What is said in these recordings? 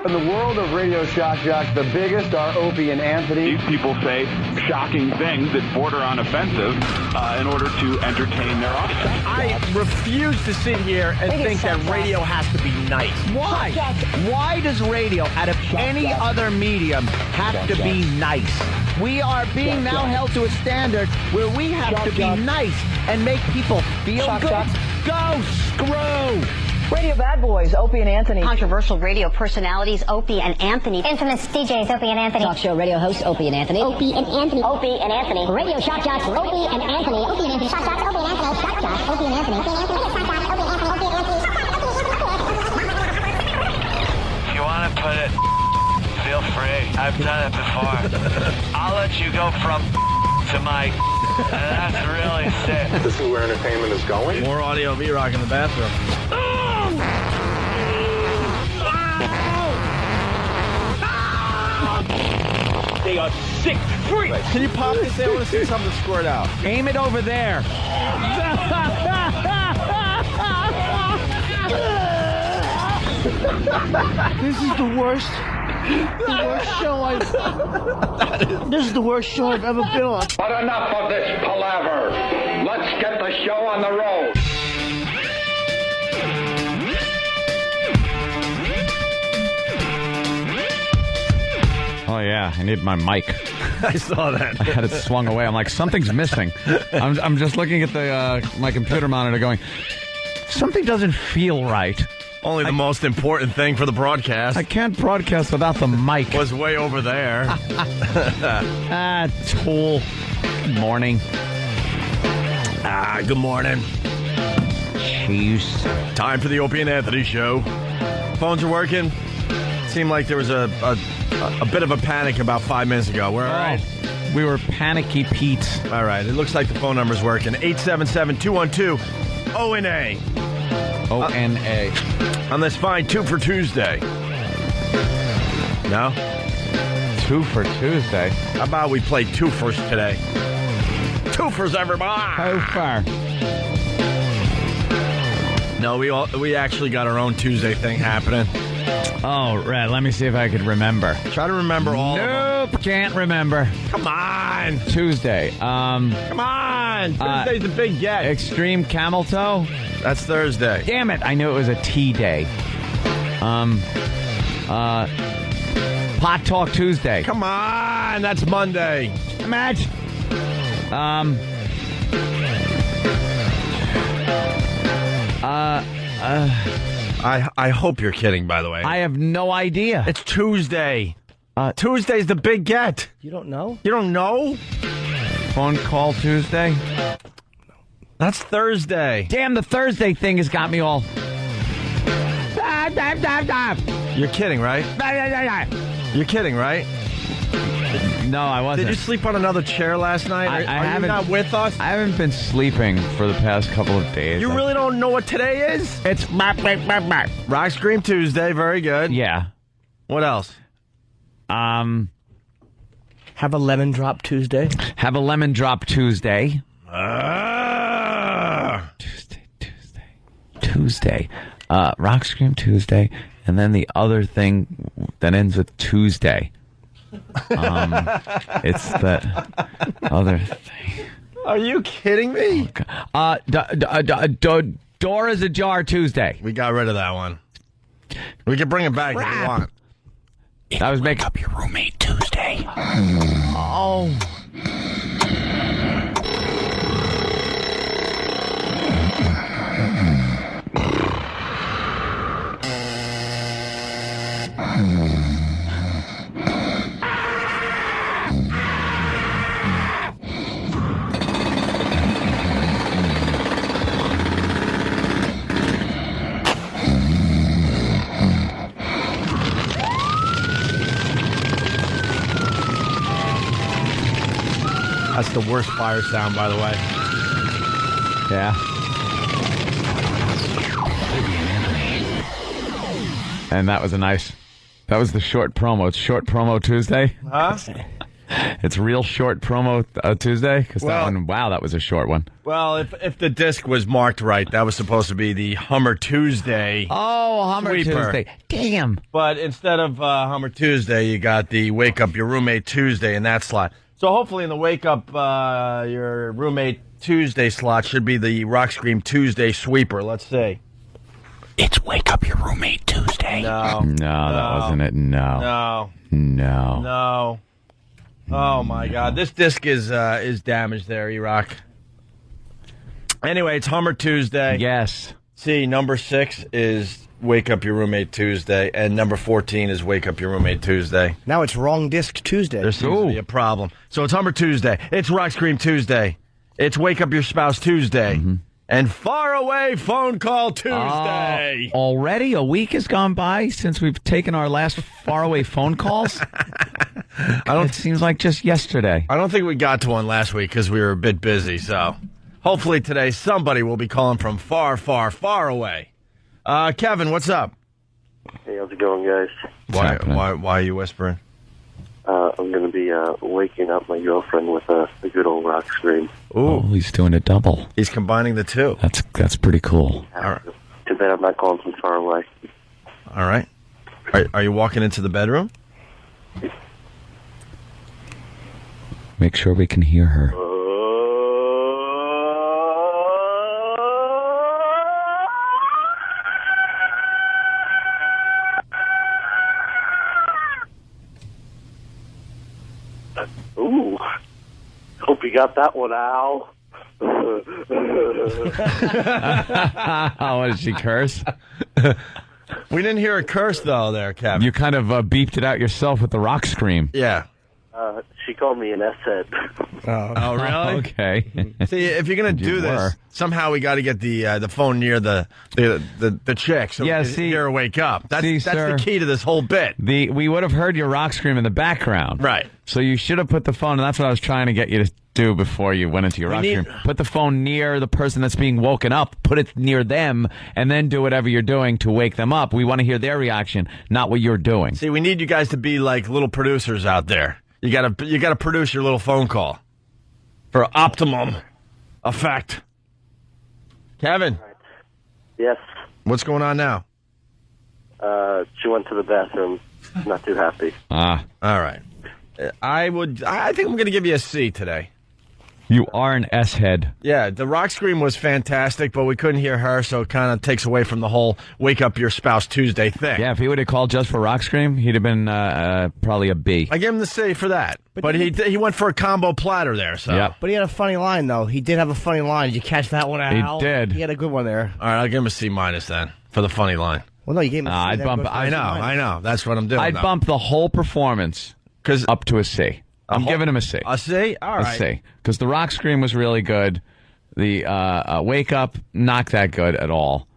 In the world of radio shock jocks, the biggest are Opie and Anthony. These people say shocking things that border on offensive in order to entertain their audience. I refuse to sit here and think that radio has to be nice. Why? Why does radio, out of any other medium, have to be nice? We are being now held to a standard where we have to be nice and make people feel good. Go screw! Radio bad boys, Opie and Anthony. Controversial radio personalities, Opie and Anthony. Infamous DJs, Opie and Anthony. Talk show radio hosts, Opie and Anthony. Opie and Anthony. Opie and Anthony. Radio shock jocks, Opie and Anthony. Opie and Anthony. Shock jocks, Opie and Anthony. Shock jocks, Opie and Anthony. Opie and Anthony. Shock jocks, Opie and Anthony. Opie and Anthony. If you want to put it, feel free. I've done it before. I'll let you go from to Mike. And that's really sick. This is where entertainment is going. More audio of E-Rock in the bathroom. They are sick freaks. Can you pop this in? I want to see something squirt out. Aim it over there. This is the worst. This is the worst show I've ever been on. But enough of this palaver. Let's get the show on the road. Oh, yeah, I need my mic. I saw that. I had it swung away. I'm like, something's missing. I'm just looking at the my computer monitor going, something doesn't feel right. Only the most important thing for the broadcast. I can't broadcast without the mic. Was way over there. Tool. Good morning. Good morning. Jeez. Time for the Opie and Anthony show. Phones are working. Seemed like there was a bit of a panic about 5 minutes ago. We're all right. We were panicky Pete. All right. It looks like the phone number's working. 877-212-ONA. O-N-A. On this fine 2 for Tuesday. No? 2 for Tuesday? How about we play twofers today? Twofers, everybody! How far? No, we actually got our own Tuesday thing happening. Oh, right. Let me see if I could remember. Try to remember all of them. Nope, can't remember. Come on! Tuesday. Come on! Tuesday's the big get. Extreme Camel Toe? That's Thursday. Damn it, I knew it was a tea day. Pot Talk Tuesday. Come on! That's Monday. Match. I hope you're kidding, by the way. I have no idea. It's Tuesday. Tuesday's the big get. You don't know? You don't know? Phone call Tuesday? That's Thursday. Damn, the Thursday thing has got me all... You're kidding, right? You're kidding, right? No, I wasn't. Did you sleep on another chair last night? Are you not with us? I haven't been sleeping for the past couple of days. You really don't know what today is? It's... Rock Scream Tuesday. Very good. Yeah. What else? Have a lemon drop Tuesday. Have a lemon drop Tuesday. Tuesday. Rock Scream Tuesday. And then the other thing that ends with Tuesday. It's that other thing. Are you kidding me? Dora's Ajar Tuesday. We got rid of that one. We can bring it back if you want. I was making up your roommate Tuesday. Oh. That's the worst fire sound, by the way. Yeah. And that was that was the short promo. It's Short Promo Tuesday. Huh? It's real short promo Tuesday? Because that one, wow, that was a short one. Well, if the disc was marked right, that was supposed to be the Hummer Tuesday. Oh, Hummer Tuesday. Damn. But instead of Hummer Tuesday, you got the Wake Up Your Roommate Tuesday in that slot. So hopefully in the Wake Up Your Roommate Tuesday slot should be the Rock Scream Tuesday sweeper. Let's see. It's Wake Up Your Roommate Tuesday. No, that wasn't it. No. Oh my God, this disc is damaged there, E-Rock. Anyway, it's Hummer Tuesday. Yes. See, number 6 is Wake Up Your Roommate Tuesday, and number 14 is Wake Up Your Roommate Tuesday. Now it's Wrong Disc Tuesday. There seems to be a problem. So it's Hummer Tuesday. It's Rock Scream Tuesday. It's Wake Up Your Spouse Tuesday. Mm-hmm. And Far Away Phone Call Tuesday. Already a week has gone by since we've taken our last Far Away phone calls? It seems like just yesterday. I don't think we got to one last week because we were a bit busy, so hopefully today somebody will be calling from far, far, far away. Kevin, what's up? Hey, how's it going, guys? Why are you whispering? I'm going to be waking up my girlfriend with a good old rock scream. Ooh, he's doing a double. He's combining the two. That's pretty cool. All right. Too bad I'm not calling from far away. All right. Are you walking into the bedroom? Make sure we can hear her. Ooh. Hope you got that one, Al. What did she curse? We didn't hear a curse, though, there, Kevin. You kind of beeped it out yourself with the rock scream. Yeah. She called me an S-head. Oh, really? Okay. See, if you're going to do this, somehow we got to get the phone near the chick so we can hear her wake up. That's the key to this whole bit. We would have heard your rock scream in the background. Right. So you should have put the phone, and that's what I was trying to get you to do before you went into your rock scream. Put the phone near the person that's being woken up, put it near them, and then do whatever you're doing to wake them up. We want to hear their reaction, not what you're doing. See, we need you guys to be like little producers out there. You gotta produce your little phone call for optimum effect. Kevin. Yes. What's going on now? She went to the bathroom. Not too happy. All right. I think I'm gonna give you a C today. You are an S-head. Yeah, the rock scream was fantastic, but we couldn't hear her, so it kind of takes away from the whole Wake Up Your Spouse Tuesday thing. Yeah, if he would have called just for rock scream, he'd have been probably a B. I gave him the C for that. But he went for a combo platter there. So. Yep. But he had a funny line, though. He did have a funny line. Did you catch that one, Al? He did. He had a good one there. All right, I'll give him a C minus then for the funny line. Well, no, you gave him a C. I know. That's what I'm doing. I'd bump the whole performance up to a C. I'm giving him a C. A C? All right. A C. Because the rock scream was really good. The wake up, not that good at all.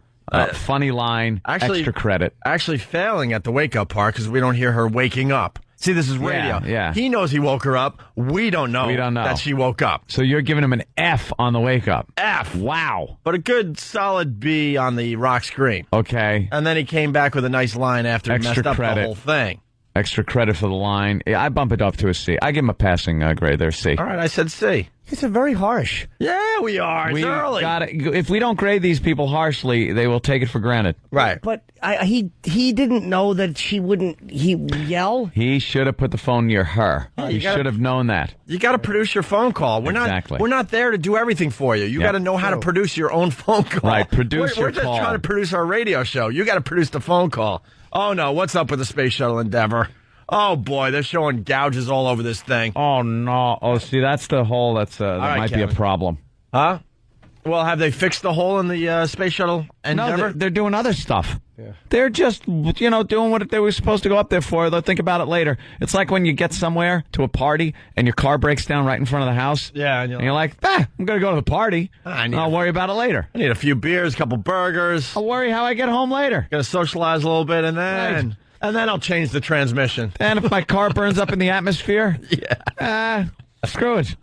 Funny line, extra credit. Actually failing at the wake up part because we don't hear her waking up. See, this is radio. Yeah. He knows he woke her up. We don't know that she woke up. So you're giving him an F on the wake up. F. Wow. But a good solid B on the rock scream. Okay. And then he came back with a nice line after he messed up the whole thing. Extra credit for the line. Yeah, I bump it up to a C. I give him a passing grade there, C. All right, I said C. It's very harsh. Yeah, we are. It's early. If we don't grade these people harshly, they will take it for granted. Right. But he didn't know that she wouldn't yell. He should have put the phone near her. He should have known that. You got to produce your phone call. We're not there to do everything for you. You got to know how to produce your own phone call. Right, produce your call. We're just call. trying to produce our radio show. You got to produce the phone call. Oh, no. What's up with the Space Shuttle Endeavor? Oh, boy. They're showing gouges all over this thing. Oh, no. Oh, see, that's the hole that might be a problem. Huh? Well, have they fixed the hole in the Space Shuttle Endeavor? No, they're doing other stuff. Yeah. They're just, doing what they were supposed to go up there for. They'll think about it later. It's like when you get somewhere to a party and your car breaks down right in front of the house. Yeah. And you're like, I'm going to go to the party. I'll worry about it later. I need a few beers, a couple burgers. I'll worry how I get home later. Going to socialize a little bit and then... Right. And then I'll change the transmission. And if my car burns up in the atmosphere, screw it.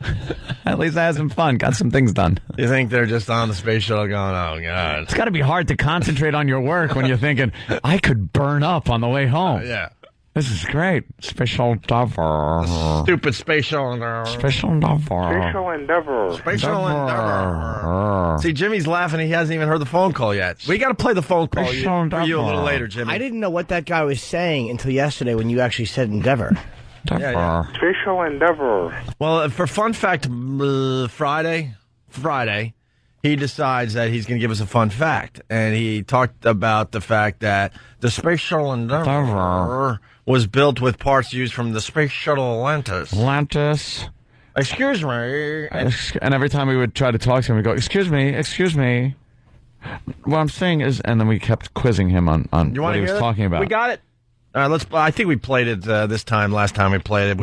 At least I had some fun, got some things done. You think they're just on the space shuttle going, oh, God. It's got to be hard to concentrate on your work when you're thinking, I could burn up on the way home. Yeah. This is great. Special Endeavor. Stupid Spatial Endeavor. Special Endeavor. Spatial Endeavor. Spatial Endeavor. See, Jimmy's laughing. He hasn't even heard the phone call yet. We got to play the phone call for you a little later, Jimmy. I didn't know what that guy was saying until yesterday when you actually said Endeavor. Yeah. Spatial Endeavor. Well, for fun fact, Friday, he decides that he's going to give us a fun fact. And he talked about the fact that the Spatial Endeavor was built with parts used from the Space Shuttle Atlantis. Excuse me. And every time we would try to talk to him, we'd go, excuse me. What I'm saying is, and then we kept quizzing him on what he was talking about. We got it. I think we played it this time. Last time we played it,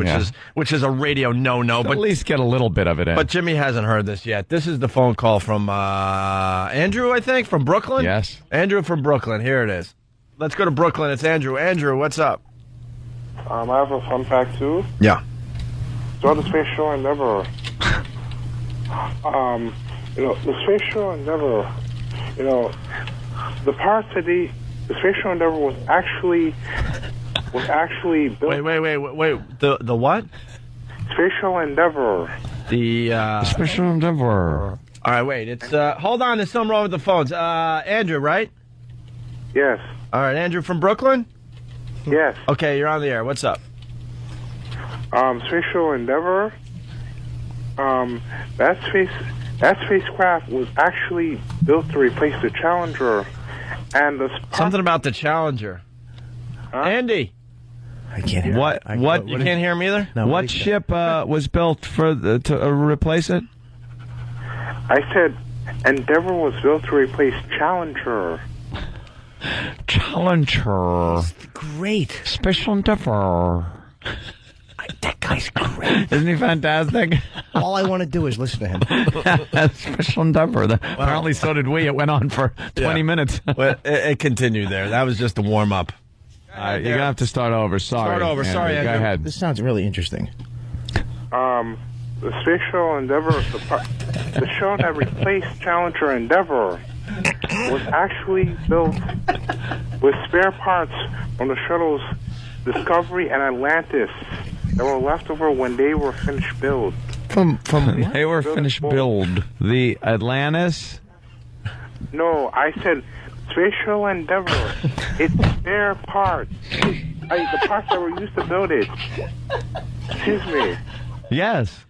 which is a radio no-no. But at least get a little bit of it in. But Jimmy hasn't heard this yet. This is the phone call from Andrew, I think, from Brooklyn. Yes, Andrew from Brooklyn. Here it is. Let's go to Brooklyn. It's Andrew. Andrew, what's up? I have a fun fact too. Yeah. So the Spatial Endeavor. The Spatial Endeavor. The parts that the Spatial Endeavor was actually built. Wait. The what? Spatial Endeavor. The Spatial Endeavor. All right, wait. It's hold on. There's something wrong with the phones. Andrew, right? Yes. All right, Andrew from Brooklyn. Yes. Okay, you're on the air. What's up? Spatial Endeavor. That spacecraft was actually built to replace the Challenger, and something about the Challenger. Huh? Andy, I can't hear. What? You can't hear him either. No, what ship was built to replace it? I said Endeavor was built to replace Challenger. Challenger. Great. Special Endeavor. That guy's great. Isn't he fantastic? All I want to do is listen to him. Special Endeavor. Apparently so did we. It went on for 20 minutes. Well, it continued there. That was just a warm-up. You're going to have to start over. Sorry. Sorry, Andrew. Go ahead. This sounds really interesting. The Spatial Endeavor, the show that replaced Challenger Endeavor, was actually built with spare parts from the shuttles Discovery and Atlantis that were left over when they were finished build. From they were finished build. The Atlantis? No, I said Spatial Endeavor. It's spare parts. The parts that were used to build it. Excuse me. Yes.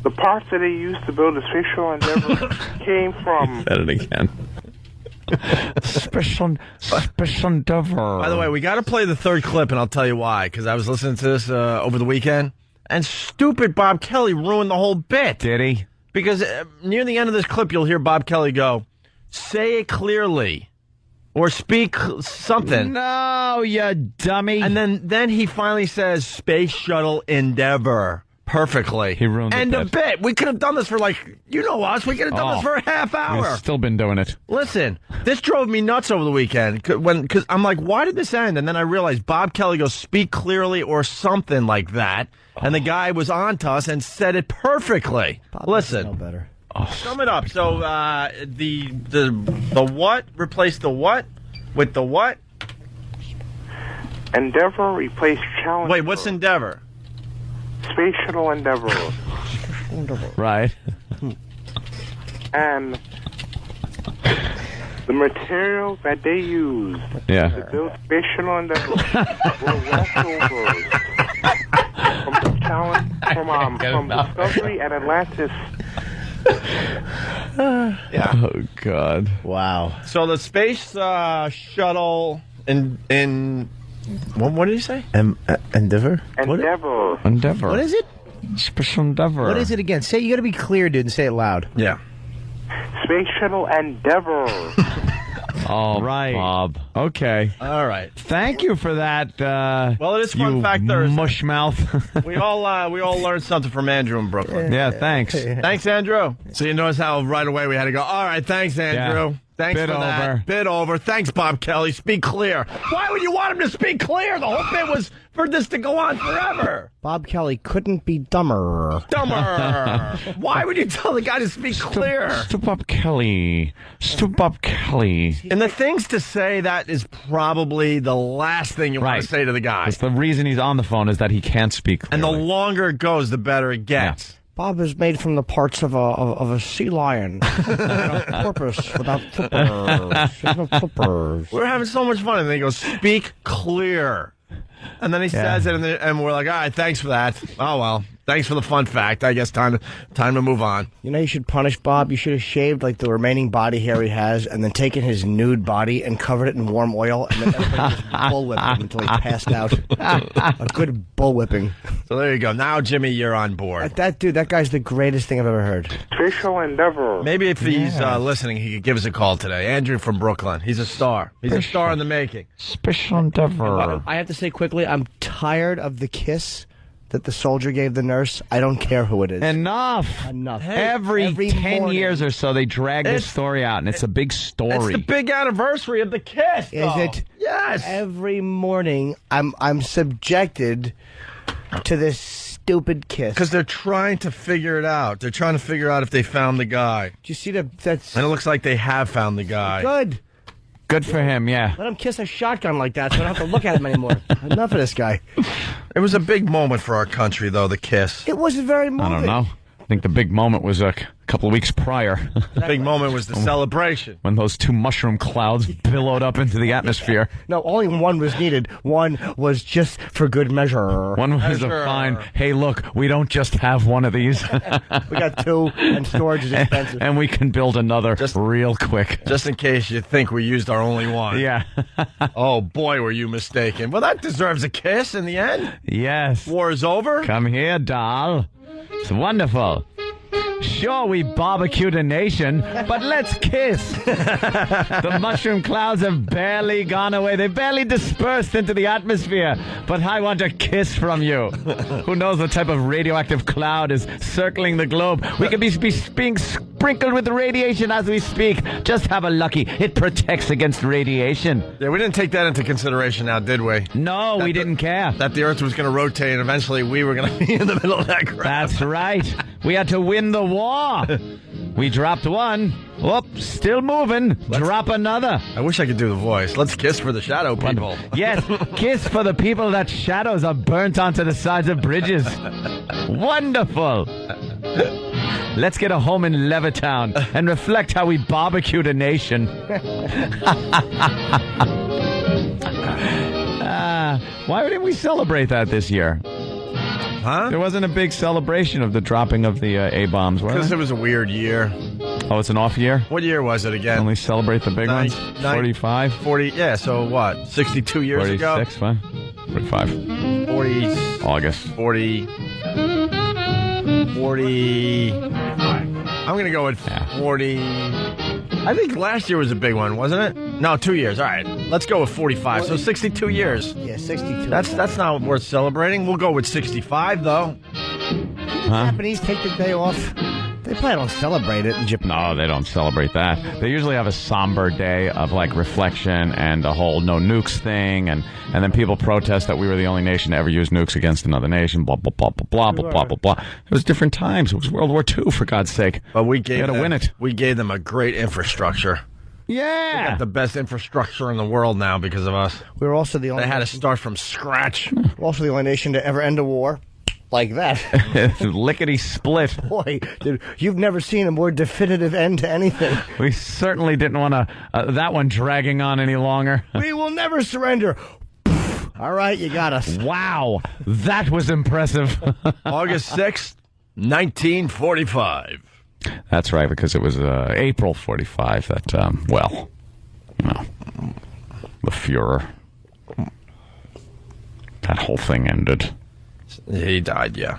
The parts that they used to build the Spatial Endeavor came from. Said it again. Special Endeavor. By the way, we got to play the third clip, and I'll tell you why. Because I was listening to this over the weekend, and stupid Bob Kelly ruined the whole bit. Did he? Because near the end of this clip, you'll hear Bob Kelly go, "Say it clearly." Or speak something. No, you dummy. And then he finally says, Space Shuttle Endeavor. Perfectly. He ruined and the bit. We could have done this for us. We could have done this for a half hour. We've still been doing it. Listen, this drove me nuts over the weekend. Because I'm like, why did this end? And then I realized Bob Kelly goes, speak clearly or something like that. And the guy was on to us and said it perfectly. Bob Listen. know better. Sum it up. So the what replaced the what with the what? Endeavor replaced Challenger. Wait, what's Endeavor? Space Shuttle Endeavor. Right. And the material that they used to build Space Shuttle Endeavor were leftovers from Discovery and Atlantis. Yeah. Oh, God. Wow. So the space shuttle in what did he say? Endeavor? Endeavor. Endeavor. What is it? Special Endeavor. What is it again? You got to be clear, dude, and say it loud. Yeah. Space Shuttle Endeavor. All right, Bob. Okay. All right. Thank you for that. Well, it is Fun Fact Thursday. Mush mouth. we all learned something from Andrew in Brooklyn. Yeah, thanks. Thanks, Andrew. So you notice how right away we had to go, all right, thanks, Andrew. Yeah. Thanks Bit for that. over. Bit over. Thanks, Bob Kelly. Speak clear. Why would you want him to speak clear? The whole bit was for this to go on forever. Bob Kelly couldn't be dumber. Dumber. Why would you tell the guy to speak clear? Stop Bob Kelly. Stop Bob Kelly. And the things to say, that is probably the last thing you want to say to the guy. It's the reason he's on the phone is that he can't speak clearly. And the longer it goes, the better it gets. Yeah. Bob is made from the parts of a sea lion. Without porpoise, without flippers. No flippers. We're having so much fun. And then he goes, speak clear. And then he says it, and we're like, all right, thanks for that. Oh, well, thanks for the fun fact. I guess time to move on. You know, you should punish Bob. You should have shaved like the remaining body hair he has, and then taken his nude body and covered it in warm oil, and then everybody just bullwhipped him until he passed out. A good bullwhipping. So there you go. Now, Jimmy, you're on board. That guy's the greatest thing I've ever heard. Shuttle Endeavor. Maybe if he's listening, he could give us a call today. Andrew from Brooklyn. He's a star. He's a star in the making. Special Endeavor. I have to say quickly, I'm tired of the kiss that the soldier gave the nurse. I don't care who it is. Enough. Hey, every 10 morning. years or so, they drag this story out, and it's a big story. It's the big anniversary of the kiss, Is though. it? Yes. Every morning, I'm subjected to this stupid kiss. Because they're trying to figure it out. They're trying to figure out if they found the guy. Do you see that's... And it looks like they have found the guy. Good. Good for him, yeah. Let him kiss a shotgun like that so I don't have to look at him anymore. Enough of this guy. It was a big moment for our country, though, the kiss. It was very moving. I don't know. I think the big moment was a couple of weeks prior. The big moment was the celebration. When those two mushroom clouds billowed up into the atmosphere. No, only one was needed. One was just for good measure. One was a fine, hey, look, we don't just have one of these. We got two, and storage is expensive. And we can build another real quick. Just in case you think we used our only one. Yeah. Oh, boy, were you mistaken. Well, that deserves a kiss in the end. Yes. War is over. Come here, doll. It's wonderful. Sure, we barbecued a nation, but let's kiss. The mushroom clouds have barely gone away. They've barely dispersed into the atmosphere. But I want a kiss from you. Who knows what type of radioactive cloud is circling the globe? We could be being sprinkled with radiation as we speak. Just have a lucky. It protects against radiation. Yeah, we didn't take that into consideration now, did we? No, we didn't care. That the Earth was going to rotate and eventually we were going to be in the middle of that crap. That's right. We had to win the war. We dropped one. Whoop, still moving. Drop another. I wish I could do the voice. Let's kiss for the shadow people. Yes, kiss for the people that shadows are burnt onto the sides of bridges. Wonderful. Let's get a home in Levittown and reflect how we barbecued a nation. Why didn't we celebrate that this year? Huh? There wasn't a big celebration of the dropping of the A-bombs, was Because there? it was a weird year. Oh, it's an off year? What year was it again? Only celebrate the big ones? 45? 40, yeah, so what? 62 years 46, ago? 46, fine. 45. 40. August. 40. 40. I'm going to go with 40. I think last year was a big one, wasn't it? No, 2 years. All right. Let's go with 45. So 62 years. Yeah, 62. That's not worth celebrating. We'll go with 65, though. Japanese take the day off. They probably don't celebrate it in Japan. No, they don't celebrate that. They usually have a somber day of like reflection and the whole no nukes thing, and then people protest that we were the only nation to ever use nukes against another nation. Blah blah blah blah blah blah blah blah blah. It was different times. It was World War II, for God's sake. But we gave them, win it. We gave them a great infrastructure. Yeah, they got the best infrastructure in the world now because of us. We were also the only. They had to start from scratch. We're also the only nation to ever end a war. Like that. Lickety split. Boy, dude, you've never seen a more definitive end to anything. We certainly didn't want that one dragging on any longer. We will never surrender. All right, you got us. Wow, that was impressive. August 6th, 1945. That's right, because it was April 45 that, the Fuhrer. That whole thing ended. He died, yeah.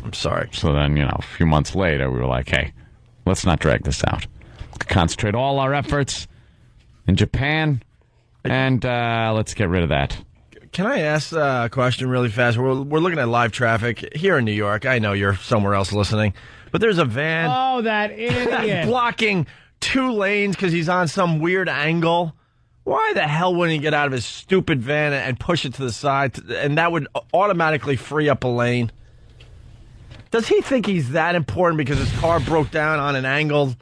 I'm sorry. So then, a few months later, we were like, hey, let's not drag this out. Concentrate all our efforts in Japan, and let's get rid of that. Can I ask a question really fast? We're looking at live traffic here in New York. I know you're somewhere else listening, but there's a van. Oh, that idiot. blocking 2 lanes because he's on some weird angle. Why the hell wouldn't he get out of his stupid van and push it to the side? And that would automatically free up a lane. Does he think he's that important because his car broke down on an angle?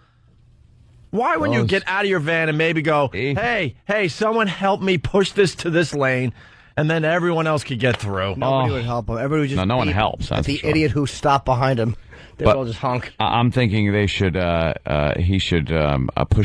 Why wouldn't you get out of your van and maybe go, hey, someone help me push this to this lane, and then everyone else could get through? Nobody would help him. Everybody would just no one helps. That's the idiot who stopped behind him. They would all just honk. I'm thinking he should push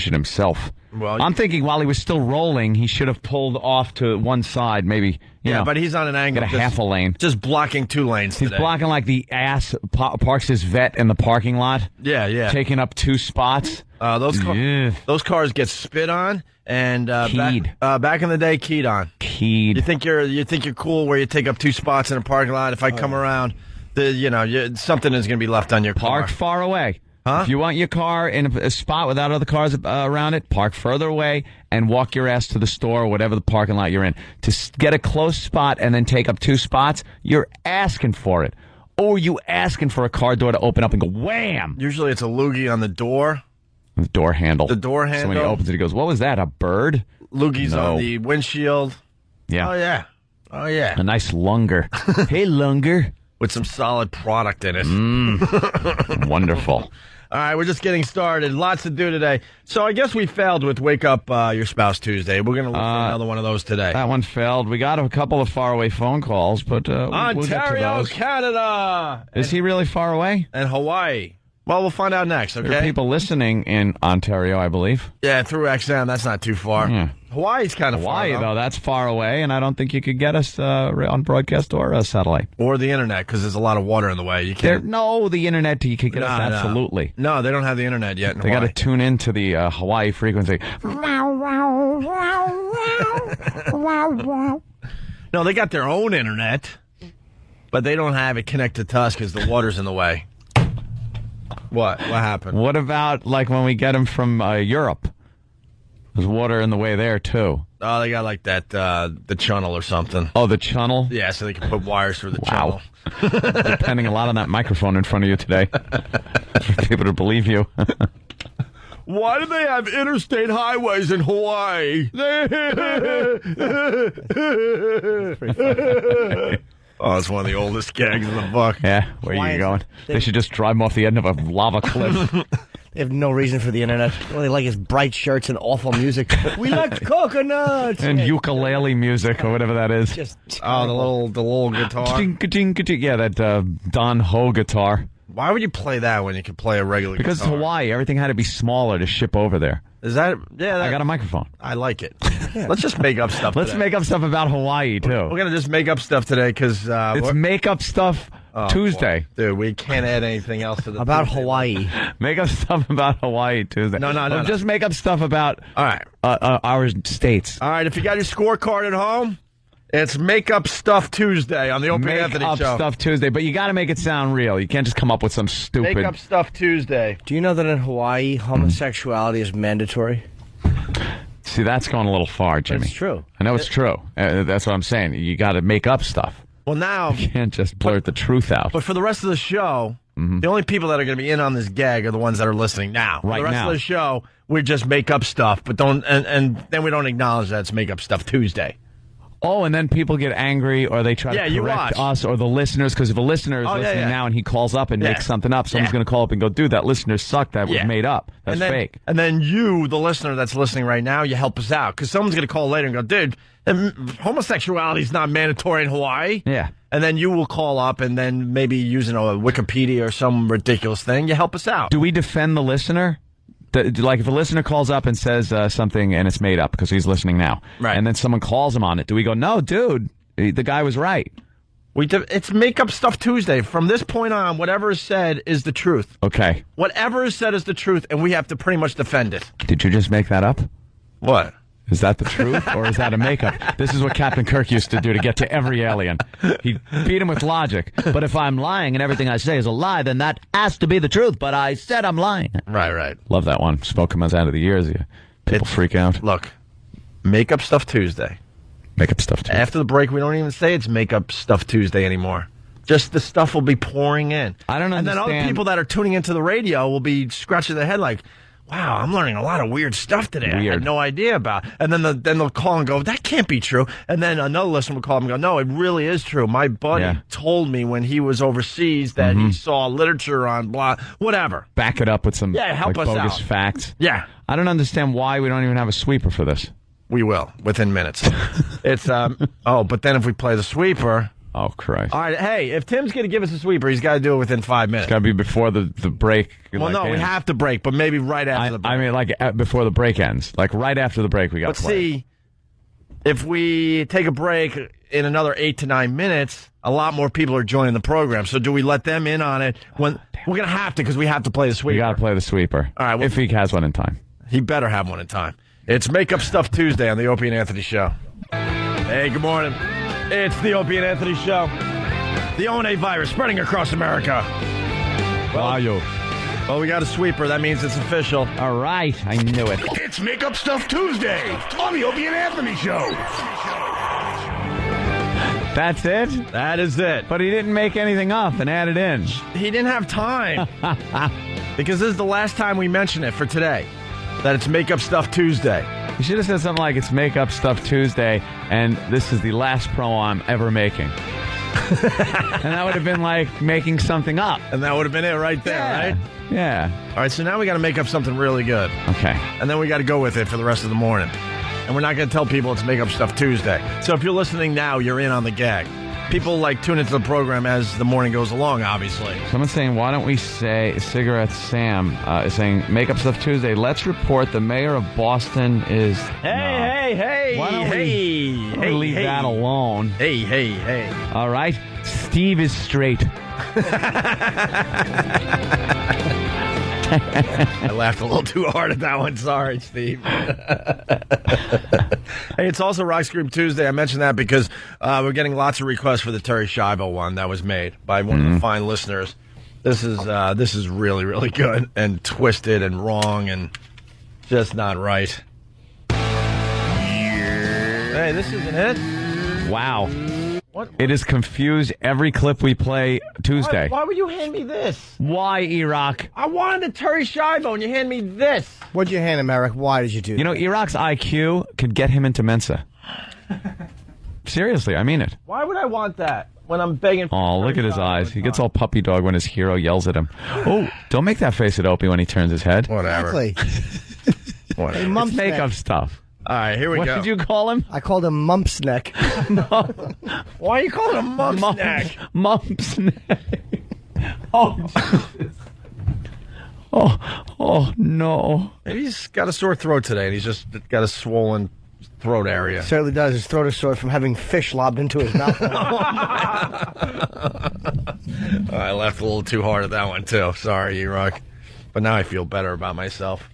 it himself. Well, I'm thinking while he was still rolling, he should have pulled off to one side, maybe. You know, but he's on an angle. Get a half a lane. Just blocking 2 lanes He's today. blocking like the ass parks his vet in the parking lot. Yeah. Taking up 2 spots. Those cars get spit on and keyed. Back in the day, keyed on. Keyed. You think you're cool where you take up 2 spots in a parking lot? If I come around, something is going to be left on your car. Park far away. Huh? If you want your car in a spot without other cars around it, park further away and walk your ass to the store or whatever the parking lot you're in. To get a close spot and then take up 2 spots, you're asking for it. Or you asking for a car door to open up and go wham! Usually it's a loogie on the door. The door handle. The door handle. So when he opens it, he goes, what was that, a bird? Loogie's on the windshield. Yeah. Oh, yeah. A nice lunger. Hey, lunger. With some solid product in it. Wonderful. All right, we're just getting started. Lots to do today. So I guess we failed with Wake Up Your Spouse Tuesday. We're going to look for another one of those today. That one failed. We got a couple of faraway phone calls, but Ontario, we'll get to those. Canada. Is he really far away? And Hawaii. Well, we'll find out next, okay? There are people listening in Ontario, I believe. Yeah, through XM. That's not too far. Yeah. Hawaii's kind of far, though, that's far away, and I don't think you could get us on broadcast or satellite. Or the internet, because there's a lot of water in the way. You can't. The internet, you could get us absolutely. No, they don't have the internet yet in They got to tune into the Hawaii frequency. No, they got their own internet, but they don't have it connected to us because the water's in the way. What happened? What about like when we get them from Europe? There's water in the way there too. Oh, they got like that the channel or something. Oh, the channel? Yeah, so they can put wires through the channel. Depending a lot on that microphone in front of you today for people to believe you. Why do they have interstate highways in Hawaii? Oh, it's one of the oldest gags in the book. Yeah, where are you going? They should just drive them off the end of a lava cliff. They have no reason for the internet. All they like is bright shirts and awful music. We like coconuts and ukulele music or whatever that is. The little guitar. Yeah, that Don Ho guitar. Why would you play that when you could play a regular guitar? Because it's Hawaii. Everything had to be smaller to ship over there. Is that? Yeah, I got a microphone. I like it. Let's just make up stuff. Let's make up stuff about Hawaii too. We're gonna just make up stuff today because it's make up stuff Tuesday. Boy. Dude, we can't add anything else to the about Tuesday. Hawaii. Make up stuff about Hawaii Tuesday. No. Just make up stuff about our states. All right, if you got your scorecard at home, it's Make Up Stuff Tuesday on the Opie and Anthony Show. Make Up Stuff Tuesday, but you got to make it sound real. You can't just come up with some stupid. Make Up Stuff Tuesday. Do you know that in Hawaii, homosexuality is mandatory? See, that's going a little far, Jimmy. It's true. I know it's true. That's what I'm saying. You got to make up stuff. Well, now you can't just blurt the truth out. But for the rest of the show, the only people that are going to be in on this gag are the ones that are listening now. Right now. For the rest of the show, we just make up stuff, but don't, and then we don't acknowledge that it's Make Up Stuff Tuesday. Oh, and then people get angry, or they try to correct us or the listeners, because if a listener is listening now and he calls up and makes something up, someone's going to call up and go, dude, that listener sucked. That was made up. That's fake. And then you, the listener that's listening right now, you help us out, because someone's going to call later and go, dude, homosexuality is not mandatory in Hawaii. Yeah. And then you will call up and then maybe using a Wikipedia or some ridiculous thing, you help us out. Do we defend the listener? Like if a listener calls up and says something and it's made up because he's listening now, and then someone calls him on it, do we go, no, dude, the guy was right? It's Make Up Stuff Tuesday. From this point on, whatever is said is the truth. Okay. Whatever is said is the truth, and we have to pretty much defend it. Did you just make that up? What? Is that the truth, or is that a makeup? This is what Captain Kirk used to do to get to every alien. He'd beat him with logic. But if I'm lying and everything I say is a lie, then that has to be the truth. But I said I'm lying. Right. Love that one. Spoke him out of the years. People freak out. Look, Make Up Stuff Tuesday. Make Up Stuff Tuesday. After the break, we don't even say it's Make Up Stuff Tuesday anymore. Just the stuff will be pouring in. I don't understand. And then other people that are tuning into the radio will be scratching their head like, wow, I'm learning a lot of weird stuff today. I had no idea about. And then they'll call and go, that can't be true. And then another listener will call and go, no, it really is true. My buddy told me when he was overseas that he saw literature on blah, whatever. Back it up with some help us bogus out. facts. Yeah. I don't understand why we don't even have a sweeper for this. We will, within minutes. It's, but then if we play the sweeper... Oh, Christ. All right, hey, if Tim's going to give us a sweeper, he's got to do it within 5 minutes. It's got to be before the break. Well, no, we have to break, but maybe right after the break. I mean, before the break ends. Like, right after the break, we got to play. But see, if we take a break in another 8 to 9 minutes, a lot more people are joining the program. So do we let them in on it? When we're going to have to, because we have to play the sweeper. We got to play the sweeper. All right. Well, if he has one in time. He better have one in time. It's Make Up Stuff Tuesday on the Opie and Anthony Show. Hey, good morning. It's the Opie and Anthony Show. The ONA virus spreading across America. Well, we got a sweeper. That means it's official. All right. I knew it. It's Make Up Stuff Tuesday on the Opie and Anthony Show. That's it? That is it. But he didn't make anything up and add it in. He didn't have time. Because this is the last time we mention it for today. That it's Make Up Stuff Tuesday. You should have said something like, it's Make Up Stuff Tuesday, and this is the last promo I'm ever making. And that would have been like making something up. And that would have been it right there, right? Yeah. All right, so now we got to make up something really good. Okay. And then we got to go with it for the rest of the morning. And we're not going to tell people it's Make Up Stuff Tuesday. So if you're listening now, you're in on the gag. People tune into the program as the morning goes along, obviously. Someone's saying, why don't we say, Cigarette Sam is saying, Make Up Stuff Tuesday, let's report the mayor of Boston is... Hey. Why don't we leave that alone? Hey. All right. Steve is straight. I laughed a little too hard at that one. Sorry, Steve. Hey, it's also Rock Scream Tuesday. I mentioned that because we're getting lots of requests for the Terry Schiavo one that was made by one of the fine listeners. This is really, really good and twisted and wrong and just not right. Hey, this isn't it. Wow. What? It has confused every clip we play Tuesday. Why would you hand me this? Why, Iraq? I wanted a Terry Schiavo, and you hand me this. What'd you hand him, Eric? Why did you do that? You know, Iraq's IQ could get him into Mensa. Seriously, I mean it. Why would I want that when I'm begging for Oh, look at his eyes. He gets all puppy dog when his hero yells at him. Oh, don't make that face at Opie when he turns his head. Whatever. Exactly. Whatever. Hey, It's make-up stuff. All right, here we What go. did you call him? I called him Mumps Neck. Why are you calling him Mumps Neck? Mumps Neck. Oh, Jesus. Oh, no. Maybe he's got a sore throat today, and he's just got a swollen throat area. Certainly does. His throat is sore from having fish lobbed into his mouth. I laughed a little too hard at that one, too. Sorry, E-Rock. But now I feel better about myself.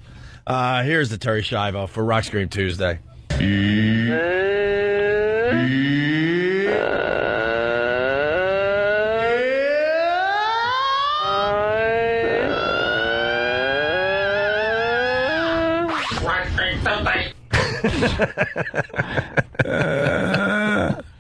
Here's the Terry Schiavo for Rock Scream Tuesday.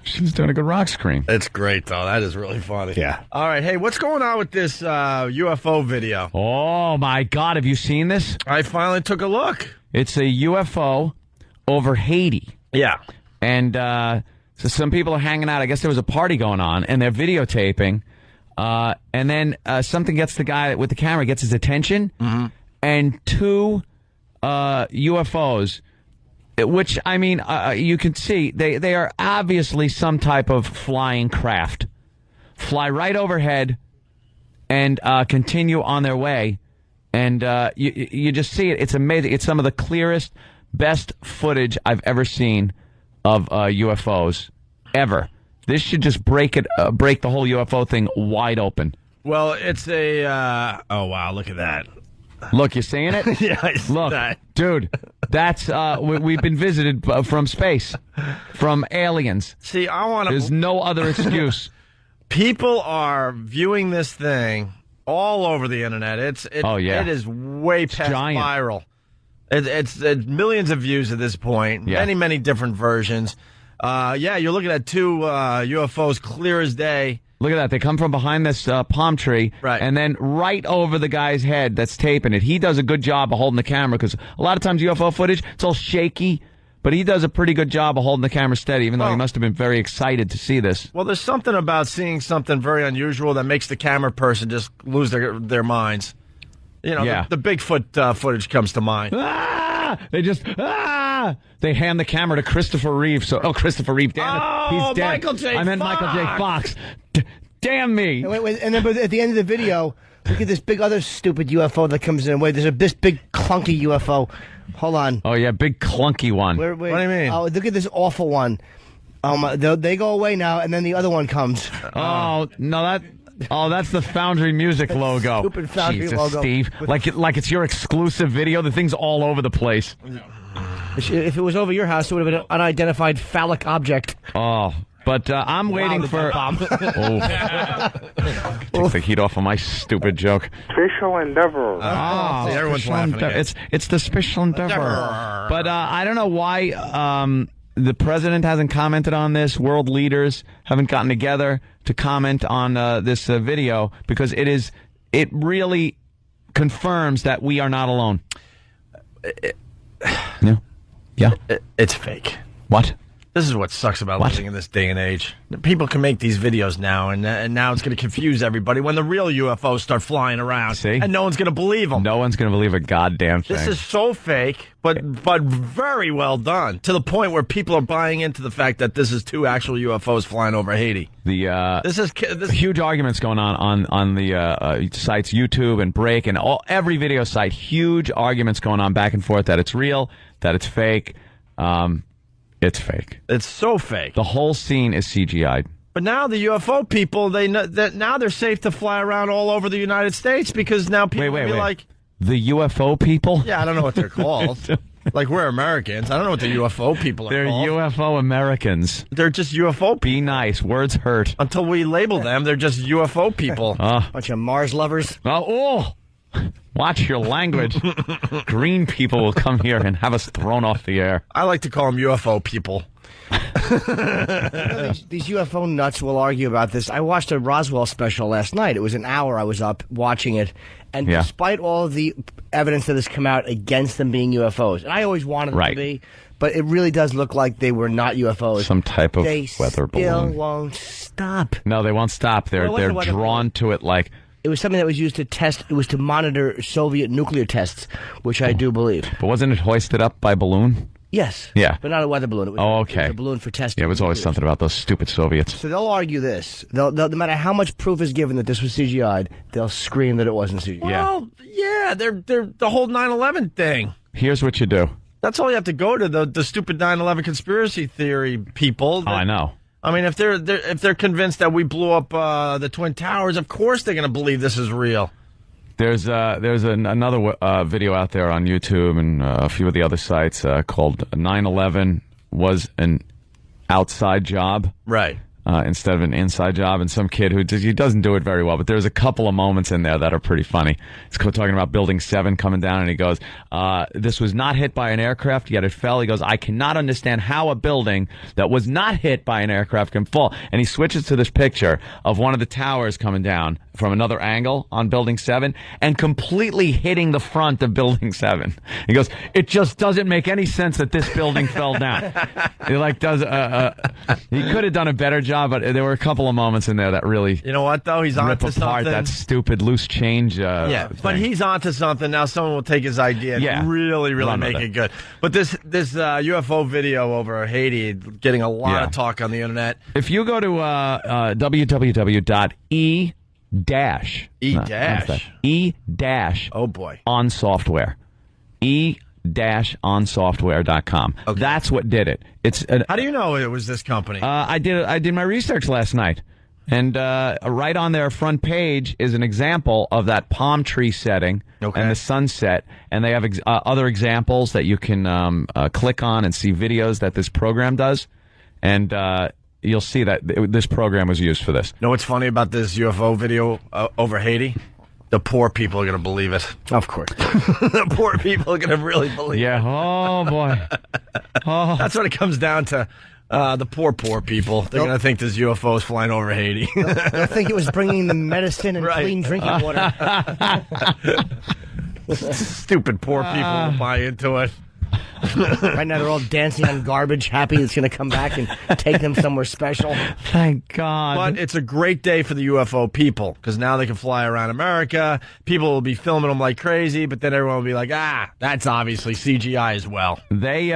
She's doing a good rock scream. It's great, though. That is really funny. Yeah. All right. Hey, what's going on with this UFO video? Oh, my God. Have you seen this? I finally took a look. It's a UFO over Haiti. Yeah. And so some people are hanging out. I guess there was a party going on, and they're videotaping. And then something gets the guy with the camera, gets his attention, and two UFOs, which, I mean, you can see, they are obviously some type of flying craft, fly right overhead and continue on their way. And you just see it. It's amazing. It's some of the clearest, best footage I've ever seen of UFOs ever. This should just break the whole UFO thing wide open. Well, it's a... oh, wow, look at that. Look, you seeing it? Yeah, I see that. Dude, that's... we've been visited from space, from aliens. See, I want to... There's no other excuse. People are viewing this thing all over the internet. It is way past viral. It's millions of views at this point. Yeah. Many different versions. You're looking at two UFOs clear as day. Look at that. They come from behind this palm tree, right, and then right over the guy's head that's taping it. He does a good job of holding the camera because a lot of times UFO footage, it's all shaky, but he does a pretty good job of holding the camera steady, even though he must have been very excited to see this. Well, there's something about seeing something very unusual that makes the camera person just lose their minds. You know, the Bigfoot footage comes to mind. They just, they hand the camera to Christopher Reeve. Christopher Reeve, damn it. He's dead. Michael J. I meant Michael J. Fox. Damn me. Wait, and then but at the end of the video, look at this big other stupid UFO that comes in. Wait, there's this big clunky UFO. Hold on. Oh, yeah, big clunky one. Wait. What do you mean? Oh, look at this awful one. They go away now, and then the other one comes. Oh, no, that's the Foundry Music logo. Stupid Foundry logo. Steve. Like it's your exclusive video. The thing's all over the place. If it was over your house, it would have been an unidentified phallic object. Oh, but I'm waiting for... Takes the heat off of my stupid joke. Shuttle Endeavor. See, everyone's laughing again. It's the Shuttle Endeavor. But I don't know why the president hasn't commented on this. World leaders haven't gotten together to comment on this video because it really confirms that we are not alone. Yeah. It's fake. What? This is what sucks about living in this day and age. People can make these videos now, and now it's going to confuse everybody when the real UFOs start flying around. See? And no one's going to believe them. No one's going to believe a goddamn thing. This is so fake, but very well done, to the point where people are buying into the fact that this is two actual UFOs flying over Haiti. This is huge arguments going on the sites YouTube and Break and every video site. Huge arguments going on back and forth that it's real, that it's fake. It's fake. It's so fake. The whole scene is CGI'd. But now the UFO people, they know that now they're safe to fly around all over the United States because now people will be like... The UFO people? Yeah, I don't know what they're called. Like, we're Americans. I don't know what the UFO people are called. They're UFO Americans. They're just UFO people. Be nice. Words hurt. Until we label them, they're just UFO people. Bunch of Mars lovers. Watch your language. Green people will come here and have us thrown off the air. I like to call them UFO people. These UFO nuts will argue about this. I watched a Roswell special last night. It was an hour I was up watching it. And despite all of the evidence that has come out against them being UFOs, and I always wanted them to be, but it really does look like they were not UFOs. Some type of weather balloon. They still won't stop. No, they won't stop. They're drawn to it like... It was something that was used to test. It was to monitor Soviet nuclear tests, which I do believe. But wasn't it hoisted up by balloon? Yes. Yeah. But not a weather balloon. It was, okay. It was a balloon for testing. Yeah, it was always something about those stupid Soviets. So they'll argue this. No matter how much proof is given that this was CGI'd, they'll scream that it wasn't CGI'd. Well, yeah, they're the whole 9/11 thing. Here's what you do. That's all you have to go to, the stupid 9/11 conspiracy theory people. I know. I mean, if they're convinced that we blew up the Twin Towers, of course they're going to believe this is real. There's another video out there on YouTube and a few of the other sites called 9/11 was an outside job, right? Instead of an inside job, and some kid who doesn't do it very well, but there's a couple of moments in there that are pretty funny. It's talking about Building 7 coming down, and he goes, this was not hit by an aircraft, yet it fell. He goes, I cannot understand how a building that was not hit by an aircraft can fall. And he switches to this picture of one of the towers coming down from another angle on Building 7 and completely hitting the front of Building 7. He goes, it just doesn't make any sense that this building fell down. He he could have done a better job, but there were a couple of moments in there that really, you know what though, he's onto something. Rip apart that stupid loose change. But he's onto something now. Someone will take his idea and really make it good. But this UFO video over Haiti getting a lot of talk on the internet. If you go to www.e- oh boy, on software, e-onsoftware.com. Okay. That's what did it. How do you know it was this company? I did my research last night, and right on their front page is an example of that palm tree setting and the sunset, and they have other examples that you can click on and see videos that this program does, and you'll see that this program was used for this. You know what's funny about this UFO video over Haiti? The poor people are going to believe it. Of course. The poor people are going to really believe it. Yeah, oh boy. That's what it comes down to. The poor people. They're going to think there's UFOs flying over Haiti. They'll think it was bringing them medicine and clean drinking water. Stupid poor people will buy into it. Right now they're all dancing on garbage, happy it's going to come back and take them somewhere special. Thank God. But it's a great day for the UFO people because now they can fly around America. People will be filming them like crazy, but then everyone will be like, that's obviously CGI as well. They,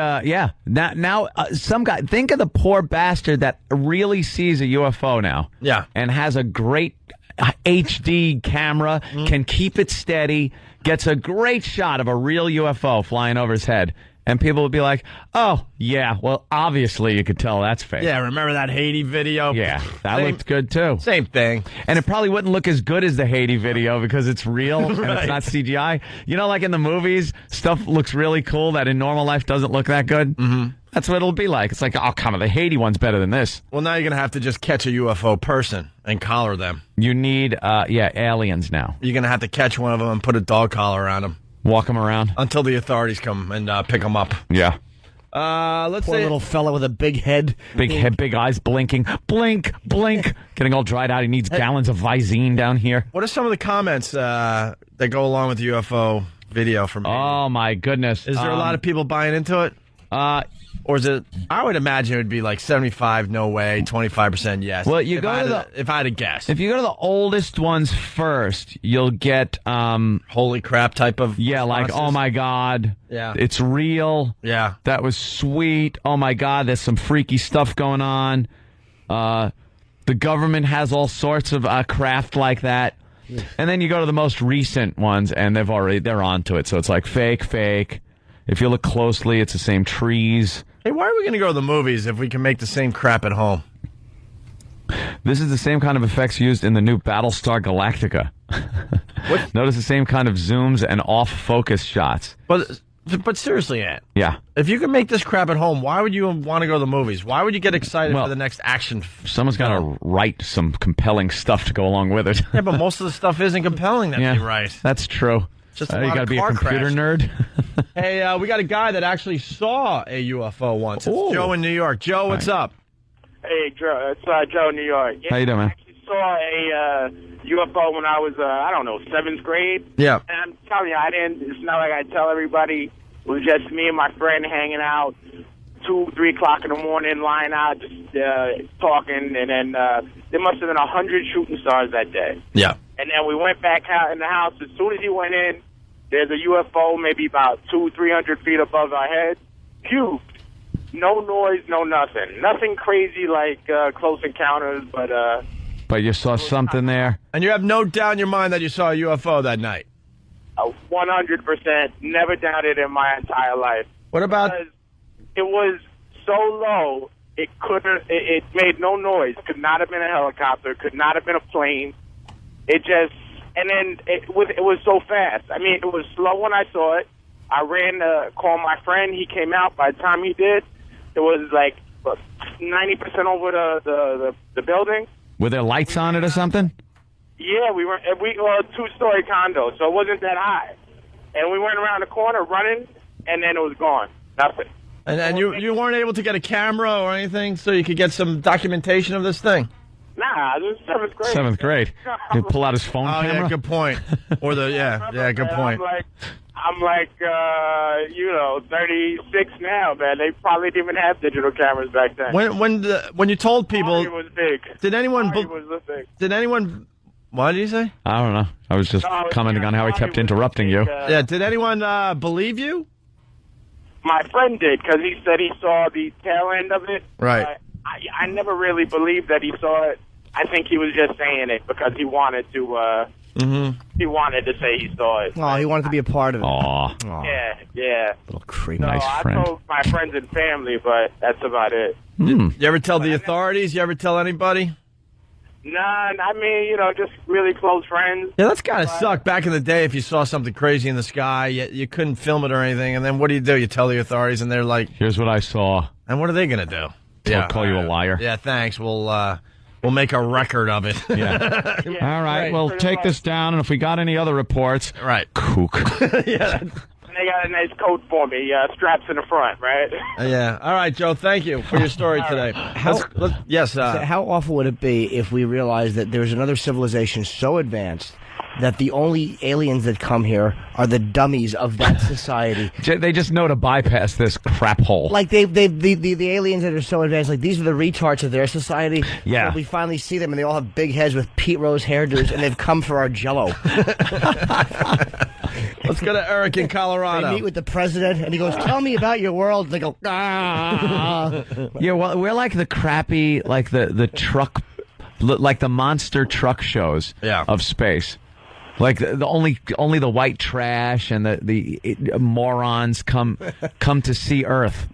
Now, some guy, think of the poor bastard that really sees a UFO now. Yeah. And has a great HD camera, can keep it steady, gets a great shot of a real UFO flying over his head. And people would be like, oh, yeah, well, obviously you could tell that's fake. Yeah, remember that Haiti video? Yeah, that looked good, too. Same thing. And it probably wouldn't look as good as the Haiti video because it's real and it's not CGI. You know, like in the movies, stuff looks really cool that in normal life doesn't look that good? Mm-hmm. That's what it'll be like. It's like, oh, come on, the Haiti one's better than this. Well, now you're going to have to just catch a UFO person and collar them. You need, aliens now. You're going to have to catch one of them and put a dog collar around them. Walk them around? Until the authorities come and pick them up. Yeah. Let's Poor say little fella with a big head. Big head, big eyes blinking. Blink, blink. Getting all dried out. He needs gallons of Visine down here. What are some of the comments that go along with the UFO video from Haiti? Oh, my goodness. Is there a lot of people buying into it? Or is it? I would imagine it would be like 75 no way, 25% yes. Well, if I had to guess. If you go to the oldest ones first, you'll get holy crap type of responses. Like, oh my God, yeah, it's real. Yeah, that was sweet. Oh my God, there's some freaky stuff going on. The government has all sorts of craft like that. And then you go to the most recent ones, and they're onto it. So it's like fake. If you look closely, it's the same trees. Hey, why are we going to go to the movies if we can make the same crap at home? This is the same kind of effects used in the new Battlestar Galactica. What? Notice the same kind of zooms and off-focus shots. But seriously, Ant. Yeah. If you can make this crap at home, why would you want to go to the movies? Why would you get excited for the next action? Someone's got to write some compelling stuff to go along with it. Yeah, but most of the stuff isn't compelling that they write. That's true. Just you got to be a computer nerd. Hey, we got a guy that actually saw a UFO once. It's Joe in New York. Joe, what's up? Hey, Joe. It's Joe in New York. Yeah, how you doing, man? I actually saw a UFO when I was, 7th grade. Yeah. And I'm telling you, it's not like I tell everybody. It was just me and my friend hanging out 2, 3 o'clock in the morning, lying out, just talking. And then there must have been 100 shooting stars that day. Yeah. And then we went back out in the house. As soon as he went in, there's a UFO maybe about 200-300 feet above our heads. Huge. No noise, no nothing. Nothing crazy like Close Encounters, but... But you saw something there? And you have no doubt in your mind that you saw a UFO that night? 100%. Never doubted in my entire life. What about... Because it was so low, it made no noise. Could not have been a helicopter. Could not have been a plane. It just... And then it was so fast. I mean, it was slow when I saw it. I ran to call my friend. He came out. By the time he did, it was like 90% over the building. Were there lights on it or something? Yeah, we were a 2-story condo, so it wasn't that high. And we went around the corner running, and then it was gone. Nothing. And you weren't able to get a camera or anything so you could get some documentation of this thing? Nah, it was 7th grade. 7th grade. He'd pull out his phone camera? Yeah, good point. Or good point. I'm like 36 now, man. They probably didn't even have digital cameras back then. When you told people, it was big. Did anyone? Did anyone? What did you say? I don't know. I was just commenting on how he kept interrupting you. Yeah. Did anyone believe you? My friend did, because he said he saw the tail end of it. Right. I never really believed that he saw it. I think he was just saying it because he wanted to. He wanted to say he saw it. Oh, he wanted to be a part of it. Aw. Yeah. Little creep. Nice friend. I told my friends and family, but that's about it. You ever tell the authorities? You ever tell anybody? Nah, I mean, just really close friends. Yeah, that's gotta suck. Back in the day, if you saw something crazy in the sky, you couldn't film it or anything, and then what do? You tell the authorities, and they're like, "Here's what I saw." And what are they gonna do? They'll call you a liar. Yeah, thanks. We'll make a record of it. Yeah. All right. Well, take this down, and if we got any other reports, right? Kook. Yeah. And they got a nice coat for me, straps in the front, right? Yeah. All right, Joe. Thank you for your story today. Yes. How awful would it be if we realized that there's another civilization so advanced that the only aliens that come here are the dummies of that society? They just know to bypass this crap hole. Like the aliens that are so advanced, like these are the retards of their society. Yeah. So we finally see them, and they all have big heads with Pete Rose hairdos, and they've come for our Jello. Let's go to Eric in Colorado. They meet with the president, and he goes, "Tell me about your world." And they go, "Ah." Yeah, well, we're like the crappy, like the truck, like the monster truck shows of space. Like the only the white trash and the morons come to see Earth.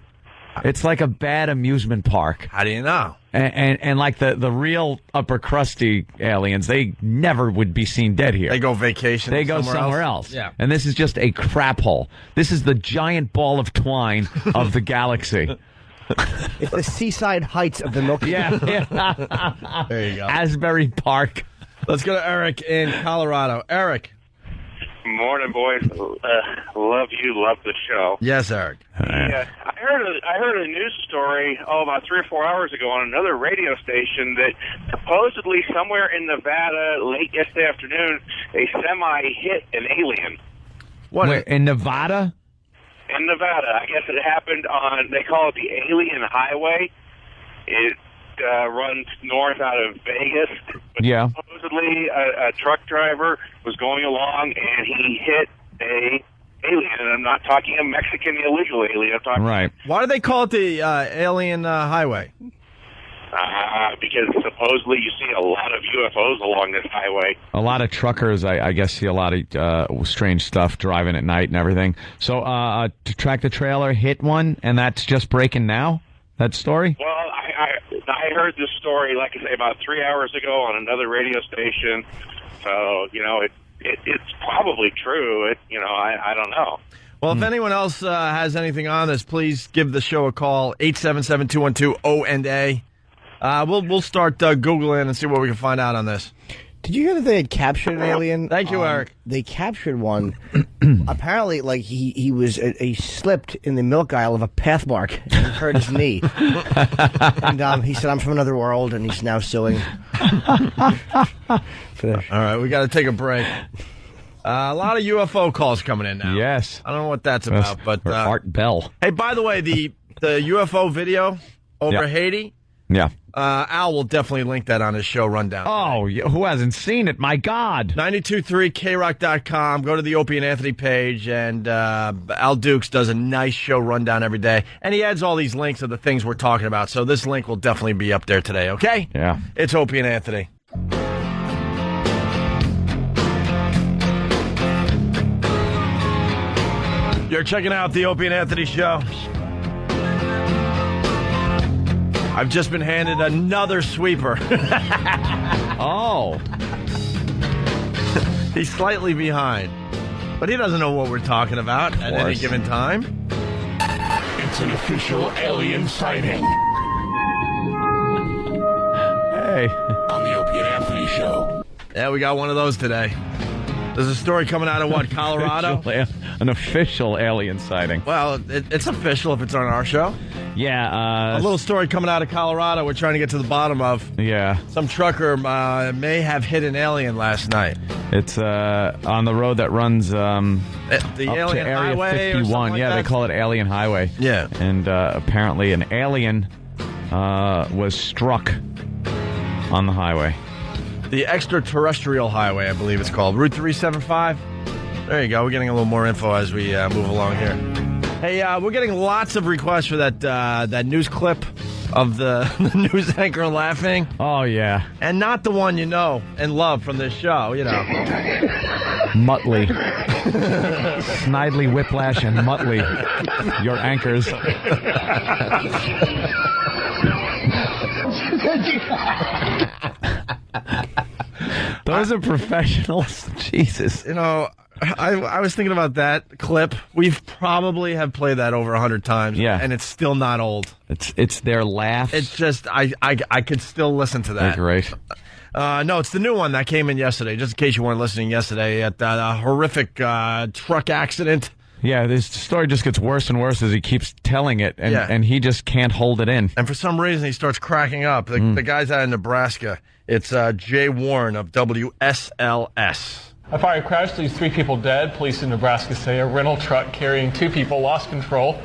It's like a bad amusement park. How do you know? And like the real upper crusty aliens, they never would be seen dead here. They go vacation. They go somewhere else. Yeah. And this is just a crap hole. This is the giant ball of twine of the galaxy. It's the seaside heights of the Milky Way. Yeah. There you go. Asbury Park. Let's go to Eric in Colorado. Eric. Morning, boys. Love you. Love the show. Yes, Eric. Yeah, I heard a news story about 3 or 4 hours ago on another radio station that supposedly somewhere in Nevada late yesterday afternoon a semi hit an alien. What? Wait, in Nevada? In Nevada, I guess it happened on. They call it the Alien Highway. It runs north out of Vegas. But yeah. Supposedly, a truck driver was going along and he hit a alien. And I'm not talking a Mexican illegal alien. I'm talking right. Why do they call it the Alien Highway? Because supposedly you see a lot of UFOs along this highway. A lot of truckers, I guess, see a lot of strange stuff driving at night and everything. So, to track the trailer hit one, and that's just breaking now? That story? Well, I heard this story, like I say, about 3 hours ago on another radio station. So, it's probably true. I don't know. Well, if anyone else has anything on this, please give the show a call, 877-212-O&A. We'll start Googling and see what we can find out on this. Did you hear that they had captured an alien? Thank you, Eric. They captured one. Apparently, like he slipped in the milk aisle of a Pathmark and hurt his knee. And he said, "I'm from another world," and he's now suing. All right, we got to take a break. A lot of UFO calls coming in now. Yes. I don't know what that's about, but Art Bell. Hey, by the way, the UFO video over Haiti. Yeah. Al will definitely link that on his show rundown. Oh, who hasn't seen it? My God. 923krock.com. Go to the Opie and Anthony page, and Al Dukes does a nice show rundown every day. And he adds all these links of the things we're talking about. So this link will definitely be up there today, okay? Yeah. It's Opie and Anthony. You're checking out the Opie and Anthony show. I've just been handed another sweeper. Oh. He's slightly behind. But he doesn't know what we're talking about at any given time. It's an official alien sighting. Hey. On the Opie and Anthony show. Yeah, we got one of those today. There's a story coming out of what, Colorado? An official alien sighting. Well, it's official if it's on our show. Yeah. A little story coming out of Colorado we're trying to get to the bottom of. Yeah. Some trucker may have hit an alien last night. It's on the road that runs the up Alien to Area Highway 51. Like yeah, that? They call it Alien Highway. Yeah. And apparently an alien was struck on the highway. The extraterrestrial highway, I believe it's called. Route 375. There you go. We're getting a little more info as we move along here. Hey, we're getting lots of requests for that news clip of the news anchor laughing. Oh, yeah. And not the one you know and love from this show, Muttley. Snidely, Whiplash, and Muttley. Your anchors. Those are professionals. Jesus. I was thinking about that clip. We've probably have played that over 100 times. Yeah. And it's still not old. It's their laughs. It's just, I could still listen to that. They're great. No, it's the new one that came in yesterday, just in case you weren't listening yesterday, at a horrific truck accident Yeah, this story just gets worse and worse as he keeps telling it, and he just can't hold it in. And for some reason, he starts cracking up. The guy's out of Nebraska. It's Jay Warren of WSLS. A fire crash leaves 3 people dead. Police in Nebraska say a rental truck carrying 2 people lost control,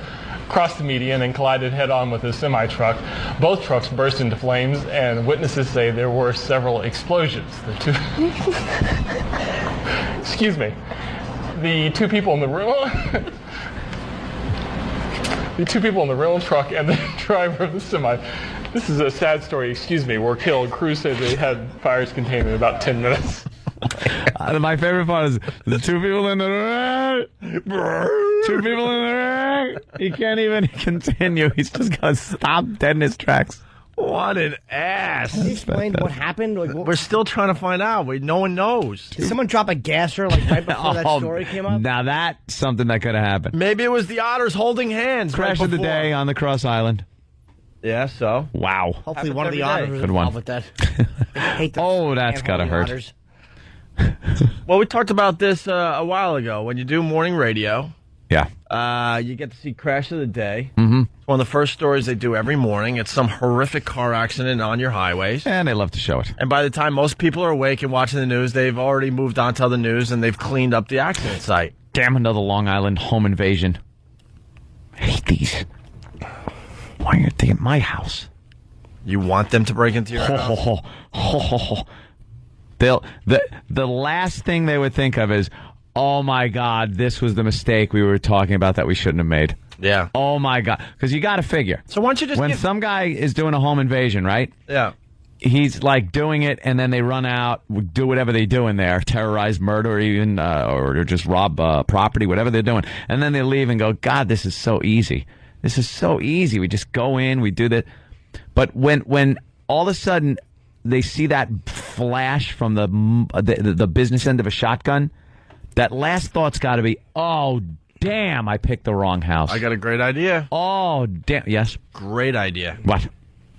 crossed the median, and collided head-on with a semi-truck. Both trucks burst into flames, and witnesses say there were several explosions. Excuse me. The 2 people in the rental truck and the driver of the semi. This is a sad story. Excuse me. Were killed. Crews say they had fires contained in about 10 minutes. My favorite part is the 2 people in the 2 people in the He can't even continue. He's just going to stop dead in his tracks. What an ass. Can you explain what happened? We're still trying to find out. No one knows. Did someone drop a gasser right before that story came up? Now that's something that could have happened. Maybe it was the Otters holding hands. Crash of the day on the Cross Island. Yeah, so? Wow. Hopefully one of the Otters was involved with that. I hate those that's got to hurt. Otters. Well, we talked about this a while ago. When you do morning radio, you get to see Crash of the Day. Mm-hmm. It's one of the first stories they do every morning. It's some horrific car accident on your highways. And they love to show it. And by the time most people are awake and watching the news, they've already moved on to other news and they've cleaned up the accident site. Damn, another Long Island home invasion. I hate these. Why aren't they at my house? You want them to break into your house? The last thing they would think of is, oh my God, this was the mistake we were talking about that we shouldn't have made. Yeah. Oh my God. Because you got to figure. So why don't you just when some guy is doing a home invasion, right? Yeah. He's like doing it, and then they run out, do whatever they do in there, terrorize, murder, or even or just rob property, whatever they're doing, and then they leave and go, God, this is so easy. This is so easy. We just go in, we do that. But when all of a sudden they see that flash from the business end of a shotgun, that last thought's got to be, oh, damn, I picked the wrong house. I got a great idea. Oh, damn. Yes? Great idea. What?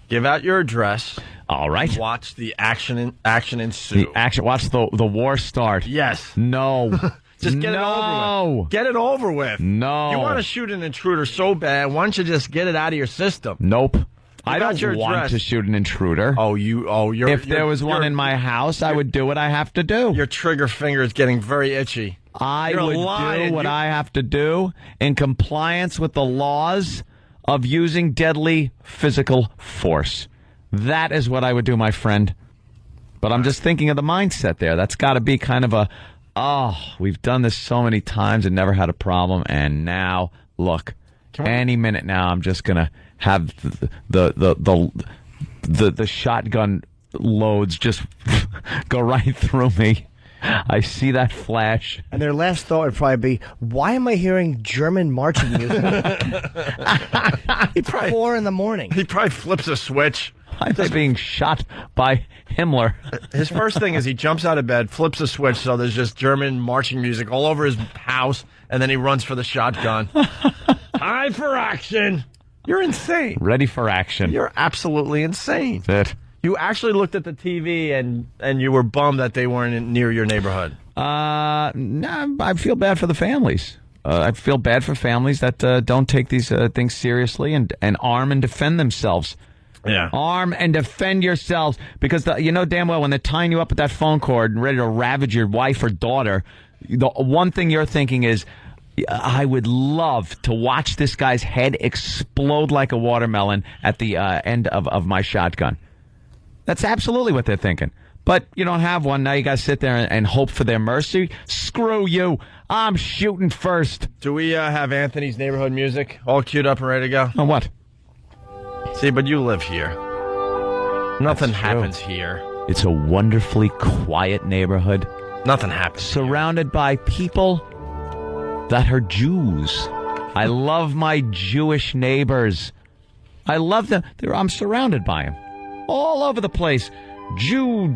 Give out your address. All right. Watch the action ensue. Watch the war start. Yes. No. Just get it over with. Get it over with. No. You want to shoot an intruder so bad, why don't you just get it out of your system? Nope. I don't want to shoot an intruder. If there was one in my house, I would do what I have to do. Your trigger finger is getting very itchy. I would do what I have to do in compliance with the laws of using deadly physical force. That is what I would do, my friend. But I'm just thinking of the mindset there. That's got to be kind of we've done this so many times and never had a problem, and now, look, any minute now I'm just going to have the shotgun loads just go right through me. I see that flash. And their last thought would probably be, why am I hearing German marching music? It's 4 in the morning. He probably flips a switch. I'm being shot by Himmler. His first thing is he jumps out of bed, flips a switch, so there's just German marching music all over his house, and then he runs for the shotgun. Time for action. You're insane. Ready for action. You're absolutely insane. That's it. You actually looked at the TV and you were bummed that they weren't near your neighborhood. No, I feel bad for the families. I feel bad for families that don't take these things seriously and arm and defend themselves. Yeah. Arm and defend yourselves. Because you know damn well when they're tying you up with that phone cord and ready to ravage your wife or daughter, the one thing you're thinking is, I would love to watch this guy's head explode like a watermelon at the end of my shotgun. That's absolutely what they're thinking. But you don't have one. Now you got to sit there and hope for their mercy. Screw you. I'm shooting first. Do we have Anthony's neighborhood music all queued up and ready to go? On what? See, but you live here. Nothing happens here. It's a wonderfully quiet neighborhood. Nothing happens. Surrounded by people that are Jews. I love my Jewish neighbors. I love them. I'm surrounded by them. All over the place. Jew.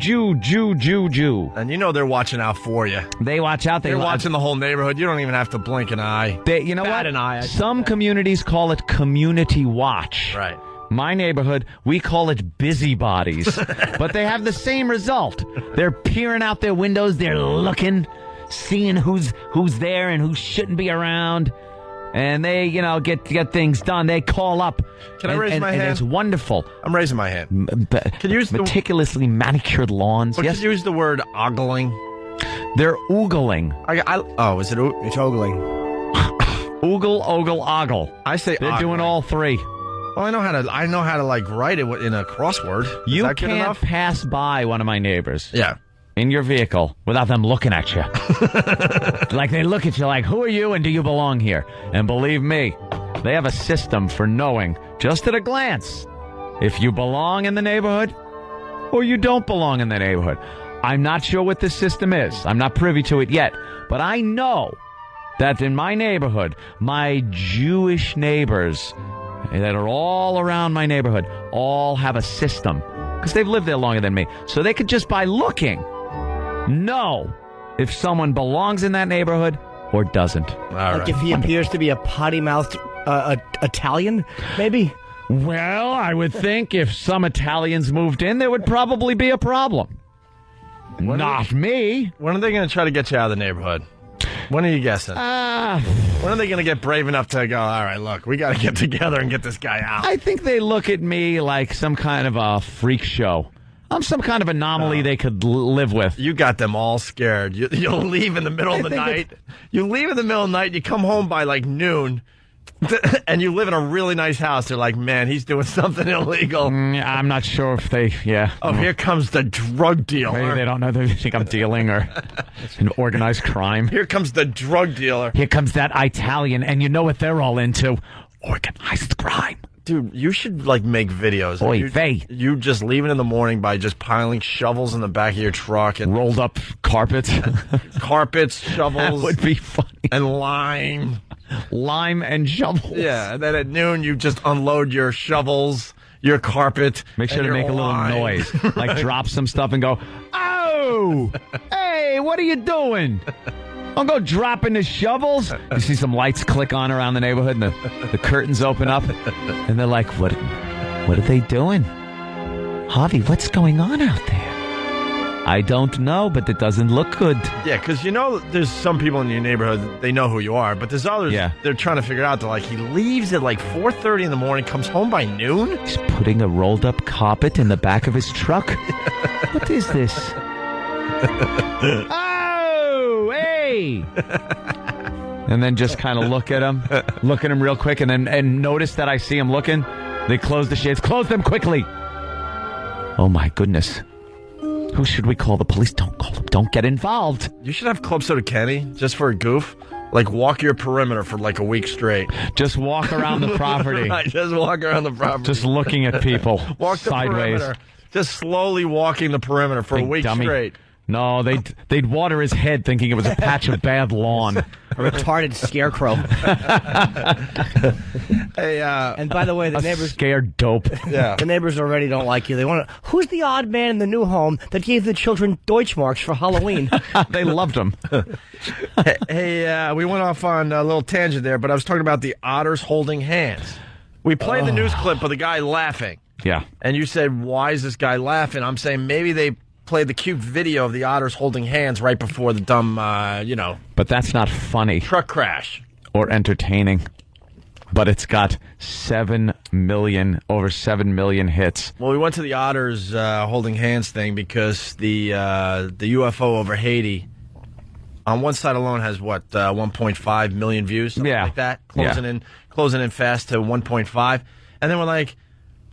And you know they're watching out for you. They watch out. They're watching the whole neighborhood. You don't even have to blink an eye. You know what? An eye. Some communities call it community watch. Right. My neighborhood, we call it busybodies. But they have the same result. They're peering out their windows. They're looking. seeing who's there and who shouldn't be around. And they, get things done. They call up. Can I raise my hand? And it's wonderful. I'm raising my hand. Can you use meticulously manicured lawns? But yes. Could you use the word ogling? They're oogling. Is it? It's ogling. Oogle, ogle, ogle. I say they're ogling. doing all three. Well, I know how to like write it in a crossword. You that good can't enough? pass by one of my neighbors. Yeah. In your vehicle without them looking at you. Like they look at you like, who are you and do you belong here? And believe me, they have a system for knowing, just at a glance, if you belong in the neighborhood or you don't belong in the neighborhood. I'm not sure what this system is. I'm not privy to it yet. But I know that in my neighborhood, my Jewish neighbors that are all around my neighborhood all have a system because they've lived there longer than me. So they could just by looking know if someone belongs in that neighborhood or doesn't. Like if he appears to be a potty-mouthed Italian, maybe? Well, I would think if some Italians moved in, there would probably be a problem. Not me. When are they going to try to get you out of the neighborhood? When are you guessing? When are they going to get brave enough to go, all right, look, we got to get together and get this guy out? I think they look at me like some kind of a freak show. I'm some kind of anomaly they could live with. You got them all scared. You'll leave in the middle of the night. You leave in the middle of the night, you come home by like noon, and you live in a really nice house. They're like, man, he's doing something illegal. I'm not sure if they, Oh, here comes the drug dealer. Maybe they don't know. They think I'm dealing or an organized crime. Here comes the drug dealer. Here comes that Italian, and you know what they're all into? Organized crime. Dude, you should, make videos. Oy vey. You just leaving in the morning by just piling shovels in the back of your truck. And rolled up carpets. Carpets, shovels. That would be funny. And lime. Lime and shovels. Yeah, and then at noon you just unload your shovels, your carpet. Make sure to make a little noise. Like drop some stuff and go, oh, hey, what are you doing? I'll go dropping the shovels. You see some lights click on around the neighborhood, and the curtains open up, and they're like, what are they doing? Harvey, what's going on out there? I don't know, but it doesn't look good. Yeah, because there's some people in your neighborhood, they know who you are, but there's others, they're trying to figure out, he leaves at 4:30 in the morning, comes home by noon? He's putting a rolled up carpet in the back of his truck? What is this? And then just kind of look at him real quick, and notice that I see him looking. They close the shades. Close them quickly. Oh, my goodness. Who should we call? The police? Don't call them. Don't get involved. You should have Club Soda Kenny, just for a goof. Walk your perimeter for a week straight. Just walk around the property. Right, just walk around the property. Just looking at people. Walk sideways. The perimeter. Just slowly walking the perimeter for a week straight. No, they'd water his head thinking it was a patch of bad lawn. A retarded scarecrow. Hey, and by the way, the neighbors scared dope. Yeah, the neighbors already don't like you. They want to. Who's the odd man in the new home that gave the children Deutschmarks for Halloween? They loved them. Hey, we went off on a little tangent there, but I was talking about the otters holding hands. We played the news clip of the guy laughing. Yeah, and you said, "Why is this guy laughing?" I'm saying maybe they played the cute video of the otters holding hands right before the dumb, But that's not funny. Truck crash. Or entertaining. But it's got over 7 million hits. Well, we went to the otters holding hands thing because the UFO over Haiti, on one side alone, has 1.5 million views, something like that, closing in fast to 1.5, and then we're like,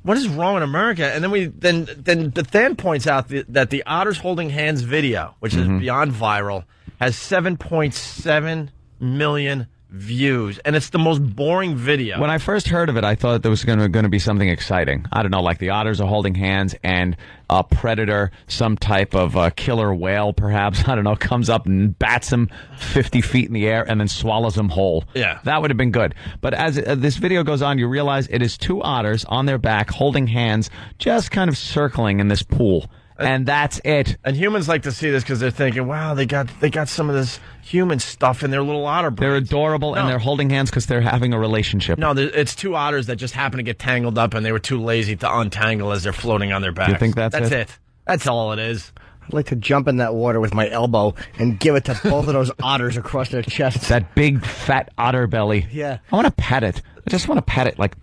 what is wrong in America? And then Dan points out that the Otters Holding Hands video, which is beyond viral, has 7.7 million views, and it's the most boring video. When I first heard of it, I thought there was going to be something exciting. I don't know, like the otters are holding hands, and a predator, some type of killer whale, perhaps, I don't know, comes up and bats him 50 feet in the air and then swallows him whole. Yeah. That would have been good. But as this video goes on, you realize it is two otters on their back holding hands, just kind of circling in this pool. And that's it. And humans like to see this because they're thinking, wow, they got some of this human stuff in their little otter brains. They're adorable, and they're holding hands because they're having a relationship. No, it's two otters that just happen to get tangled up, and they were too lazy to untangle as they're floating on their backs. You think that's it? That's all it is. I'd like to jump in that water with my elbow and give it to both of those otters across their chests. That big, fat otter belly. Yeah. I want to pet it. I just want to pet it like...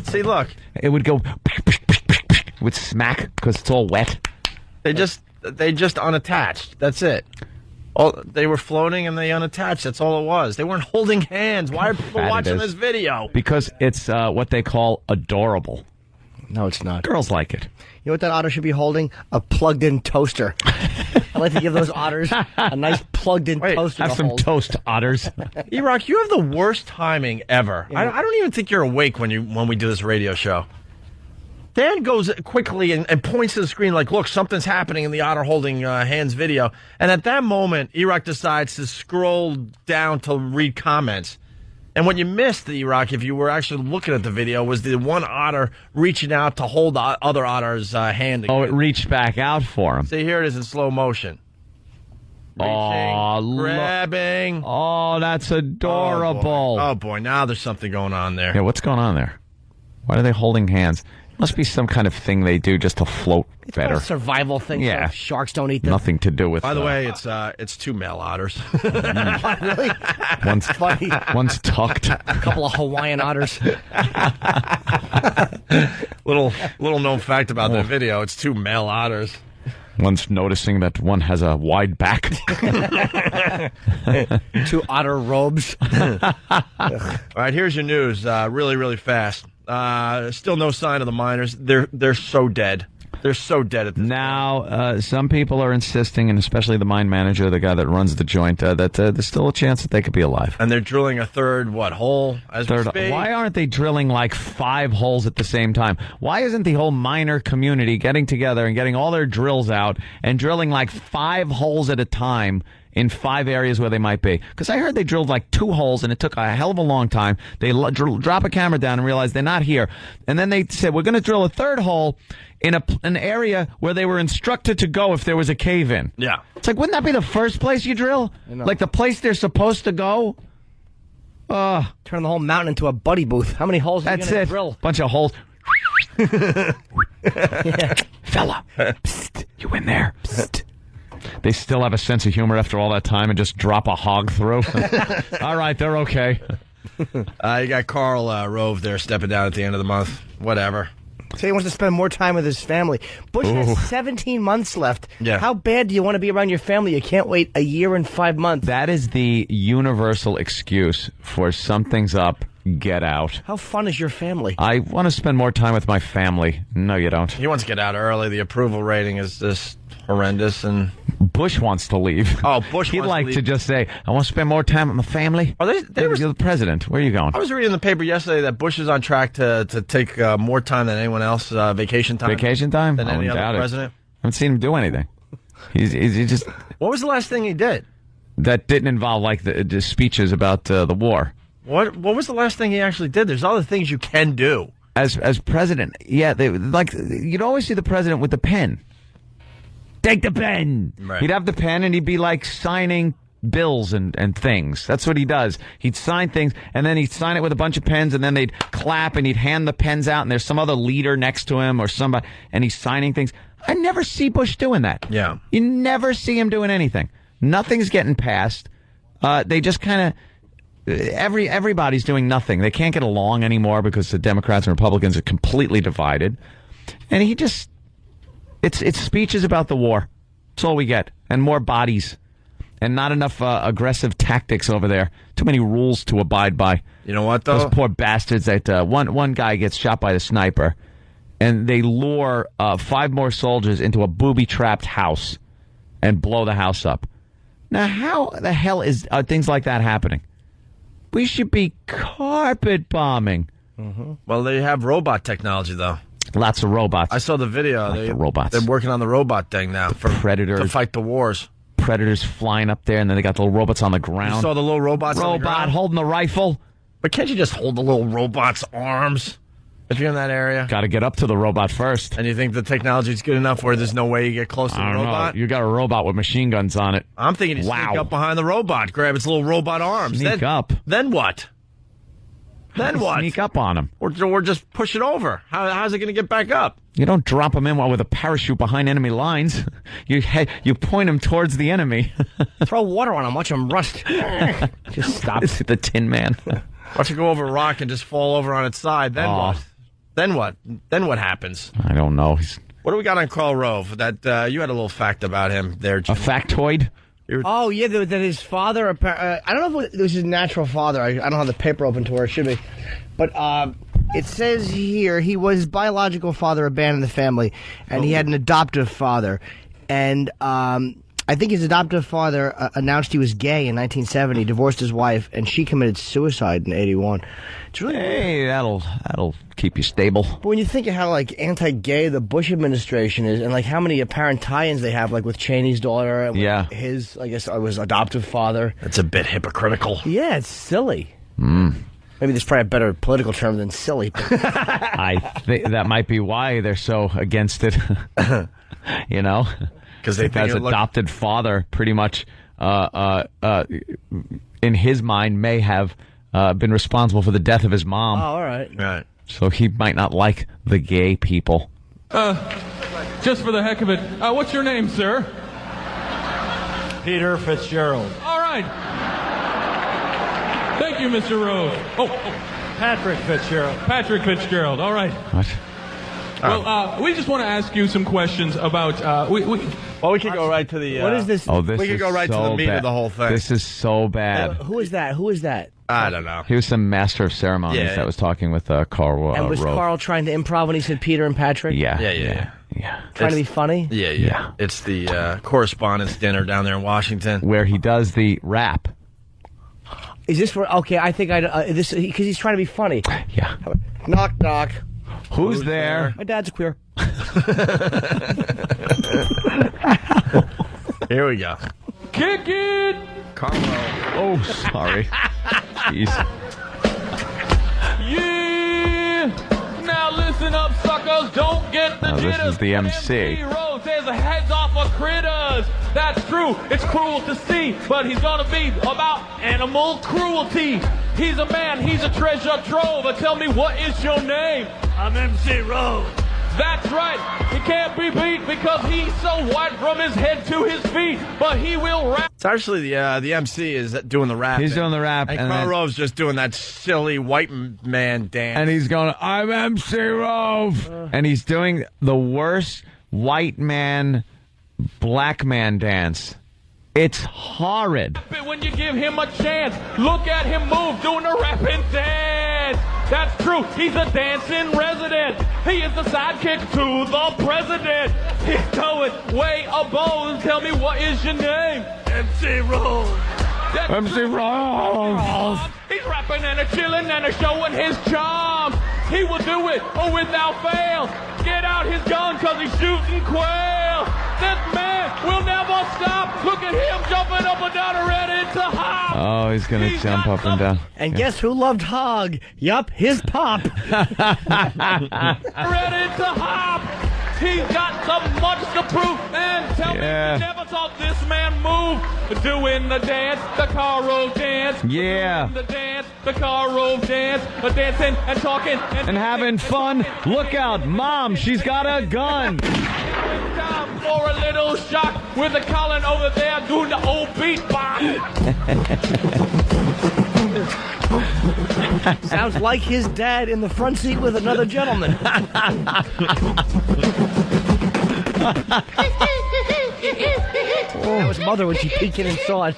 See, look. It would go... with smack because it's all wet. They just unattached. That's it. They were floating and they unattached. That's all it was. They weren't holding hands. Why are people watching this video? Because it's what they call adorable. No, it's not. Girls like it. You know what that otter should be holding? A plugged-in toaster. I'd like to give those otters a nice plugged-in toaster. Have some hold. toast, otters. E-Rock, you have the worst timing ever. Yeah. I don't even think you're awake when we do this radio show. Dan goes quickly and points to the screen like, look, something's happening in the otter holding hands video. And at that moment, E-Rock decides to scroll down to read comments. And what you missed, E-Rock, if you were actually looking at the video, was the one otter reaching out to hold the other otter's hand again. Oh, it reached back out for him. See, here it is in slow motion. Reaching, grabbing. Oh, that's adorable. Oh, boy. Now there's something going on there. Yeah, what's going on there? Why are they holding hands? Must be some kind of thing they do just to float better. A survival thing. Yeah. So sharks don't eat them. Nothing to do with... By the way, it's two male otters. Really? One's funny. One's tucked. A couple of Hawaiian otters. Little known fact about that video, it's two male otters. One's noticing that one has a wide back. Two otter robes. All right, here's your news. Really, really fast. Still no sign of the miners. They're so dead. They're so dead at this now. Some people are insisting, and especially the mine manager, the guy that runs the joint, that there's still a chance that they could be alive. And they're drilling a third hole as we speak? Why aren't they drilling like 5 holes at the same time? Why isn't the whole miner community getting together and getting all their drills out and drilling like 5 holes at a time in 5 areas where they might be? Because I heard they drilled like 2 holes and it took a hell of a long time. They drop a camera down and realize they're not here. And then they said, we're going to drill a 3rd hole in an area where they were instructed to go if there was a cave-in. Yeah. It's like, wouldn't that be the first place you drill? Like the place they're supposed to go? Turn the whole mountain into a buddy booth. How many holes are you going to drill? Bunch of holes. Fella, psst, you in there? Psst. They still have a sense of humor after all that time and just drop a hog through. All right, they're okay. You got Karl Rove there stepping down at the end of the month. Whatever. So he wants to spend more time with his family. Bush has 17 months left. Yeah. How bad do you want to be around your family? You can't wait a year and 5 months. That is the universal excuse for something's up, get out. How fun is your family? I want to spend more time with my family. No, you don't. He wants to get out early. The approval rating is just horrendous. And Bush wants to leave. Oh, Bush He'd wants like to leave. to just say, I want to spend more time with my family. You're the president. Where are you going? I was reading in the paper yesterday that Bush is on track to take more time than anyone else, vacation time. Vacation time? Than any other president. I haven't seen him do anything. He just... What was the last thing he did? That didn't involve, like, the speeches about the war. What was the last thing he actually did? There's other things you can do. As president, yeah, you'd always see the president with the pen. Take the pen. Right. He'd have the pen and he'd be like signing bills and things. That's what he does. He'd sign things and then he'd sign it with a bunch of pens and then they'd clap and he'd hand the pens out and there's some other leader next to him or somebody and he's signing things. I never see Bush doing that. Yeah. You never see him doing anything. Nothing's getting passed. They just kind of... Everybody's doing nothing. They can't get along anymore because the Democrats and Republicans are completely divided. And he just... It's speeches about the war. That's all we get. And more bodies. And not enough aggressive tactics over there. Too many rules to abide by. You know what, though? Those poor bastards that one guy gets shot by the sniper. And they lure 5 more soldiers into a booby-trapped house and blow the house up. Now, how the hell are things like that happening? We should be carpet bombing. Mm-hmm. Well, they have robot technology, though. Lots of robots. I saw the video. The robots. They're working on the robot thing now. Predators. To fight the wars. Predators flying up there, and then they got the little robots on the ground. You saw the little robots on the ground? Robot holding the rifle. But can't you just hold the little robot's arms if you're in that area? Got to get up to the robot first. And you think the technology's good enough where there's no way you get close to the robot? Know. You got a robot with machine guns on it. I'm thinking you sneak up behind the robot, grab its little robot arms. Sneak up. Then what? Then what? Sneak up on him. Or just push it over. How's it going to get back up? You don't drop him in while with a parachute behind enemy lines. You point him towards the enemy. Throw water on him. Watch him rust. Just stop. It's the Tin Man. Watch it go over a rock and just fall over on its side. Then what? Then what? Then what happens? I don't know. What do we got on Karl Rove? That you had a little fact about him there, Jim. A factoid? Oh, yeah, that his father, I don't know if it was his natural father. I don't have the paper open to where it should be. But it says here he was his biological father abandoned the family, and he had an adoptive father. And I think his adoptive father announced he was gay in 1970, divorced his wife, and she committed suicide in 81. It's really weird. That'll keep you stable. But when you think of how anti-gay the Bush administration is, and how many apparent tie-ins they have, with Cheney's daughter, and his, I guess, was adoptive father. That's a bit hypocritical. Yeah, it's silly. Maybe there's probably a better political term than silly. I think that might be why they're so against it. Because they think his adopted father pretty much, in his mind, may have been responsible for the death of his mom. Oh, all right. Right. So he might not like the gay people. Just for the heck of it, what's your name, sir? Peter Fitzgerald. All right. Thank you, Mr. Rose. Oh, Patrick Fitzgerald. Patrick Fitzgerald. All right. What? Well, we just want to ask you some questions about. We could go right to the. What is this? Oh, this we could go right so to the meat bad. of the whole thing. This is so bad. Who is that? Who is that? I don't know. He was some master of ceremonies that was talking with Karl. And was Rove. Karl trying to improv when he said Peter and Patrick? Yeah. Trying to be funny? Yeah. It's the correspondence dinner down there in Washington, where he does the rap. Is this for? Okay, I think this because he's trying to be funny. Yeah. Knock knock. Who's there? My dad's queer. Here we go. Kick it! Carlo. Oh, sorry. Jeez. Yeah! Now listen up, suckers. Don't get the jitters. This is the MC. Rose tears the heads off of critters. That's true. It's cruel to see, but he's gonna be about animal cruelty. He's a man. He's a treasure trove. Tell me, what is your name? I'm MC Rose. That's right. He can't be beat because he's so white from his head to his feet. But he will rap. It's actually the MC is doing the rap. He's doing the rap, and Karl Rove's just doing that silly white man dance. And he's going, "I'm MC Rove," and he's doing the worst white man, black man dance. It's horrid. When you give him a chance, look at him move, doing a rapping dance. That's true. He's a dancing resident. He is the sidekick to the president. He's going way above. Tell me, what is your name? MC Rose. MC Rose. He's rapping and chilling and showing his charm. He will do it without fail. Get out his gun because he's shooting quail. This man will never stop. Look at him jumping up and down, ready to hop. Oh, he's going to jump up and down. And guess who loved Hog? Yup, his pop. Ready to hop. He's got so much to prove. And tell me, you never saw this man move. Doing the dance, the Karl Rove dance. Yeah. Doing the dance, the Karl Rove dance. Dancing and talking. And having fun. Look out, Mom, she's got a gun. Time for a little shock with the Colin over there doing the old beatbox. Sounds like his dad in the front seat with another gentleman. That was Mother when she peeked in and saw it.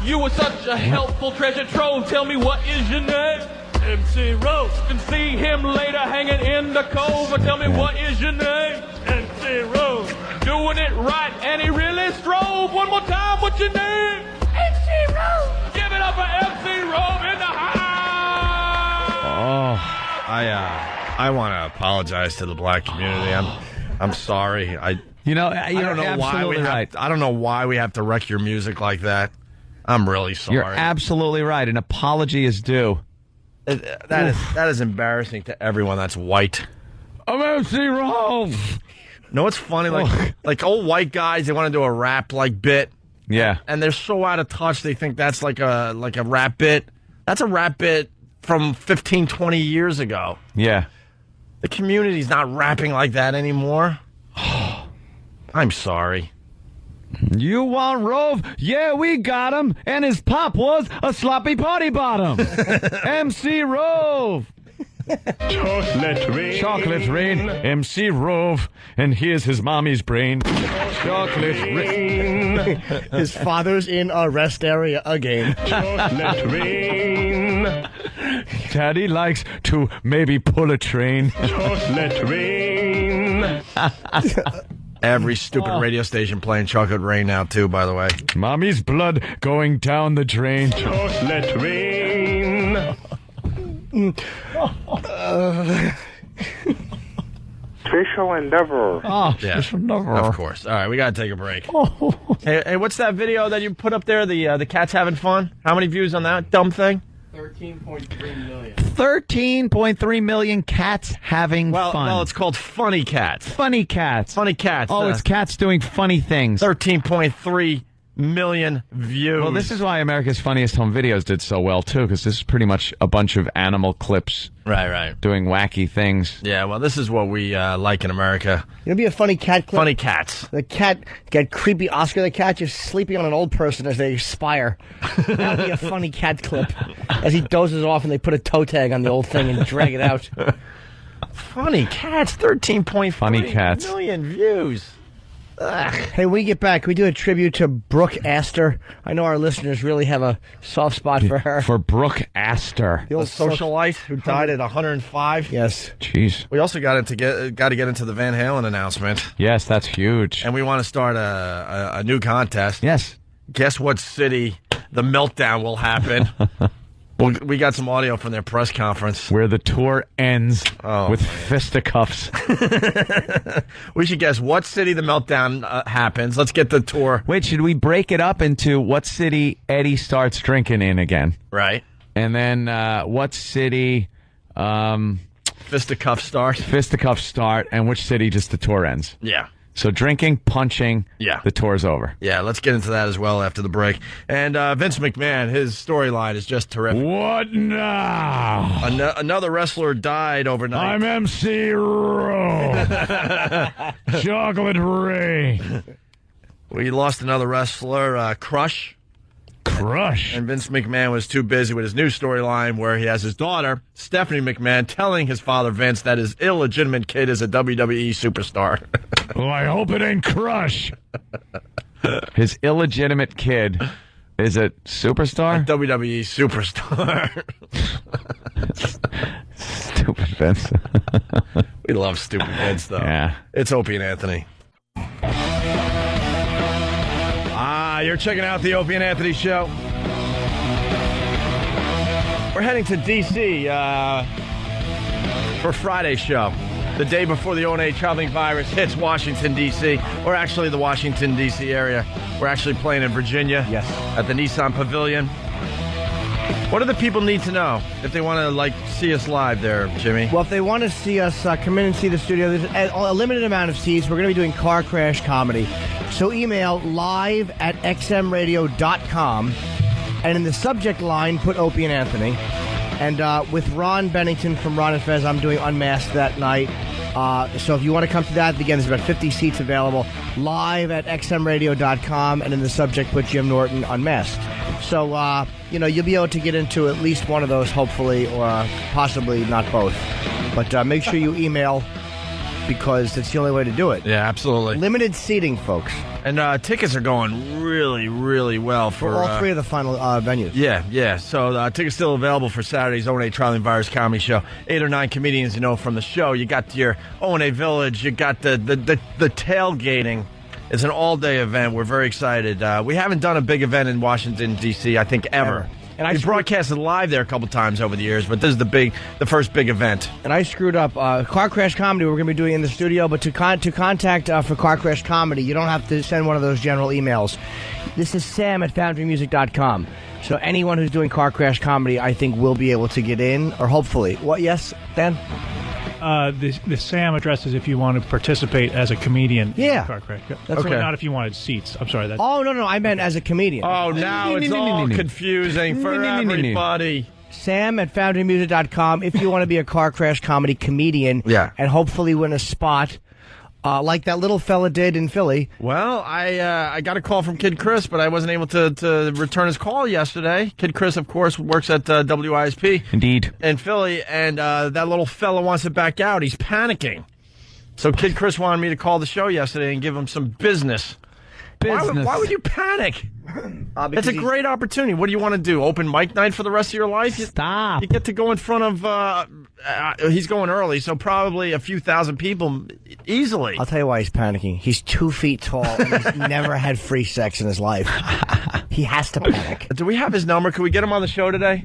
You were such a helpful treasure trove. Tell me, what is your name? MC Rose. Can see him later hanging in the cove. But tell me, what is your name? MC Rose. Doing it right, and he really strove. One more time, what's your name? MC Rose. Give it up for MC Rose in the house. Oh, I want to apologize to the black community. I'm sorry. I don't know why we have. I don't know why we have to wreck your music like that. I'm really sorry. You're absolutely right. An apology is due. That is embarrassing to everyone that's white. I'm MC Rove. No, it's funny. Like old white guys, they want to do a rap bit. Yeah. And they're so out of touch, they think that's like a rap bit. That's a rap bit from 15, 20 years ago. Yeah. The community's not rapping like that anymore. I'm sorry. You want Rove? Yeah, we got him. And his pop was a sloppy potty bottom. MC Rove. Chocolate rain, MC Rove, and here's his mommy's brain. Chocolate rain. His father's in a rest area again. Chocolate rain. Daddy likes to maybe pull a train. Chocolate rain. Every stupid radio station playing Chocolate Rain now, too, by the way. Mommy's blood going down the drain. Chocolate rain. Shuttle Endeavor. Oh, yeah, of course. All right, we got to take a break. Hey, what's that video that you put up there? The cats having fun? How many views on that dumb thing? 13.3 million. 13.3 million cats having fun. Well, it's called Funny Cats. Funny Cats. Funny Cats. Oh, it's cats doing funny things. 13.3 million views. Well, this is why America's Funniest Home Videos did so well, too, because this is pretty much a bunch of animal clips. Right. Doing wacky things. Yeah, well, this is what we like in America. It'll be a funny cat clip. Funny cats. The cat, got creepy Oscar the cat just sleeping on an old person as they expire. That'll be a funny cat clip. As he dozes off and they put a toe tag on the old thing and drag it out. Funny Cats, 13.3 million views. Ugh. Hey, when we get back, we do a tribute to Brooke Astor. I know our listeners really have a soft spot for her. For Brooke Astor. The old socialite who died at 105. Yes. Jeez. We also got to get into the Van Halen announcement. Yes, that's huge. And we want to start a new contest. Yes. Guess what city the meltdown will happen? Well, we got some audio from their press conference. Where the tour ends with fisticuffs. We should guess what city the meltdown happens. Let's get the tour. Wait, should we break it up into what city Eddie starts drinking in again? Right. And then what city... fisticuffs start, and which city just the tour ends. Yeah. So drinking, punching, the tour's over. Yeah, let's get into that as well after the break. And Vince McMahon, his storyline is just terrific. What now? Another wrestler died overnight. I'm MC Rowe. Chocolate Rain. We lost another wrestler, Crush. And Vince McMahon was too busy with his new storyline where he has his daughter, Stephanie McMahon, telling his father, Vince, that his illegitimate kid is a WWE superstar. Well, I hope it ain't Crush. His illegitimate kid is a superstar? A WWE superstar. Stupid Vince. We love stupid Vince, though. Yeah. It's Opie and Anthony. You're checking out the Opie and Anthony Show. We're heading to D.C. For Friday's show. The day before the O&A traveling virus hits Washington, D.C., or actually the Washington, D.C. area. We're actually playing in Virginia. Yes. At the Nissan Pavilion. What do the people need to know if they want to, see us live there, Jimmy? Well, if they want to see us come in and see the studio, there's a limited amount of seats. We're going to be doing car crash comedy. So email live@xmradio.com, and in the subject line, put Opie and Anthony. And with Ron Bennington from Ron and Fez, I'm doing Unmasked that night. So if you want to come to that, again, there's about 50 seats available. Live@xmradio.com, and in the subject, put Jim Norton Unmasked. So, you'll be able to get into at least one of those, hopefully, or possibly not both. But make sure you email, because it's the only way to do it. Yeah, absolutely. Limited seating, folks. And tickets are going really, really well for all three of the final venues. Yeah. So tickets still available for Saturday's O&A Traveling Virus Comedy Show. 8 or 9 comedians from the show. You got your O&A Village. You got the tailgating. It's an all-day event. We're very excited. We haven't done a big event in Washington, D.C., I think, ever. And I broadcasted live there a couple times over the years, but this is the first big event. And I screwed up. Car Crash Comedy we're going to be doing in the studio, but to contact for Car Crash Comedy, you don't have to send one of those general emails. This is sam@foundrymusic.com. So anyone who's doing Car Crash Comedy, I think, will be able to get in, or hopefully. What? Yes, Dan? the Sam addresses if you want to participate as a comedian. Yeah. In car crash. That's not if you wanted seats. I'm sorry. Oh, no, I meant as a comedian. Oh, now it's all confusing for everybody. Sam at foundrymusic.com if you want to be a car crash comedy comedian and hopefully win a spot like that little fella did in Philly. Well, I got a call from Kid Chris, but I wasn't able to return his call yesterday. Kid Chris, of course, works at WISP. Indeed. In Philly, and that little fella wants to back out. He's panicking. So Kid Chris wanted me to call the show yesterday and give him some business. Why would you panic? It's a great opportunity. What do you want to do? Open mic night for the rest of your life? Stop. You get to go in front of, he's going early, so probably a few thousand people easily. I'll tell you why he's panicking. He's 2 feet tall and he's never had free sex in his life. He has to panic. Do we have his number? Can we get him on the show today?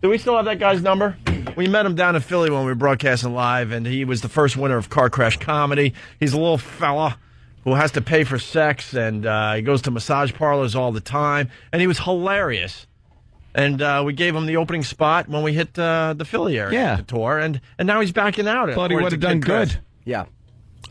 Do we still have that guy's number? We met him down in Philly when we were broadcasting live, and he was the first winner of Car Crash Comedy. He's a little fella who has to pay for sex, and he goes to massage parlors all the time, and he was hilarious. And we gave him the opening spot when we hit the Philly area tour, and now he's backing out. Thought he would have done good. Yeah.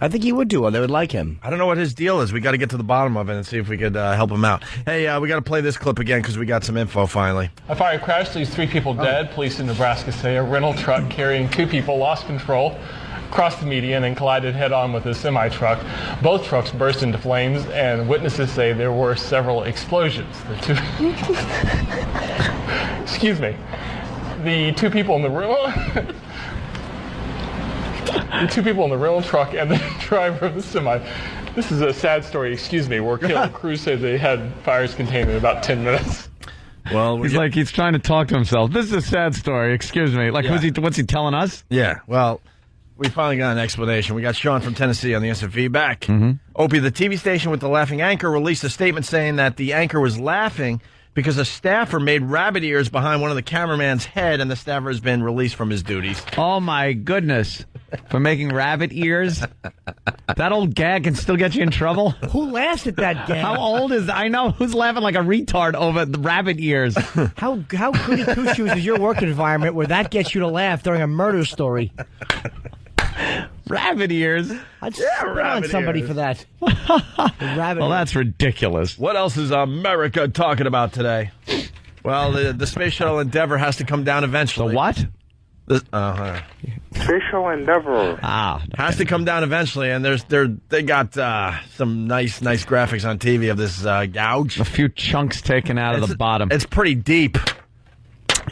I think he would do well. They would like him. I don't know what his deal is. We got to get to the bottom of it and see if we could help him out. Hey, we got to play this clip again because we got some info finally. A fire crash leaves 3 people dead. Police in Nebraska say a rental truck carrying 2 people lost control, crossed the median, and collided head-on with a semi-truck. Both trucks burst into flames, and witnesses say there were several explosions. Excuse me. The 2 people in the room... The 2 people in the rental truck and the driver of the semi. This is a sad story, excuse me, were killed. Crews say they had fires contained in about 10 minutes. Well, he's trying to talk to himself. This is a sad story, excuse me. Like, what's he telling us? Yeah, well, we finally got an explanation. We got Sean from Tennessee on the instant feedback. Mm-hmm. Opie, the TV station with the laughing anchor, released a statement saying that the anchor was laughing because a staffer made rabbit ears behind one of the cameraman's head, and the staffer has been released from his duties. Oh, my goodness. For making rabbit ears? That old gag can still get you in trouble? Who laughs at that gag? How old is that? I know. Who's laughing like a retard over the rabbit ears? How goody two-shoes is your work environment where that gets you to laugh during a murder story? Rabbit ears? I'd spit on somebody for that. Well, that's ridiculous. What else is America talking about today? Well, the Space Shuttle Endeavor has to come down eventually. The what? Space Shuttle Endeavor has to come down eventually, and they got some nice graphics on TV of this gouge. A few chunks taken out of the bottom. It's pretty deep.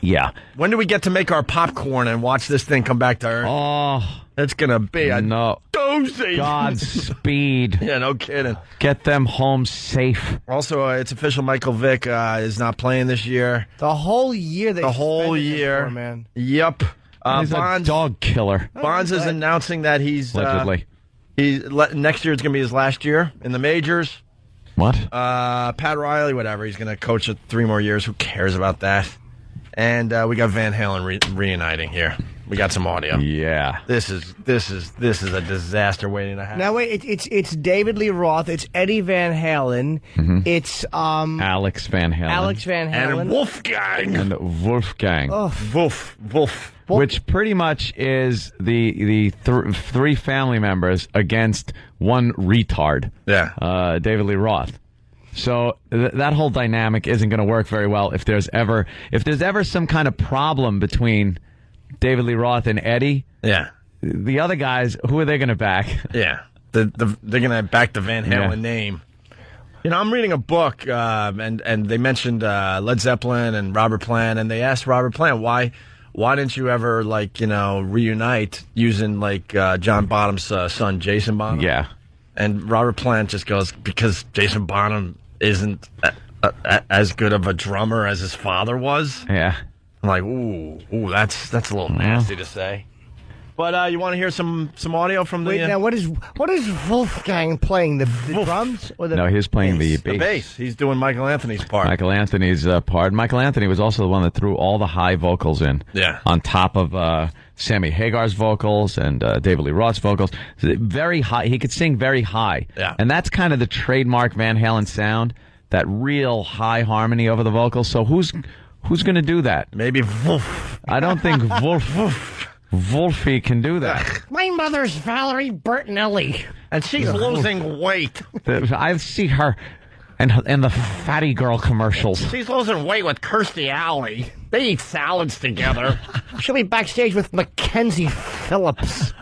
Yeah. When do we get to make our popcorn and watch this thing come back to Earth? Oh, it's gonna be a doozy. Godspeed. Yeah, no kidding. Get them home safe. Also, it's official. Michael Vick is not playing this year. The whole year. The whole year, man. Yep. He's a dog killer. Bonds is announcing that he's allegedly. Next year it's going to be his last year in the majors. What? Pat Riley, whatever. He's going to coach it 3 more years. Who cares about that? And we got Van Halen reuniting here. We got some audio. Yeah. This is a disaster waiting to happen. Now wait, it's David Lee Roth, it's Eddie Van Halen, it's Alex Van Halen. And Wolfgang. Oh. Wolf. Which pretty much is the 3 family members against 1 retard. Yeah. David Lee Roth. So that whole dynamic isn't going to work very well if there's ever some kind of problem between David Lee Roth and Eddie. Yeah. The other guys, who are they going to back? Yeah. They're going to back the Van Halen name. You know, I'm reading a book, and they mentioned Led Zeppelin and Robert Plant, and they asked Robert Plant, why didn't you ever, reunite using, John Bonham's son, Jason Bonham? Yeah. And Robert Plant just goes, because Jason Bonham isn't as good of a drummer as his father was. Yeah. I'm like, ooh, that's a little nasty to say. But you want to hear some audio from the... Wait, now what is Wolfgang playing? The drums or the... No, he's playing the bass. The bass. He's doing Michael Anthony's part. Michael Anthony's part. Michael Anthony was also the one that threw all the high vocals in. Yeah. On top of Sammy Hagar's vocals and David Lee Roth's vocals. Very high. He could sing very high. Yeah. And that's kind of the trademark Van Halen sound, that real high harmony over the vocals. So who's going to do that? Maybe Wolf. I don't think Wolf. Wolfie can do that. My mother's Valerie Bertinelli. And she's losing weight. I see her in the fatty girl commercials. She's losing weight with Kirstie Alley. They eat salads together. She'll be backstage with Mackenzie Phillips.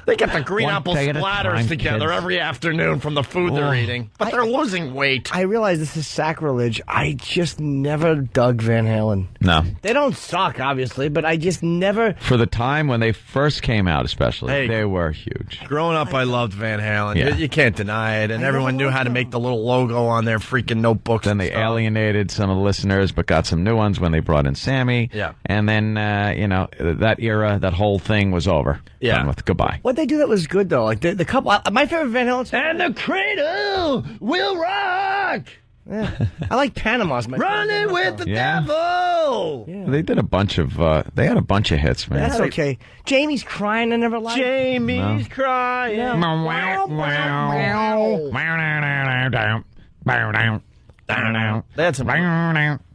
They get the green One apple day at a splatters time, together kids. every afternoon from the food they're eating. But they're losing weight. I realize this is sacrilege. I just never dug Van Halen. No. They don't suck, obviously, but I just never... For the time when they first came out, especially, they were huge. Growing up, I loved Van Halen. Yeah. You can't deny it. And everyone knew how to make the little logo on their freaking notebooks. Then they alienated some of the listeners, but got some new ones when they brought in Sammy. Yeah. And then, that era, that whole thing was over. Yeah. Done with. Goodbye. What they do that was good, though. Like, the couple... my favorite Van Halen song... And the cradle will rock! Yeah. I like Panama's my Running with the devil! Yeah. They did a bunch of, they had a bunch of hits, man. That's okay. Jamie's crying, I never liked. Jamie's crying. They had some...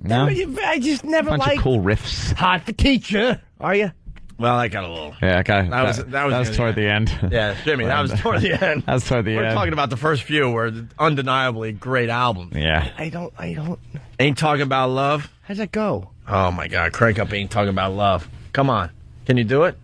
No? I just never Bunch liked... of cool riffs. Hot the teacher. Are you? Well, I got a little... Yeah, That was toward the end. Yeah, Jimmy, that was toward the end. That was toward the We're end. talking about the first few were undeniably great albums. Yeah. I don't... Ain't Talking About Love? How's that go? Oh, my God. Crank up Ain't Talking About Love. Come on. Can you do it?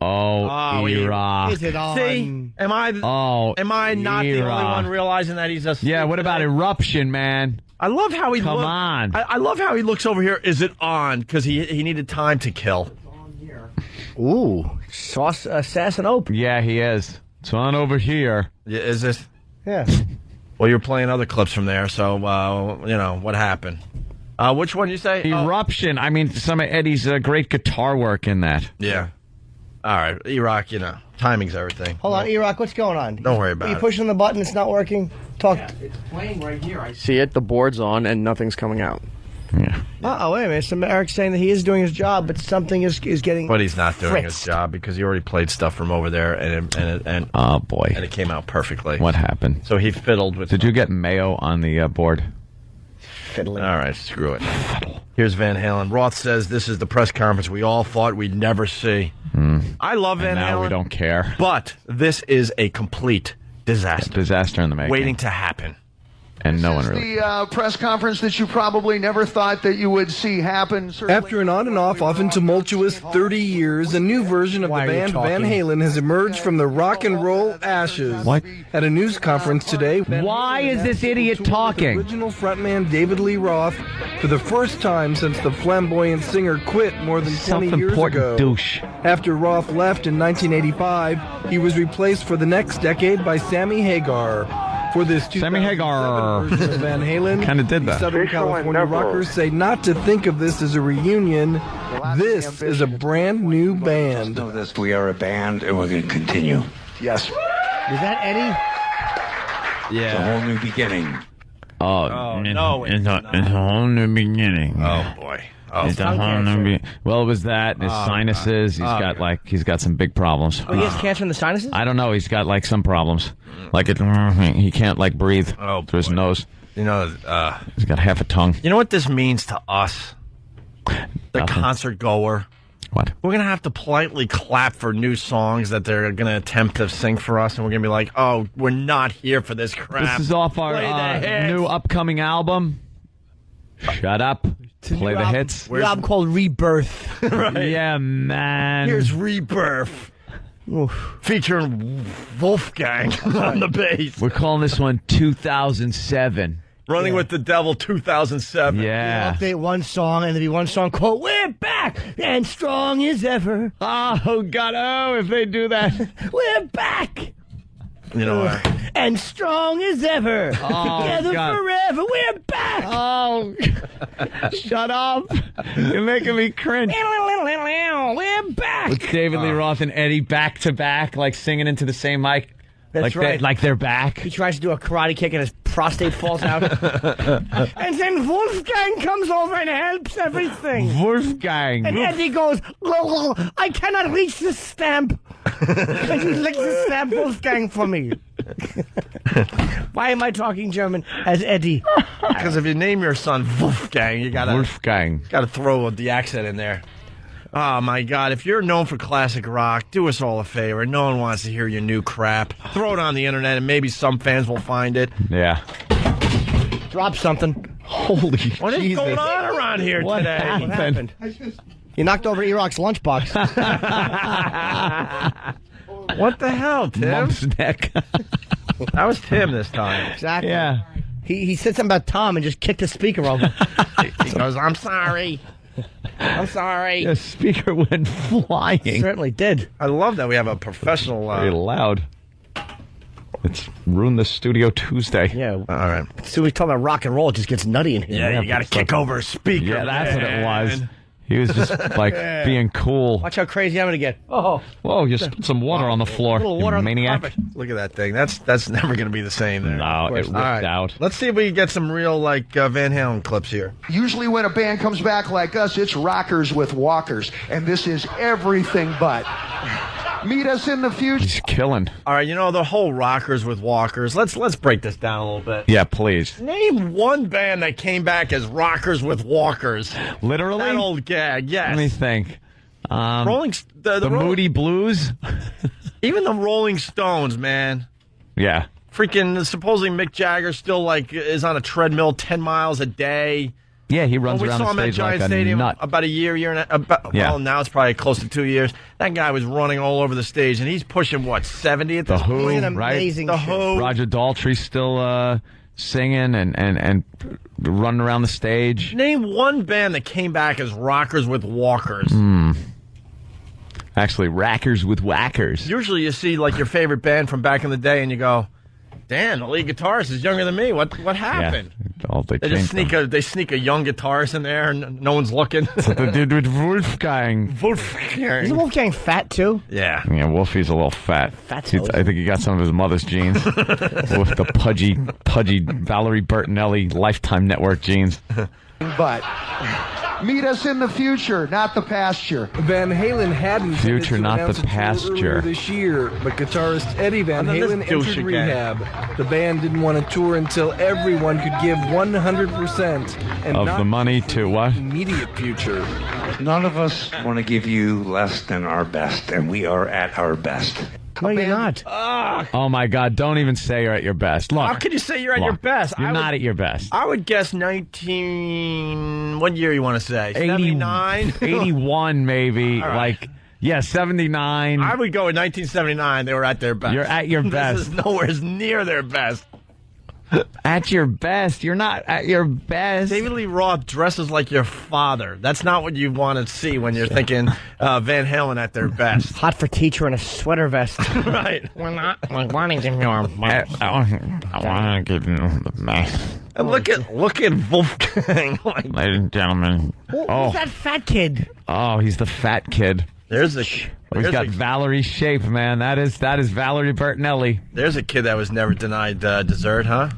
E-Rock. Is it on? See? Am I not the only one realizing that he's a... Yeah, what about Eruption, man? I love how he Come on. I love how he looks over here. Is it on? Because he needed time to kill. Ooh. Sauce, Sass and Opie. Yeah, he is. It's on over here. Yeah, is it? Yeah. Well, you're playing other clips from there, so, what happened? Which one you say? Eruption. I mean, some of Eddie's great guitar work in that. Yeah. All right. E-Rock, timing's everything. Hold on, E-Rock, what's going on? Don't worry about Are you it. pushing the button, it's not working? Talk. It's playing right here. I see it, the board's on, and nothing's coming out. Yeah. Uh-oh, wait a minute. So Eric's saying that he is doing his job, but something is getting... But he's not doing fritzed. his job because he already played stuff from over there, and oh, boy. And it came out perfectly. What happened? So he fiddled with... Did you get Mayo on the board? Fiddling. All right, screw it. Here's Van Halen. Roth says this is the press conference we all thought we'd never see. I love Van Halen. Now we don't care. But this is a complete disaster. Disaster in the making. Waiting to happen. And no one really. The press conference that you probably never thought that you would see happen. After an on and off, often tumultuous 30 years, a new version of the band Van Halen has emerged from the rock and roll ashes. What? At a news conference today, Why is this idiot talking? Original frontman David Lee Roth, for the first time since the flamboyant singer quit more than 20 years ago. Douche. After Roth left in 1985, he was replaced for the next decade by Sammy Hagar. For this 2007 version of Van Halen, Kind of did that. Southern California rockers say not to think of this as a reunion. This is a brand new band. Know this, we are a band, and we're going to continue. Yes. Is that Eddie? It's a whole new beginning. Oh, no. It's a whole new beginning. Oh, boy. Oh, It's a whole new well, it was that, his sinuses. God. He's got some big problems. Oh, he has cancer in the sinuses? I don't know. He's got some problems. He can't breathe through his nose. You know, He's got half a tongue. you know what this means to us, the Nothing. concert goer? What? We're going to have to politely clap for new songs that they're going to attempt to sing for us, and we're going to be like, oh, we're not here for this crap. This is off our Play the hits. new upcoming album. Shut up. Play the hits. The album called Rebirth. Right. Yeah, man. Here's Rebirth. Featuring Wolfgang on the bass. We're calling this one 2007. Running with the Devil 2007. Yeah. Update one song, and there'll be one song called We're Back and Strong as Ever. Oh, God. Oh, if they do that. We're back You know what? and strong as ever. Oh, Together God. forever. We're back. Oh, shut up. You're making me cringe. We're back. With David Lee Roth and Eddie back to back, singing into the same mic. That's right. Like they're back. He tries to do a karate kick and his prostate falls out. And then Wolfgang comes over and helps everything. Wolfgang. And Eddie goes, I cannot reach the stamp. And he licks the stamp, Wolfgang, for me. Why am I talking German as Eddie? Because if you name your son Wolfgang, you got Wolfgang. to throw the accent in there. Oh, my God. If you're known for classic rock, do us all a favor. No one wants to hear your new crap. Throw it on the internet, and maybe some fans will find it. Yeah. Drop something. Holy What is going on around here What today? happened? You knocked over Eroc's lunchbox. What the hell, Tim? Mump's neck. That was Tim this time. Exactly. Yeah. He said something about Tom and just kicked the speaker over. He goes, I'm sorry. I'm sorry. The speaker went flying. Certainly did. I love that we have a professional... Very loud. It's ruined the studio Tuesday. Yeah. All right. So we talk about rock and roll, it just gets nutty in here. Yeah, you got to kick over a speaker. Yeah, that's what it was. man. He was just like being cool. Watch how crazy I'm going to get. Oh. Whoa, you spilled some water on the floor, A little water you on the maniac. carpet. Look at that thing. That's never going to be the same there. No, it ripped out. Let's see if we can get some real, Van Halen clips here. Usually when a band comes back like us, it's rockers with walkers. And this is everything but. Meet us in the future. He's killing. All right, the whole rockers with walkers. Let's break this down a little bit. Yeah, please. Name one band that came back as rockers with walkers. Literally? That old gag, yes. Let me think. The Moody Blues? Even the Rolling Stones, man. Yeah. Freaking, supposedly Mick Jagger still, is on a treadmill 10 miles a day. Yeah, he runs we around saw the him at stage Giant like a Stadium nut. about a year and a Yeah. well, now it's probably close to 2 years. That guy was running all over the stage, and he's pushing, 70 at The this Who, point? right? The Who. Roger Daltrey's still singing and running around the stage. Name one band that came back as rockers with walkers. Actually, rackers with whackers. Usually you see, your favorite band from back in the day, and you go, damn, the lead guitarist is younger than me. What happened? Yeah. They just sneak a young guitarist in there, and no one's looking. That's what they did with Wolfgang. Isn't Wolfgang fat, too? Yeah. Yeah, Wolfie's a little fat. I think he got some of his mother's genes. With the pudgy Valerie Bertinelli Lifetime Network genes. But meet us in the future, not the pasture. Van Halen hadn't Future, not the announced a tour pasture. earlier this year, but guitarist Eddie Van Halen entered rehab. The band didn't want to tour until everyone could give 100% and Of not the money to what? immediate future. None of us want to give you less than our best, and we are at our best. No, you're not. Oh, my God. Don't even say you're at your best. Look. How can you say you're at your best? You're not at your best. I would guess 19... What year you want to say? 79? 81, maybe. All right. 79. I would go in 1979. They were at their best. You're at your best. This is nowhere near their best. At your best. You're not at your best. David Lee Roth dresses like your father. That's not what you want to see when you're thinking Van Halen at their best. Hot for teacher in a sweater vest. Right. We're not wanting to hear I want to give you the best. And look at Wolfgang. Ladies and gentlemen. Who's that fat kid? Oh, he's the fat kid. He's got Valerie's shape, man. That is Valerie Bertinelli. There's a kid that was never denied dessert, huh?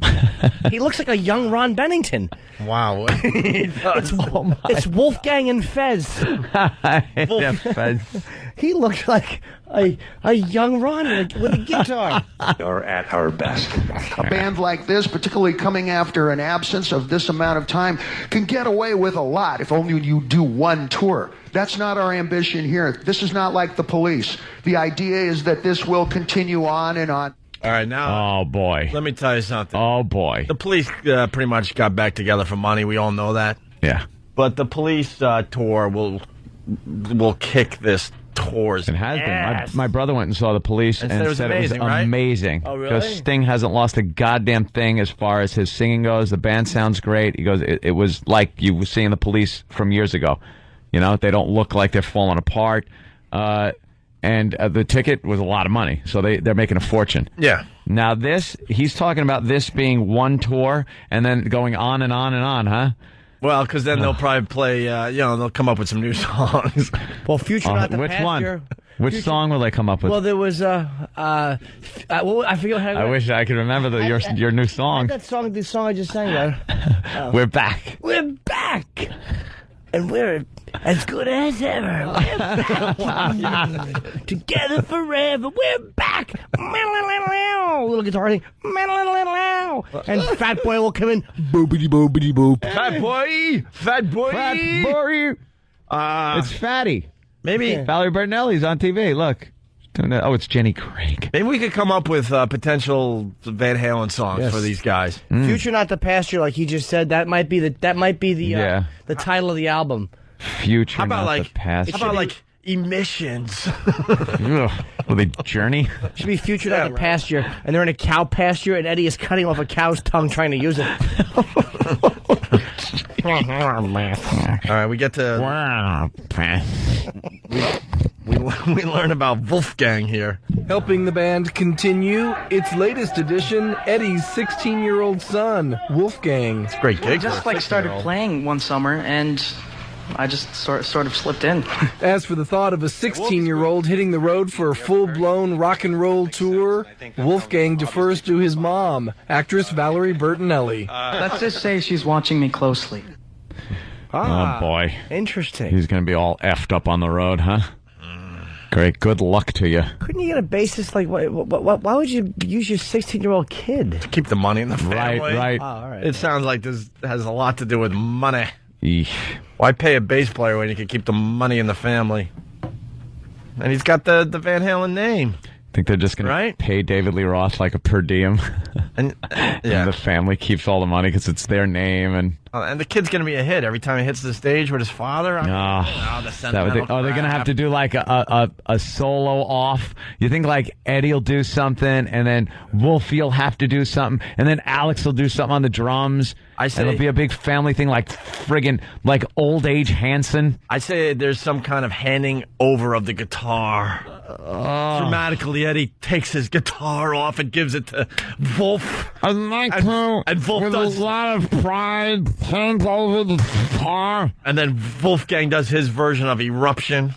He looks like a young Ron Bennington. Wow. It's Wolfgang and Fez. Fez. He looks like a young Ron with a guitar. We are at our best. A band like this, particularly coming after an absence of this amount of time, can get away with a lot if only you do one tour. That's not our ambition here. This is not like the Police. The idea is that this will continue on and on. All right, now. Oh, boy. Let me tell you something. Oh, boy. The Police pretty much got back together for money. We all know that. Yeah. But the Police tour will kick this tours. It has been. My brother went and saw the Police and said it was amazing. Oh, really? Because Sting hasn't lost a goddamn thing as far as his singing goes. The band sounds great. He goes, it was like you were seeing the Police from years ago. They don't look like they're falling apart. And the ticket was a lot of money, so they're making a fortune. Yeah. Now he's talking about this being one tour and then going on and on and on, huh? Well, because then they'll probably play, they'll come up with some new songs. Well, Future Not the Which Pasture. one? Which song will they come up with? Well, there was I forget how. I wish I could remember your new song. The song I just sang there. We're back. We're back. And we're as good as ever. We're back. Together forever. We're back. Little guitar thing. And Fat Boy will come in. Boopity boopity boop. Fat boy. Fat boy. It's Fatty. Maybe Valerie Bertinelli's on TV. Look. Oh, it's Jenny Craig. Maybe we could come up with potential Van Halen songs for these guys. Future Not the Pasture, like he just said. That might be the title of the album. Future How about Not the Past. How about like Emissions? Will they Journey? It should be Future Not the Pasture, and they're in a cow pasture, and Eddie is cutting off a cow's tongue trying to use it. All right, we get to we learn about Wolfgang here. Helping the band continue its latest edition, Eddie's 16-year-old son, Wolfgang. It's a great gig. Just started playing one summer, and I just sort of slipped in. As for the thought of a 16-year-old hitting the road for a full-blown rock and roll tour, Wolfgang defers to his mom, actress Valerie Bertinelli. Let's just say she's watching me closely. Oh, boy. Interesting. He's going to be all effed up on the road, huh? Great. Good luck to you. Couldn't you get a bassist? Like, why would you use your 16-year-old kid? To keep the money in the family. Right. Oh, all right. It sounds like this has a lot to do with money. Eesh. Why pay a bass player when you can keep the money in the family? And he's got the Van Halen name. Think they're just going to pay David Lee Roth like a per diem, and the family keeps all the money because it's their name, and the kid's going to be a hit every time he hits the stage with his father. They're going to have to do like a solo off. You think like Eddie'll do something, and then Wolfie'll have to do something, and then Alex will do something on the drums. I say it'll be a big family thing, like friggin' like old age Hanson. I say there's some kind of handing over of the guitar. Dramatically, Eddie takes his guitar off and gives it to Wolf. And Wolf with does a lot of pride, hand over the guitar. And then Wolfgang does his version of Eruption.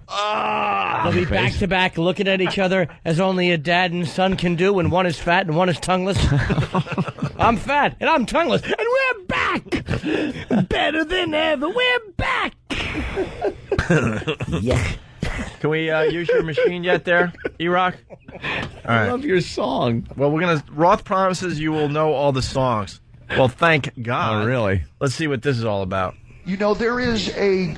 They'll be back to back looking at each other as only a dad and son can do when one is fat and one is tongueless. I'm fat and I'm tongueless and we're back! Better than ever, we're back! Yeah. Can we use your machine yet there, E-Rock? All right. I love your song. Well, Roth promises you will know all the songs. Well, thank God. Oh, really? Let's see what this is all about. You know, there is a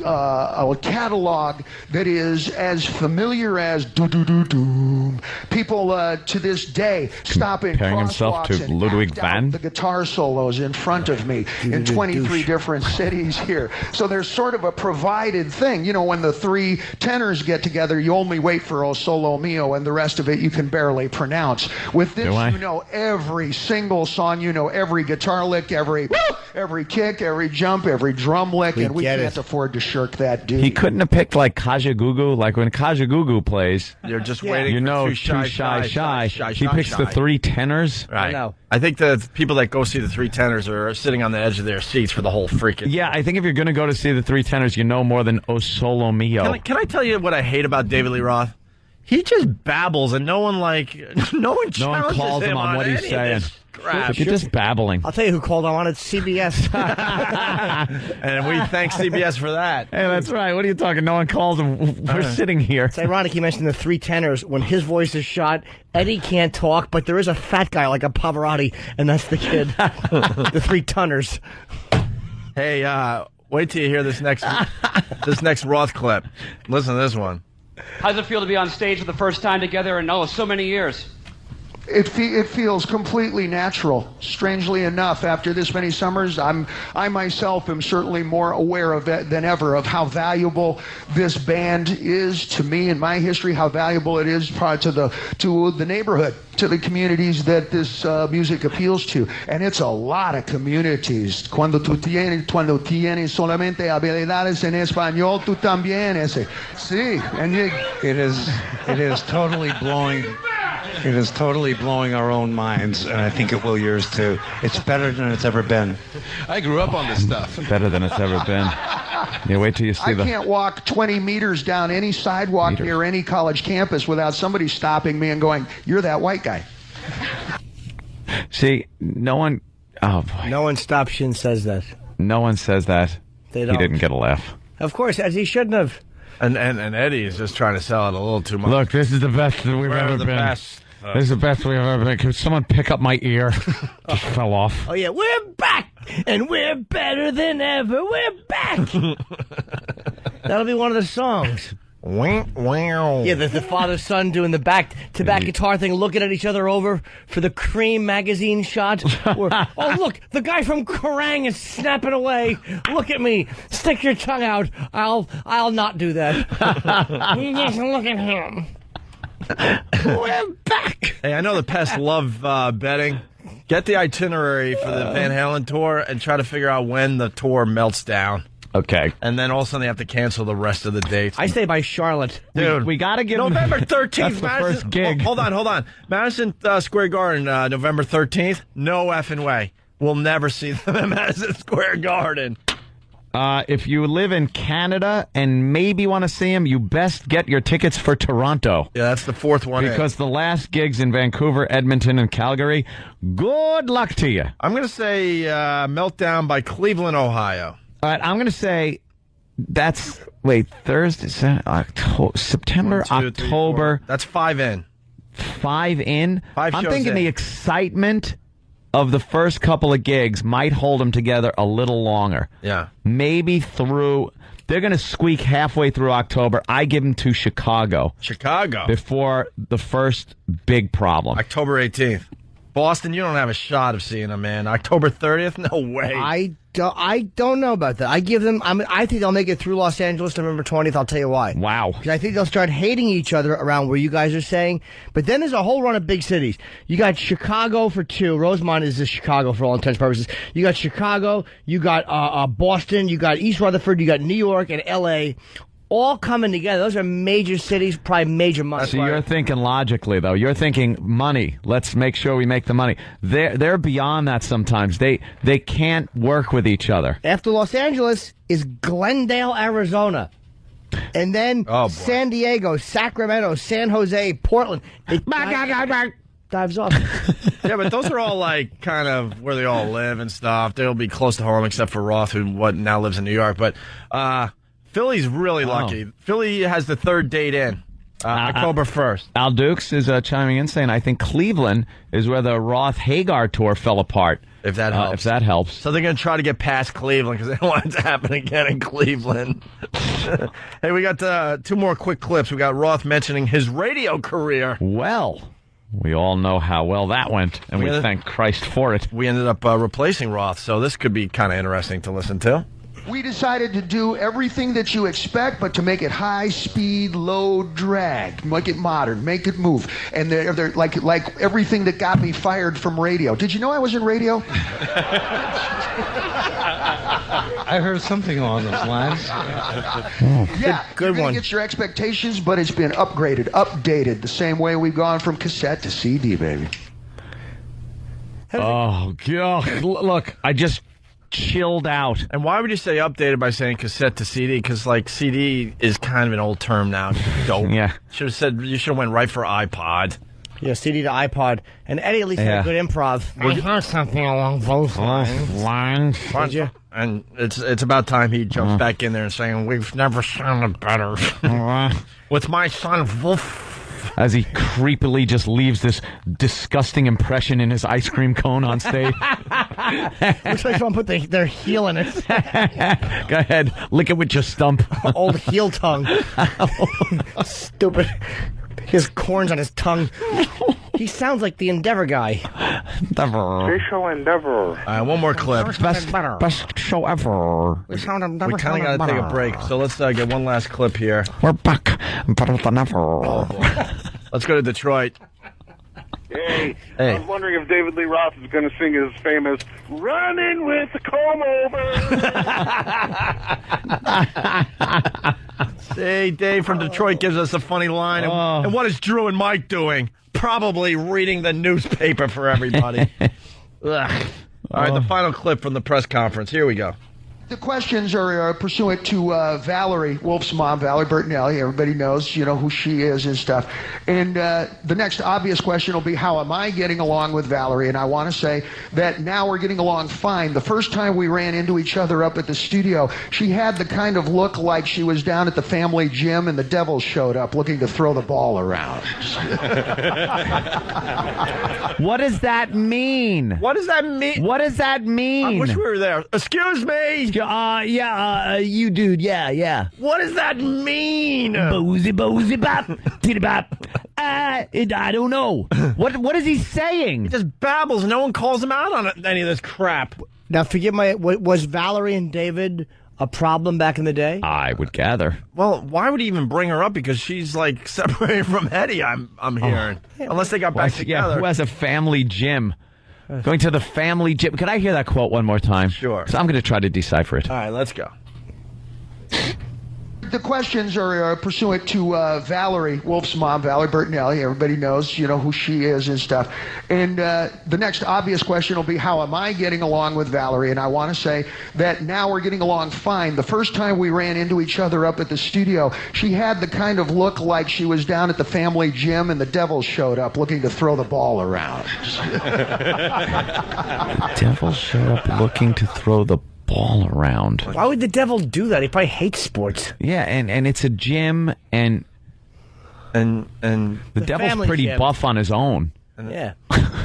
catalog that is as familiar as do-do-do-doom. People to this day stop in Comparing himself crosswalks to and Ludwig act van? out the guitar solos in front of me in 23 different cities here. So there's sort of a provided thing. You know, when the three tenors get together, you only wait for O Solo Mio, and the rest of it you can barely pronounce. With this, you know every single song. You know every guitar lick, every kick, every jump, every drum lick, and we can't afford to shirk that dude. He couldn't have picked like Kajagoogoo. Like when Kajagoogoo plays, you're just waiting. You know, for too shy. He picks the three tenors. Right. I think the people that go see the three tenors are sitting on the edge of their seats for the whole freaking. Yeah, I think if you're going to go to see the three tenors, you know more than O Solo Mio. Can I tell you what I hate about David Lee Roth? He just babbles, and no one challenges calls him on what he's saying. You're just babbling. I'll tell you who called on it. CBS. And we thank CBS for that. Hey, that's right. What are you talking? No one calls him. We're sitting here. It's ironic you mentioned the three tenors. When his voice is shot, Eddie can't talk, but there is a fat guy like a Pavarotti, and that's the kid. The three tenors. Hey, wait till you hear this next Roth clip. Listen to this one. How does it feel to be on stage for the first time together in so many years? It feels completely natural. Strangely enough, after this many summers, I myself am certainly more aware of it than ever of how valuable this band is to me and my history. How valuable it is to the neighborhood, to the communities that this music appeals to, and it's a lot of communities. Cuando tienes solamente habilidades en español, tú también ese. Sí, and it is totally blowing. It is totally blowing our own minds, and I think it will yours too. It's better than it's ever been. I grew up on this stuff. Better than it's ever been. Yeah, wait till you see I can't walk 20 meters down any sidewalk near any college campus without somebody stopping me and going, "You're that white guy." See, no one. Oh boy. No one stops you and says that. No one says that. They don't. He didn't get a laugh. Of course, as he shouldn't have. And Eddie is just trying to sell it a little too much. Look, this is the best that we've ever been. Best. This is the best we've ever been. Could someone pick up my ear? Just fell off. Oh, yeah. We're back, and we're better than ever. We're back. That'll be one of the songs. Yeah, the father-son doing the back-to-back guitar thing, looking at each other over for the Cream magazine shot. Where, oh, look, the guy from Kerrang is snapping away. Look at me. Stick your tongue out. I'll not do that. Yes, look at him. We're back. Hey, I know the pests love betting. Get the itinerary for the Van Halen tour and try to figure out when the tour melts down. Okay. And then all of a sudden they have to cancel the rest of the dates. I stay by Charlotte. Dude, we got to give November 13th. That's the Madison, first gig. Hold on. Madison Square Garden, November 13th. No effing way. We'll never see them at Madison Square Garden. If you live in Canada and maybe want to see them, you best get your tickets for Toronto. Yeah, that's the fourth one. Because the last gigs in Vancouver, Edmonton, and Calgary, good luck to you. I'm going to say Meltdown by Cleveland, Ohio. All right, I'm going to say that's, Thursday, September, 1, 2, 3, October. 4. That's 5 in. 5 in? 5 I'm shows thinking in. the excitement of the first couple of gigs might hold them together a little longer. Yeah. Maybe through, they're going to squeak halfway through October. I give them to Chicago. Before the first big problem. October 18th. Boston, you don't have a shot of seeing them, man. October 30th? No way. I don't know about that. I think they'll make it through Los Angeles November 20th. I'll tell you why. Wow. Because I think they'll start hating each other around where you guys are saying. But then there's a whole run of big cities. You got Chicago for 2. Rosemont is just Chicago for all intents and purposes. You got Chicago. You got Boston. You got East Rutherford. You got New York and L.A., all coming together. Those are major cities, probably major money. So you're thinking logically, though. You're thinking money. Let's make sure we make the money. They're beyond that sometimes. They can't work with each other. After Los Angeles is Glendale, Arizona. And then San Diego, Sacramento, San Jose, Portland. It dives off. Yeah, but those are all like kind of where they all live and stuff. They'll be close to home except for Roth, who now lives in New York. But Philly's really lucky. Philly has the third date in, October 1st. Al Dukes is chiming in saying, I think Cleveland is where the Roth-Hagar tour fell apart. If that helps. So they're going to try to get past Cleveland because they don't want it to happen again in Cleveland. Hey, we got 2 more quick clips. We got Roth mentioning his radio career. Well, we all know how well that went, and we thank Christ for it. We ended up replacing Roth, so this could be kind of interesting to listen to. We decided to do everything that you expect, but to make it high speed, low drag, make it modern, make it move, and they're like everything that got me fired from radio. Did you know I was in radio? I heard something along those lines. Yeah, good you're one. Get your expectations, but it's been upgraded, updated, the same way we've gone from cassette to CD, baby. Oh, God. Look, I just chilled out. And why would you say updated by saying cassette to CD? Because like CD is kind of an old term now. Dope. Yeah. You should have went right for iPod. Yeah, CD to iPod. And Eddie at least had good improv. I heard something along those lines. Did you? And it's about time he jumps back in there and saying, we've never sounded better. With my son, Wolf. As he creepily just leaves this disgusting impression in his ice cream cone on stage. Looks like someone put their heel in it. Go ahead, lick it with your stump. Old heel tongue. Stupid. He has corns on his tongue. He sounds like the Endeavor guy. Shuttle Endeavor. All right, one more clip. Best show ever. We kind of got to take a break, so let's get one last clip here. We're back. Better than ever. Oh, boy. Let's go to Detroit. Hey, I was wondering if David Lee Roth is going to sing his famous "Running with the Comb Over." See, Dave from Detroit gives us a funny line. And what is Drew and Mike doing? Probably reading the newspaper for everybody. Ugh. All right, the final clip from the press conference. Here we go. The questions are pursuant to Valerie, Wolf's mom, Valerie Bertinelli. Everybody knows, who she is and stuff. And the next obvious question will be, how am I getting along with Valerie? And I want to say that now we're getting along fine. The first time we ran into each other up at the studio, she had the kind of look like she was down at the family gym and the Devils showed up looking to throw the ball around. What does that mean? What does that mean? What does that mean? I wish we were there. Excuse me. You dude, yeah. What does that mean? Boozy bop, titty bop. I don't know. What is he saying? He just babbles. No one calls him out on any of this crap. Now, forgive was Valerie and David a problem back in the day? I would gather. Well, why would he even bring her up? Because she's like separated from Eddie, I'm hearing. Unless they got back together. Yeah, who has a family gym? Going to the family gym. Could I hear that quote one more time? Sure. So I'm going to try to decipher it. All right, let's go. The questions are pursuant to Valerie, Wolf's mom, Valerie Bertinelli. Everybody knows, who she is and stuff. And the next obvious question will be, how am I getting along with Valerie? And I want to say that now we're getting along fine. The first time we ran into each other up at the studio, she had the kind of look like she was down at the family gym and the devil showed up looking to throw the ball around. Devil showed up looking to throw the ball around. Why would the devil do that? He probably hates sports. Yeah, and it's a gym, and the devil's pretty buff on his own. Yeah.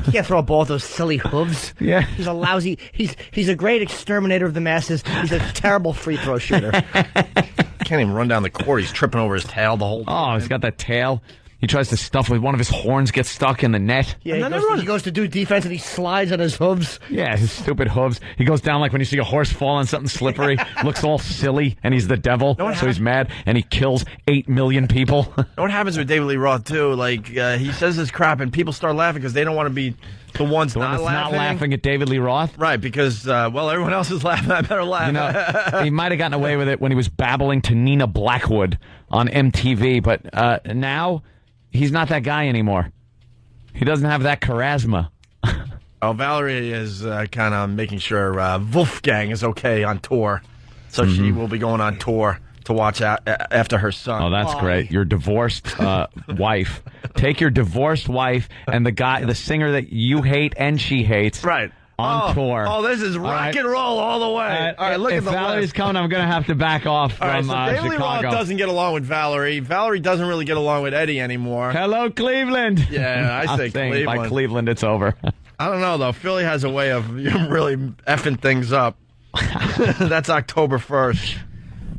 He can't throw a ball with those silly hooves. Yeah. He's a lousy... He's a great exterminator of the masses. He's a terrible free throw shooter. Can't even run down the court. He's tripping over his tail the whole time. Oh, he's got that tail. He tries to stuff with one of his horns, gets stuck in the net. Yeah, he goes to do defense and he slides on his hooves. Yeah, his stupid hooves. He goes down like when you see a horse fall on something slippery, looks all silly, and he's the devil, so he's mad, and he kills 8 million people. You know what happens with David Lee Roth, too? Like, he says this crap, and people start laughing because they don't want to be the ones not laughing at David Lee Roth? Right, because, everyone else is laughing. I better laugh. He might have gotten away with it when he was babbling to Nina Blackwood on MTV, but now... he's not that guy anymore. He doesn't have that charisma. Oh, Valerie is kind of making sure Wolfgang is okay on tour. So she will be going on tour to watch out after her son. Oh, that's great. Your divorced wife. Take your divorced wife and the singer that you hate and she hates. Right. On tour. Oh, this is rock and roll all the way. All right, look at the Valerie's list. coming, I'm going to have to back off from David Lee Roth doesn't get along with Valerie. Valerie doesn't really get along with Eddie anymore. Hello, Cleveland. Yeah, I say Cleveland. By Cleveland, it's over. I don't know, though. Philly has a way of really effing things up. That's October 1st.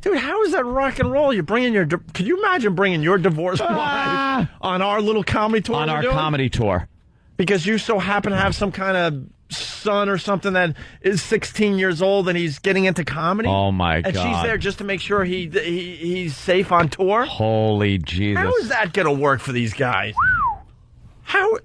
Dude, how is that rock and roll? You're bringing could you imagine bringing your divorced wife on our little comedy tour? On our comedy tour. Because you so happen to have some kind of son or something that is 16 years old and he's getting into comedy. Oh my God! And she's there just to make sure he's safe on tour. Holy Jesus! How is that going to work for these guys? How?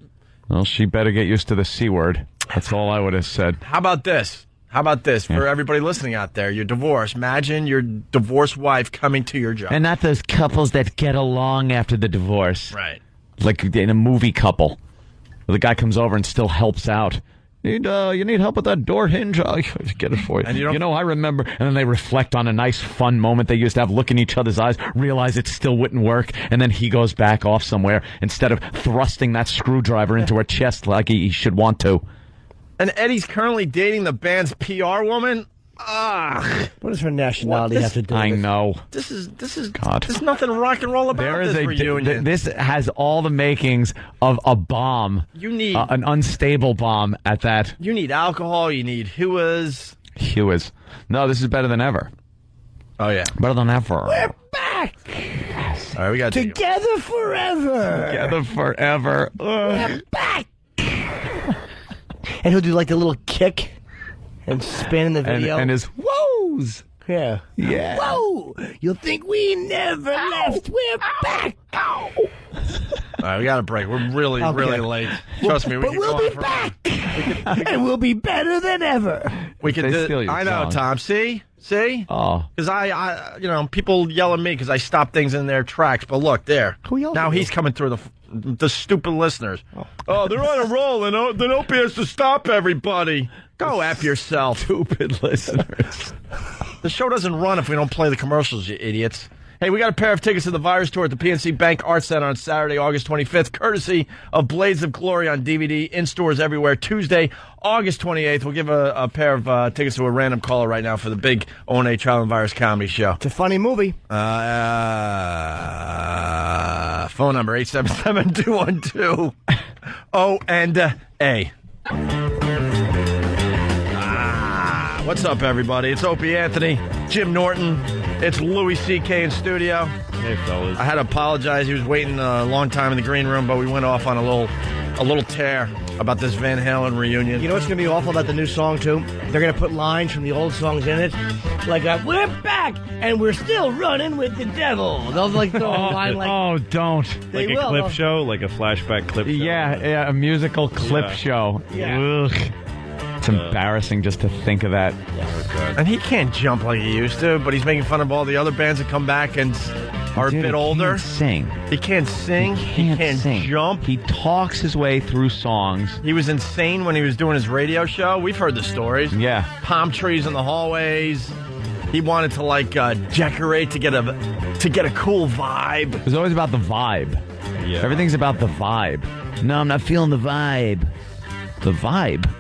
Well, she better get used to the C word. That's all I would have said. How about this? For everybody listening out there? You're divorced. Imagine your divorced wife coming to your job. And not those couples that get along after the divorce. Right. Like in a movie couple, where the guy comes over and still helps out. You need help with that door hinge? I'll get it for you. And I remember. And then they reflect on a nice, fun moment they used to have, look in each other's eyes, realize it still wouldn't work, and then he goes back off somewhere instead of thrusting that screwdriver into her chest like he should want to. And Eddie's currently dating the band's PR woman? What does her nationality have to do with it? I know. This is God. There's nothing rock and roll about this reunion. This has all the makings of a bomb. You need an unstable bomb at that. You need alcohol. You need Huas. No, this is better than ever. Oh yeah, better than ever. We're back. Yes. All right, we got together forever. Together forever. We're back. And he'll do like the little kick and spin in the video. And his whoas. Yeah. Yeah. Whoa! You'll think we never left. We're back. All right, we got a break. We're really late. Trust me. We'll be back. And we'll be better than ever. We can. I know, Tom. See? Oh. Because people yell at me because I stop things in their tracks. But look, there. Who yelled? Now he's coming through the stupid listeners. Oh, they're on a roll, and then Opie has to stop everybody. Go F yourself. Stupid listeners. The show doesn't run if we don't play the commercials, you idiots. Hey, we got a pair of tickets to the Virus Tour at the PNC Bank Arts Center on Saturday, August 25th, courtesy of Blades of Glory on DVD, in stores everywhere. Tuesday, August 28th, we'll give a pair of tickets to a random caller right now for the big O&A Trial and Virus comedy show. It's a funny movie. Phone number 877-212-O&A. What's up, everybody? It's Opie Anthony, Jim Norton. It's Louis C.K. in studio. Hey, fellas. I had to apologize. He was waiting a long time in the green room, but we went off on a little tear about this Van Halen reunion. You know what's going to be awful about the new song, too? They're going to put lines from the old songs in it. Like, we're back, and we're still running with the devil. They'll, like, throw a line like... Oh, don't. Like a clip show? Like a flashback clip show? Yeah, a musical clip show. Yeah. Ugh. It's embarrassing just to think of that. And he can't jump like he used to, but he's making fun of all the other bands that come back and are a bit older. He can't sing. He can't sing. Jump. He talks his way through songs. He was insane when he was doing his radio show. We've heard the stories. Yeah. Palm trees in the hallways. He wanted to decorate to get a cool vibe. It was always about the vibe. Yeah. Everything's about the vibe. No, I'm not feeling the vibe. The vibe?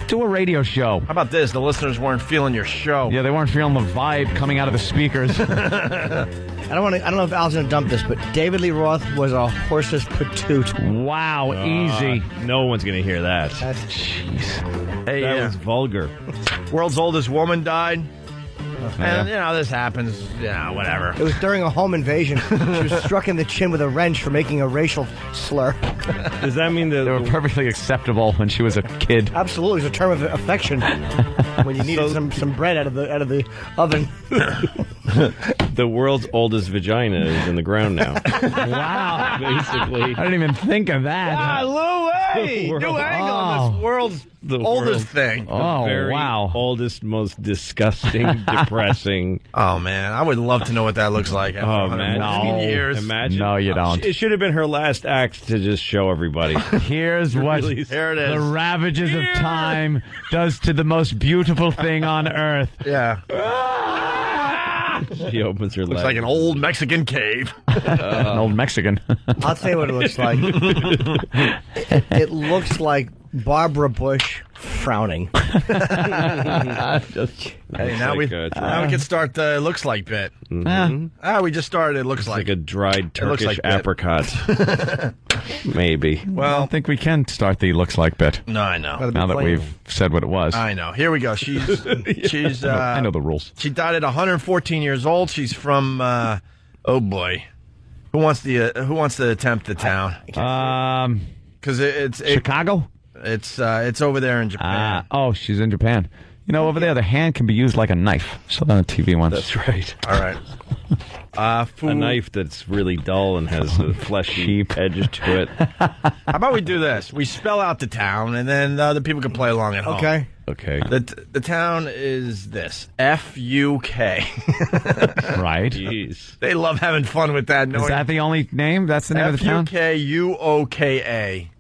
Do a radio show. How about this? The listeners weren't feeling your show. Yeah, they weren't feeling the vibe coming out of the speakers. I don't know if Al's gonna dump this, but David Lee Roth was a horse's patoot. Wow, easy. No one's gonna hear that. Jeez. Hey, that was vulgar. World's oldest woman died. And, this happens. Yeah, whatever. It was during a home invasion. She was struck in the chin with a wrench for making a racial slur. Does that mean that they were perfectly acceptable when she was a kid? Absolutely. It was a term of affection when you needed some bread out of the oven. The world's oldest vagina is in the ground now? Wow. Basically. I didn't even think of that. Louis! New angle on this world's oldest thing. Oh, very wow. Oldest, most disgusting, depressing. Oh, man. I would love to know what that looks like after 114 years. Imagine. No, you don't. It should have been her last act to just show everybody. Here's what Here it is. the ravages of time does to the most beautiful thing on earth. Yeah. She opens her Looks leg. like an old Mexican cave. An old Mexican. I'll tell you what it looks like. It looks like Barbara Bush frowning. Now we can start the looks like bit. We just started. It looks like a dried Turkish like apricot. Maybe. Well, I don't think we can start the looks like bit. No, I know. Now that we've said what it was. I know. Here we go. She's I know the rules. She died at 114 years old. She's from oh boy. Who wants to attempt the town? Because it's Chicago? It's over there in Japan. Oh, she's in Japan. You know, over there, the hand can be used like a knife. So on the TV once. That's right. All right. A knife that's really dull and has a fleshy edge to it. How about we do this? We spell out the town, and then the people can play along at home. Okay. The town is this. F-U-K. Right. Jeez. They love having fun with that. Is that the only name? That's the name of the town? F-U-K-U-O-K-A.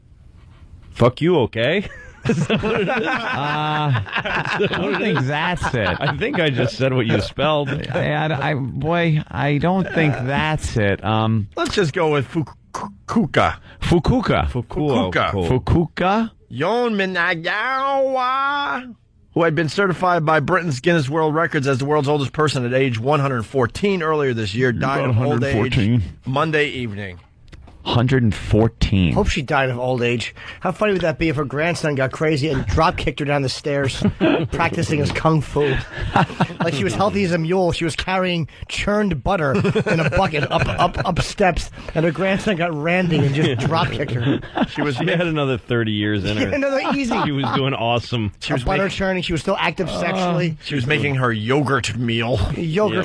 Fuck you, okay? I don't think that's it. I think I just said what you spelled. I don't think that's it. Let's just go with Fukuoka. Fukuoka? Yon Minagawa, who had been certified by Britain's Guinness World Records as the world's oldest person at age 114 earlier this year, died of old age Monday evening. 114. Hope she died of old age. How funny would that be if her grandson got crazy and drop kicked her down the stairs, practicing his kung fu? Like she was healthy as a mule. She was carrying churned butter in a bucket up steps, and her grandson got randy and just drop kicked her. She had another 30 years in her. Another easy. She was doing awesome. She was butter churning. She was still active sexually. She was making her yogurt meal. Meal.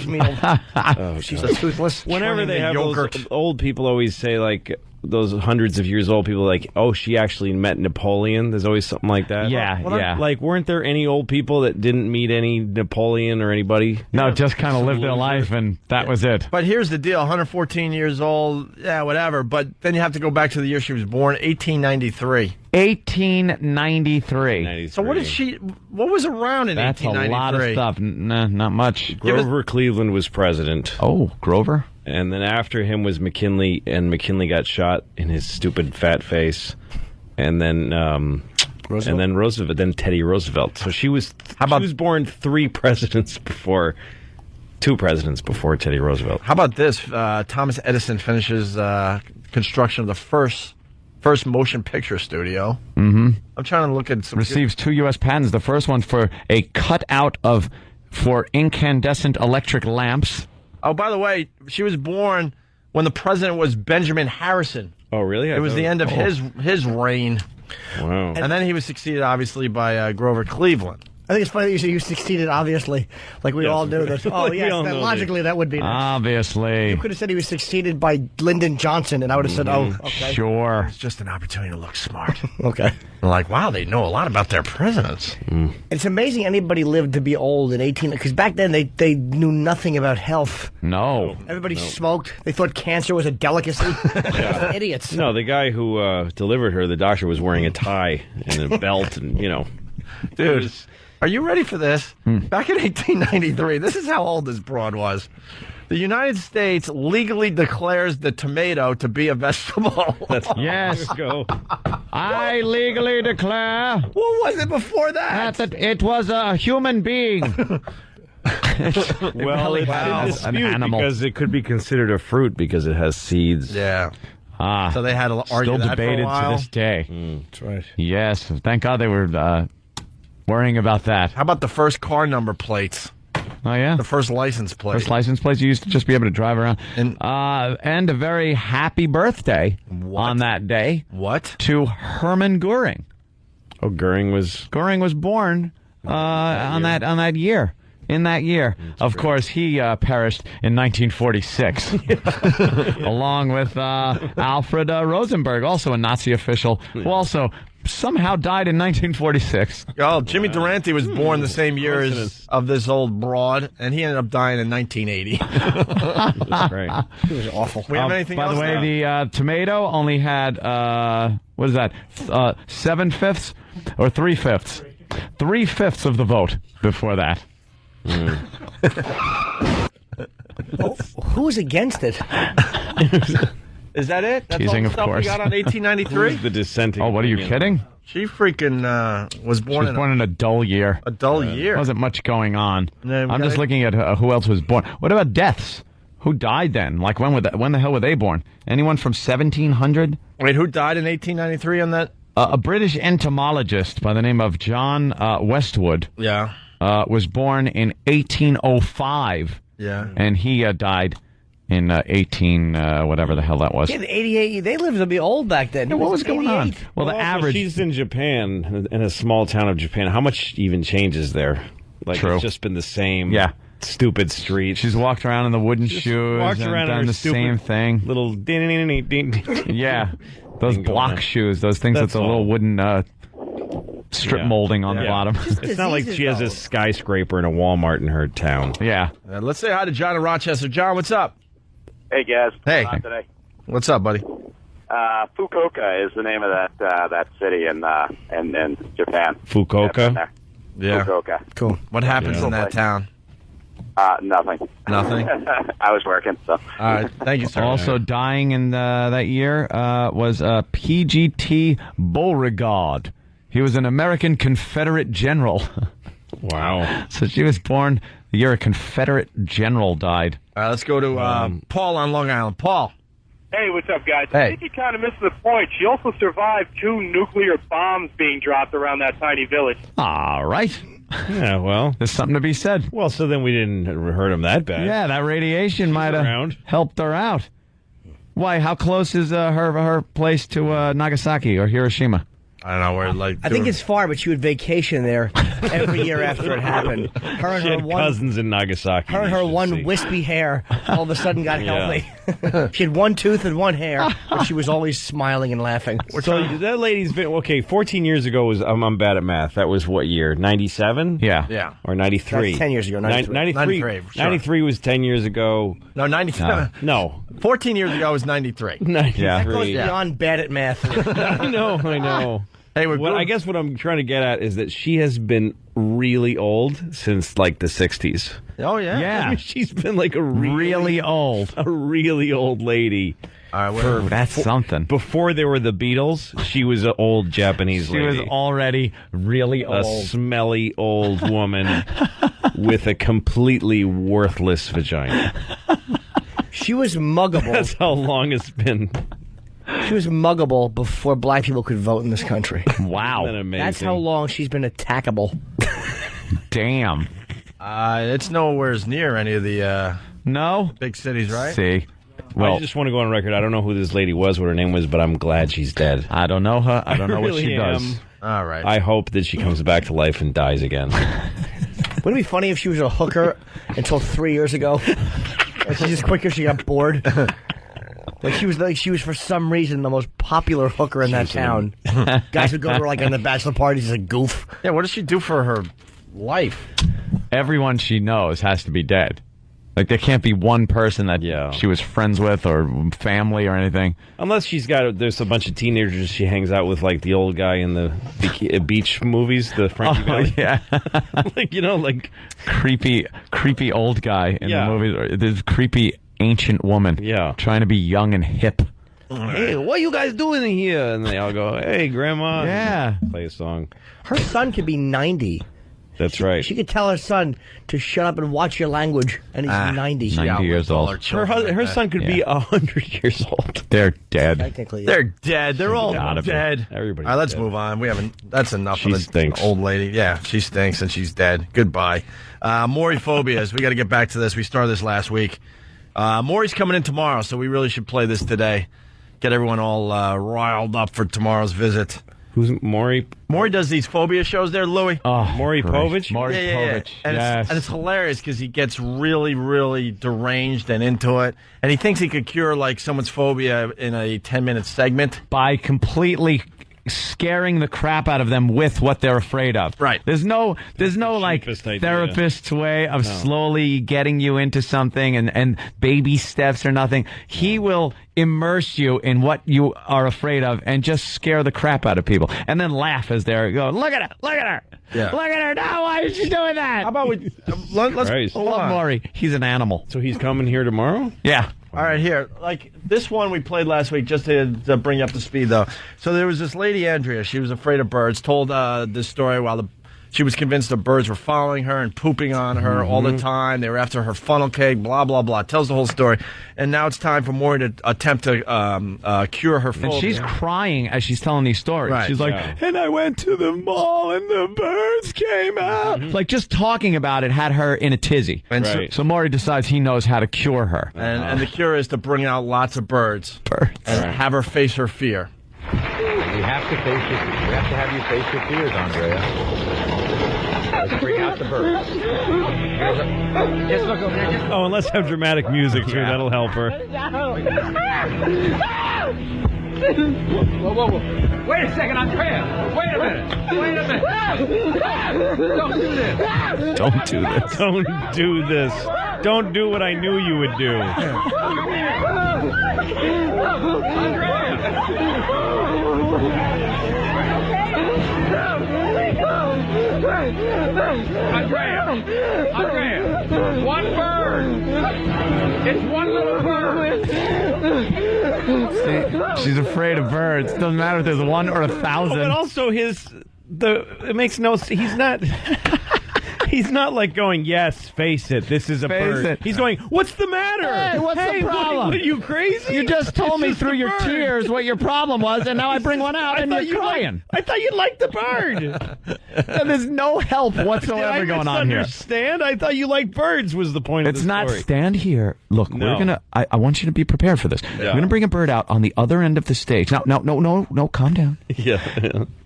She's toothless. Whenever they have those old people always say, like, those hundreds of years old people, like, oh, she actually met Napoleon. There's always something like that. Yeah. Like, weren't there any old people that didn't meet any Napoleon or anybody? No, just kind of lived their life, and that was it. But here's the deal: 114 years old, yeah, whatever. But then you have to go back to the year she was born, 1893. 1893. So what was around in 1893? That's a lot of stuff. Nah, not much. Grover Cleveland was president. Oh, Grover? And then after him was McKinley, and McKinley got shot in his stupid fat face. And then Roosevelt, then Teddy Roosevelt. So she was born two presidents before Teddy Roosevelt. How about this? Thomas Edison finishes construction of the first first motion picture studio. Mm-hmm. I'm trying to look at some. Receives 2 U.S. patents. The first one for a cutout for incandescent electric lamps. Oh, by the way, she was born when the president was Benjamin Harrison. Oh, really? It was the end of his reign. Wow. And then he was succeeded, obviously, by Grover Cleveland. I think it's funny that you said you succeeded, obviously. Like we all knew that. Oh, yes, logically that would be. Obviously. You could have said he was succeeded by Lyndon Johnson, and I would have said, oh, okay. Sure. It's just an opportunity to look smart. Okay. I'm like, wow, they know a lot about their presidents. It's amazing anybody lived to be old in 18... Because back then, they knew nothing about health. No. Everybody smoked. They thought cancer was a delicacy. Idiots. No, the guy who delivered her, the doctor, was wearing a tie and a belt and, Dude, are you ready for this? Back in 1893, this is how old this broad was. The United States legally declares the tomato to be a vegetable. Yes. Go. I legally declare. What was it before that? That it was a human being. Well, it's in dispute an animal. because it could be considered a fruit because it has seeds. Yeah. So they had to argue still that debated for a while. to this day. That's right. Yes. Thank God they were worrying about that. How about the first car number plates? Oh, yeah? The first license plate. First license plates, you used to just be able to drive around. And a very happy birthday on that day. What? To Hermann Goering. Oh, Goering was born on that year. In that year. Of course, he perished in 1946, along with Alfred Rosenberg, also a Nazi official, who also somehow died in 1946. Oh, Jimmy Durante was born the same year of this old broad, and he ended up dying in 1980. That's great. It was awful. We have anything by else the way, the tomato only had, what is that, 7/5 or 3/5? 3/5 of the vote before that. Who was against it? Is that it? That's Teasing, all the of stuff course. we got on 1893? Who's the dissenting? Oh, what are you opinion? kidding? She freaking was born in a dull year. A dull year. Wasn't much going on. No, I'm just looking at who else was born. What about deaths? Who died then? Like when the hell were they born? Anyone from 1700? Wait, who died in 1893 on that? A British entomologist by the name of John Westwood. Yeah. Was born in 1805. Yeah. And he died in whatever the hell that was. Yeah, 88. They lived to be old back then. Yeah, what was going on? Well, the Also, average. she's in Japan, in a small town of Japan. How much even changes there? Like, True. It's just been the same. Yeah. Stupid street. She's walked around in the wooden Just shoes walked and around in done her the stupid same thing. Little Yeah, those block shoes, those things with That's the little all. wooden strip molding on the bottom. It's not like she has a skyscraper in a Walmart in her town. Yeah. Let's say hi to John in Rochester. John, what's up? Hey, guys. Hey. Today. What's up, buddy? Fukuoka is the name of that city in Japan. Fukuoka? Yeah. Fukuoka. Cool. What happens in that town? Nothing. Nothing? I was working, so. All right. Thank you, sir. Also dying in that year was P.G.T. Beauregard. He was an American Confederate general. Wow. So she was born the year a Confederate general died. All right, let's go to Paul on Long Island. Paul. Hey, what's up, guys? Hey. I think you kind of missed the point. She also survived 2 nuclear bombs being dropped around that tiny village. All right. Yeah, well. There's something to be said. Well, so then we didn't hurt him that bad. Yeah, that radiation might have helped her out. Why, how close is her place to Nagasaki or Hiroshima? I don't know where. I think it's far, but she would vacation there every year after it happened. Her and She her had cousins in Nagasaki. Her and her one wispy hair all of a sudden got healthy. She had 1 tooth and 1 hair, but she was always smiling and laughing. So that lady's been 14 years ago was I'm bad at math. That was what year? 97? Yeah. Or 93? That's 10 years ago. 93. 93. 93 was 10 years ago. No, 97. No. 14 years ago was 93. 93. That goes beyond bad at math. I know. Hey, I guess what I'm trying to get at is that she has been really old since like the 60s. Oh, yeah. Yeah. I mean, she's been like a Really old. a really old lady. All right, That's something. Before there were the Beatles, she was an old Japanese She lady. was already really a old. smelly old woman with a completely worthless vagina. She was muggable. That's how long it's been. She was muggable before black people could vote in this country. Wow. Isn't that amazing? That's how long she's been attackable. Damn. It's nowhere near any of the big cities, right? See. Well, I just want to go on record. I don't know who this lady was, what her name was, but I'm glad she's dead. I don't know her. I don't know really what she does. All right. I hope that she comes back to life and dies again. Wouldn't it be funny if she was a hooker until 3 years ago? And she just quicker she got bored. She was for some reason the most popular hooker in that town. Guys would go to her like on the bachelor parties as a goof. Yeah, what does she do for her life? Everyone she knows has to be dead. Like, there can't be one person that she was friends with or family or anything. Unless there's a bunch of teenagers she hangs out with, like the old guy in the beach movies, the Frankie Valley. Yeah. like creepy old guy in the movies. This creepy ancient woman. Yeah. Trying to be young and hip. Hey, what are you guys doing in here? And they all go, hey, Grandma. Yeah. Play a song. Her son could be 90. That's right. She could tell her son to shut up and watch your language, and he's 90. 90 years old. Her son could be 100 years old. They're dead. Technically, They're dead. They're all Gotta be. dead. Everybody's all right, let's dead. move on. That's enough She of the stinks. old lady. Yeah, she stinks, and she's dead. Goodbye. Maury Phobias. We got to get back to this. We started this last week. Maury's coming in tomorrow, so we really should play this today. Get everyone all riled up for tomorrow's visit. Who's Maury? Maury does these phobia shows there, Louis. Oh, Maury Povich? Maury Povich. And it's hilarious because he gets really, really deranged and into it. And he thinks he could cure like someone's phobia in a 10-minute segment. By completely scaring the crap out of them with what they're afraid of. Right. There's no like idea. therapist's way of slowly getting you into something and baby steps or nothing. He will immerse you in what you are afraid of and just scare the crap out of people and then laugh as they're going, look at her, look at her. Yeah. Look at her now. Why is she doing that? How about let's Christ. hold Love on. Maury. He's an animal. So he's coming here tomorrow? Yeah. All right, here. Like, this one we played last week, just to bring you up to speed, though. So there was this lady, Andrea. She was afraid of birds. Told this story while she was convinced the birds were following her and pooping on her all the time. They were after her funnel cake, blah, blah, blah. Tells the whole story. And now it's time for Maury to attempt to cure her phobia. And she's crying as she's telling these stories. Right. She's like, and I went to the mall and the birds came out. Like, just talking about it had her in a tizzy. And So Maury decides he knows how to cure her. And the cure is to bring out lots of birds. And have her face her fear. We have to have you face your fears, Andrea. Let's bring out the birds. Just look over there. Oh, and let's have dramatic music, too. That'll help her. Whoa. Wait a second, Andrea. Wait a minute. Don't do this. Don't do this. Don't do this. Don't do what I knew you would do. Andrea, one bird. It's one little bird. See, she's afraid of birds. Doesn't matter if there's one or 1,000. But also it makes no sense. He's not like going, yes, face it, this is a bird. It. He's going, what's the matter? Hey, what's the problem? What, are you crazy? You just told me It's through just your a bird. tears what your problem was, and now I bring one out and you're crying. I thought you liked the bird. And there's no help whatsoever going on here. Understand? I thought you liked birds was the point of the It's not story. stand here. Look, No. we're going to, I want you to be prepared for this. Yeah. We're going to bring a bird out on the other end of the stage. No, calm down. Yeah.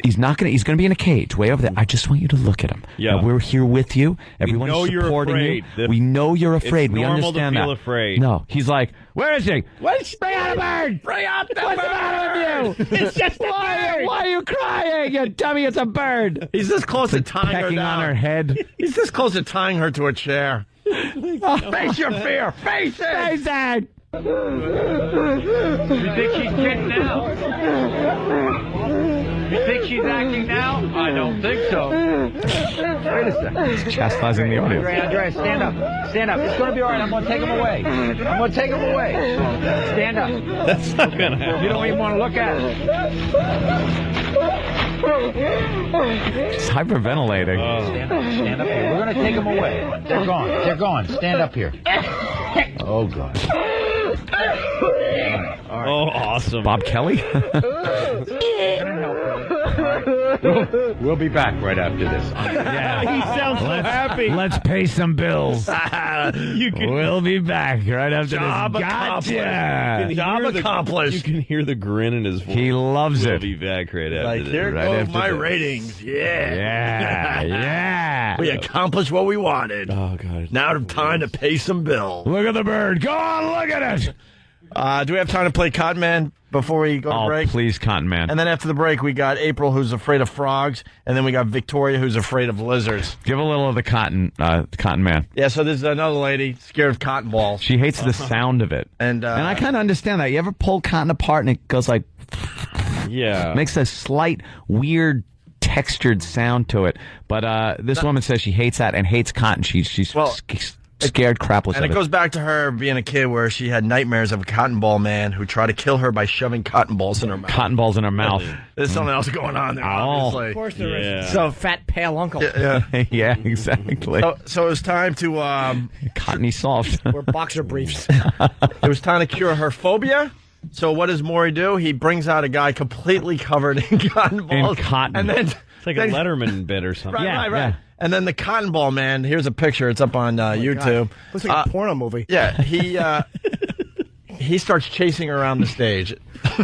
He's going to be in a cage way over there. I just want you to look at him. Yeah. Now, we're here with you. Everyone know is you're supporting afraid. you. We know you're afraid. It's We normal understand to feel that. afraid. No, he's like, where is he? Bring out a bird. Bring out the bird. What's the matter with you? It's just a bird. Why are you crying, you dummy? It's a bird. He's this close to tying her Pecking down. on her head. He's this close to tying her to a chair. Face your fear. Face it. Face it. You think she's kidding now? You think she's acting now? I don't think so. Wait a second. He's chastising the audience. Andrea, stand up. Stand up. It's going to be all right. I'm going to take him away. I'm going to take him away. Stand up. That's not going to happen. You don't even want to look at it. He's hyperventilating. Stand up. Stand up here. We're going to take them away. They're gone. They're gone. Stand up here. Oh, God. All right. Oh, awesome. Bob Kelly? We'll be back right after this. Yeah. He sounds so happy. Let's pay some bills. We'll be back right after Job this. accomplished. Gotcha. Job accomplished. You can hear the grin in his voice. He loves We'll it. be back right after Like, this. here Right go after my this. ratings. Yeah. Yeah. Yeah. We accomplished what we wanted. Oh, God. Now time to pay some bills. Look at the bird. Go on, look at it. Do we have time to play Cotton Man before we go to Oh, break? please, Cotton Man. And then after the break, we got April, who's afraid of frogs, and then we got Victoria, who's afraid of lizards. Give a little of the Cotton Man. Yeah, so there's another lady scared of cotton balls. She hates the sound of it. And I kind of understand that. You ever pull cotton apart and it goes like... Yeah. Makes a slight, weird, textured sound to it. But this woman says she hates that and hates cotton. She's scared crapless And of it goes back to her being a kid where she had nightmares of a cotton ball man who tried to kill her by shoving cotton balls in her mouth. Cotton balls in her mouth. There's something else going on there, obviously. Of course there is. So fat, pale uncle. Yeah. Yeah, exactly. So it was time to... Cottony soft. Or boxer briefs. It was time to cure her phobia. So what does Maury do? He brings out a guy completely covered in cotton balls. In cotton. And then... It's like a Letterman bit or something. Right. And then the cotton ball man, here's a picture. It's up on YouTube. God. Looks like a porno movie. Yeah, he starts chasing her around the stage.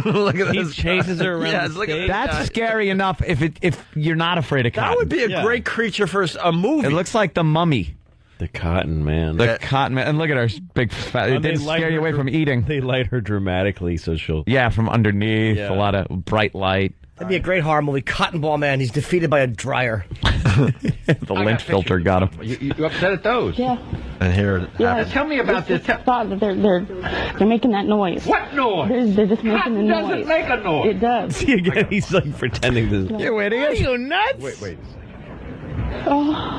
Look at this. He chases her around the stage? That's scary enough if you're not afraid of cotton. That would be a great creature for a movie. It looks like the Mummy. The Cotton Man. The Cotton Man. And look at her big fat. It didn't scare you away from eating. They light her dramatically so she'll... Yeah, from underneath. Yeah. A lot of bright light. That'd be a great horror movie. Cotton Ball Man. He's defeated by a dryer. The lint filter got him. You upset at those? Yeah. And here. Yeah. Tell me about this. Thought that they're making that noise. What noise? They're just making the noise. Doesn't make a noise. It does. See, again, he's like pretending this. You're idiot. Are you nuts? Wait. Oh.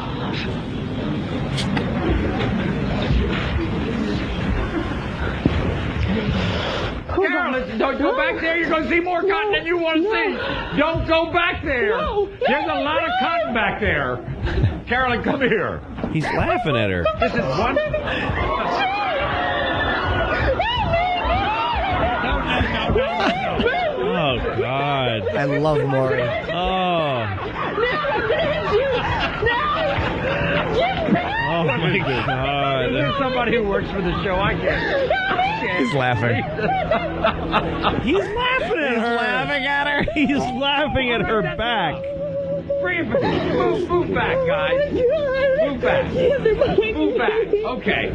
Carolyn, don't go back there. You're going to see more cotton than you want to see. Don't go back there. No. There's a lot of cotton back there. Carolyn, come here. He's laughing at her. This is one. Oh, God. I love Maury. Oh. Oh, my God. There's somebody who works for the show. I can't. He's laughing. He's laughing at her. Laughing at her. He's laughing at her back. Bring it back. Move back, guys. Move back. Move back. Okay.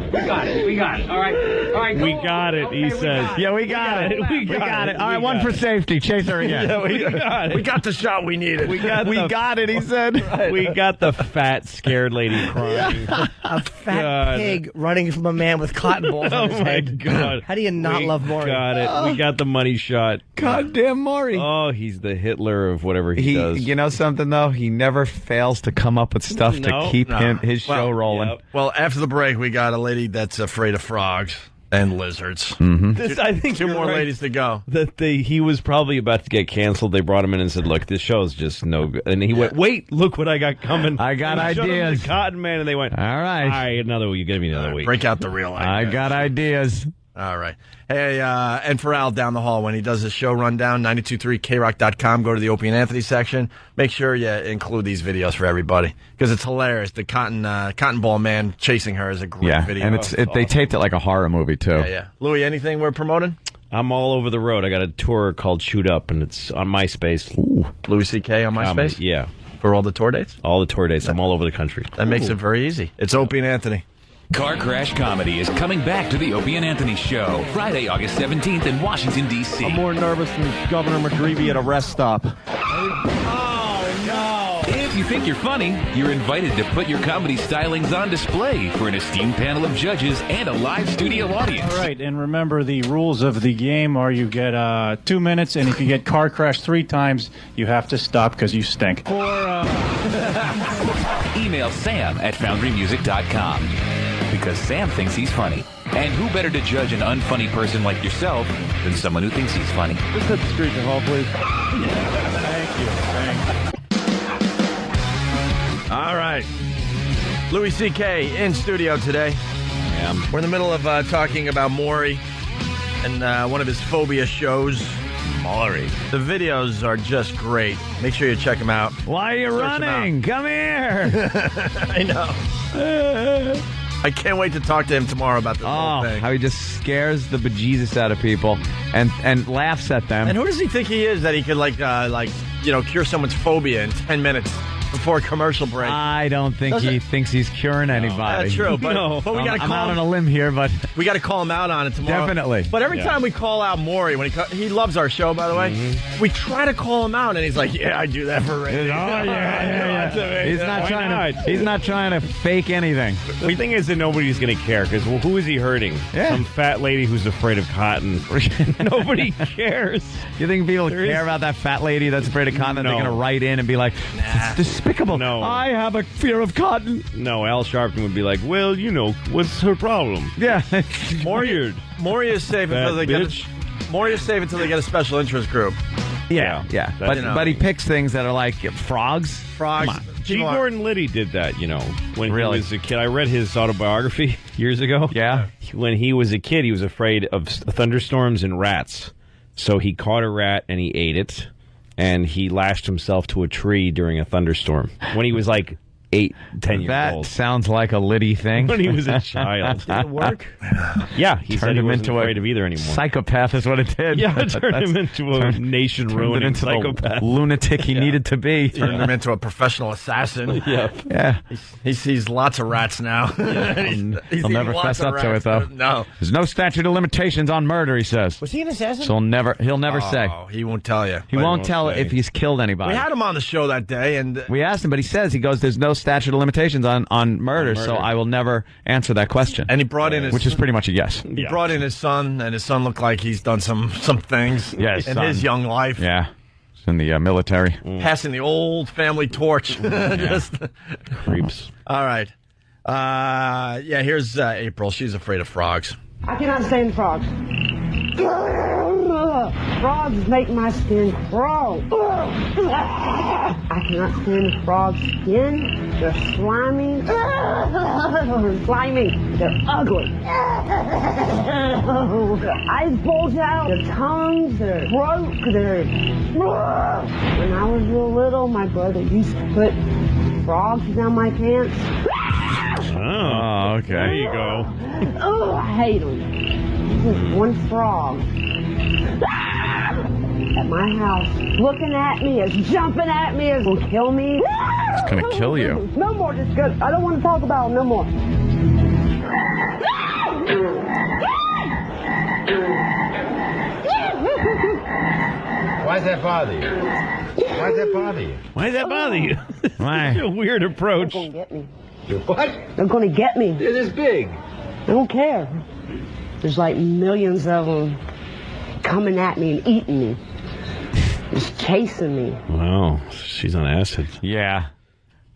We got it. All right. We got it, he says. Yeah, we got it. We got it. All right, one for safety. Chase her again. Yeah, we got it. We got the shot we needed. We got it, he said. We got the fat, scared lady crying. A fat pig running from a man with cotton balls on his head. God. How do you not love Maury? Got it. We got the money shot. Goddamn Maury. Oh, he's the Hitler of whatever he does. You know something, though? He never fails to come up with stuff to keep his show rolling. Yep. Well, after the break, we got a lady that's afraid of frogs and lizards. Mm-hmm. I think two more ladies to go. That he was probably about to get canceled. They brought him in and said, "Look, this show's just no good." And he went, "Wait, look what I got coming! I got And he showed him ideas." The Cotton Man, and they went, All right, another week. You give me another week. Break out the real ideas. I got ideas. All right. Hey, and for Al down the hall, when he does his show rundown, 923krock.com, go to the Opie and Anthony section. Make sure you include these videos for everybody because it's hilarious. The cotton ball man chasing her is a great video. And they taped it like a horror movie, too. Yeah. Louis, anything we're promoting? I'm all over the road. I got a tour called Shoot Up, and it's on MySpace. Ooh. Louis C.K. on MySpace? Yeah. For all the tour dates? All the tour dates. I'm all over the country. That makes it very easy. It's Opie and Anthony. Car Crash Comedy is coming back to the Opie and Anthony Show, Friday, August 17th in Washington, D.C. I'm more nervous than Governor McGreevy at a rest stop. Oh, no! If you think you're funny, you're invited to put your comedy stylings on display for an esteemed panel of judges and a live studio audience. All right, and remember the rules of the game are you get 2 minutes, and if you get car crashed 3 times, you have to stop because you stink. Email sam@foundrymusic.com. Because Sam thinks he's funny. And who better to judge an unfunny person like yourself than someone who thinks he's funny? Just hit the street to hall, please. Thank you. All right. Louis C.K. in studio today. Yeah. We're in the middle of talking about Maury. and one of his phobia shows. Maury. The videos are just great. Make sure you check them out. Why are you running? Come here. I know. I can't wait to talk to him tomorrow about this whole thing. How he just scares the bejesus out of people and laughs at them. And who does he think he is that he could cure someone's phobia in 10 minutes before a commercial break? I don't think he thinks he's curing anybody. That's true, but we got to I'm out on a limb here, but we got to call him out on it tomorrow. Definitely. But every time we call out Maury, when he loves our show, by the way, we try to call him out, and he's like, "Yeah, I do that for radio." Yeah. He's not trying to fake anything. The thing is that nobody's going to care because who is he hurting? Yeah. Some fat lady who's afraid of cotton. Nobody cares. You think people care about that fat lady that's afraid of cotton? No. They're going to write in and be like, "It's despicable. No. I have a fear of cotton." No, Al Sharpton would be like, well, what's her problem? Yeah. Maury is safe until they get a special interest group. Yeah. But he picks things that are like frogs. Frogs. G. Gordon Liddy did that, when he was a kid. I read his autobiography years ago. Yeah. When he was a kid, he was afraid of thunderstorms and rats. So he caught a rat and he ate it. And he lashed himself to a tree during a thunderstorm when he was like 8, 10 years old. That sounds like a Liddy thing. When he was a child. Did it work? Yeah, he said he wasn't afraid of either anymore. Psychopath is what it did. Yeah, it turned him into a nation-ruining psychopath. The lunatic he needed to be. Turned him into a professional assassin. Yeah. He sees lots of rats now. He'll never fess up to it, though. No. There's no statute of limitations on murder, he says. Was he an assassin? So he'll never say. He won't tell you. He won't tell if he's killed anybody. We had him on the show that day, and we asked him, but he goes, there's no statute of limitations on murder, so I will never answer that question. And he brought in which is pretty much a yes. He brought in his son, and his son looked like he's done some things in his young life. Yeah. He's in the military. Passing the old family torch. Just creeps. All right. Here's April. She's afraid of frogs. I cannot stand frogs. Frogs make my skin crawl. I cannot stand frogs' skin. They're slimy. They're ugly. Their eyes bulge out. Their tongues. Their throat. When I was real little, my brother used to put frogs down my pants. Oh, okay. There you go. Oh, I hate them. Just one frog at my house, looking at me, is jumping at me, is gonna kill me. It's gonna kill you. No more, just good. I don't want to talk about it no more. Why does that bother you? Why does that bother you? Why does that bother you? Why? A weird approach. They're gonna get me. What? They're gonna get me. They're this big. I don't care. There's like millions of them coming at me and eating me. Just chasing me. Wow, she's on acid. Yeah.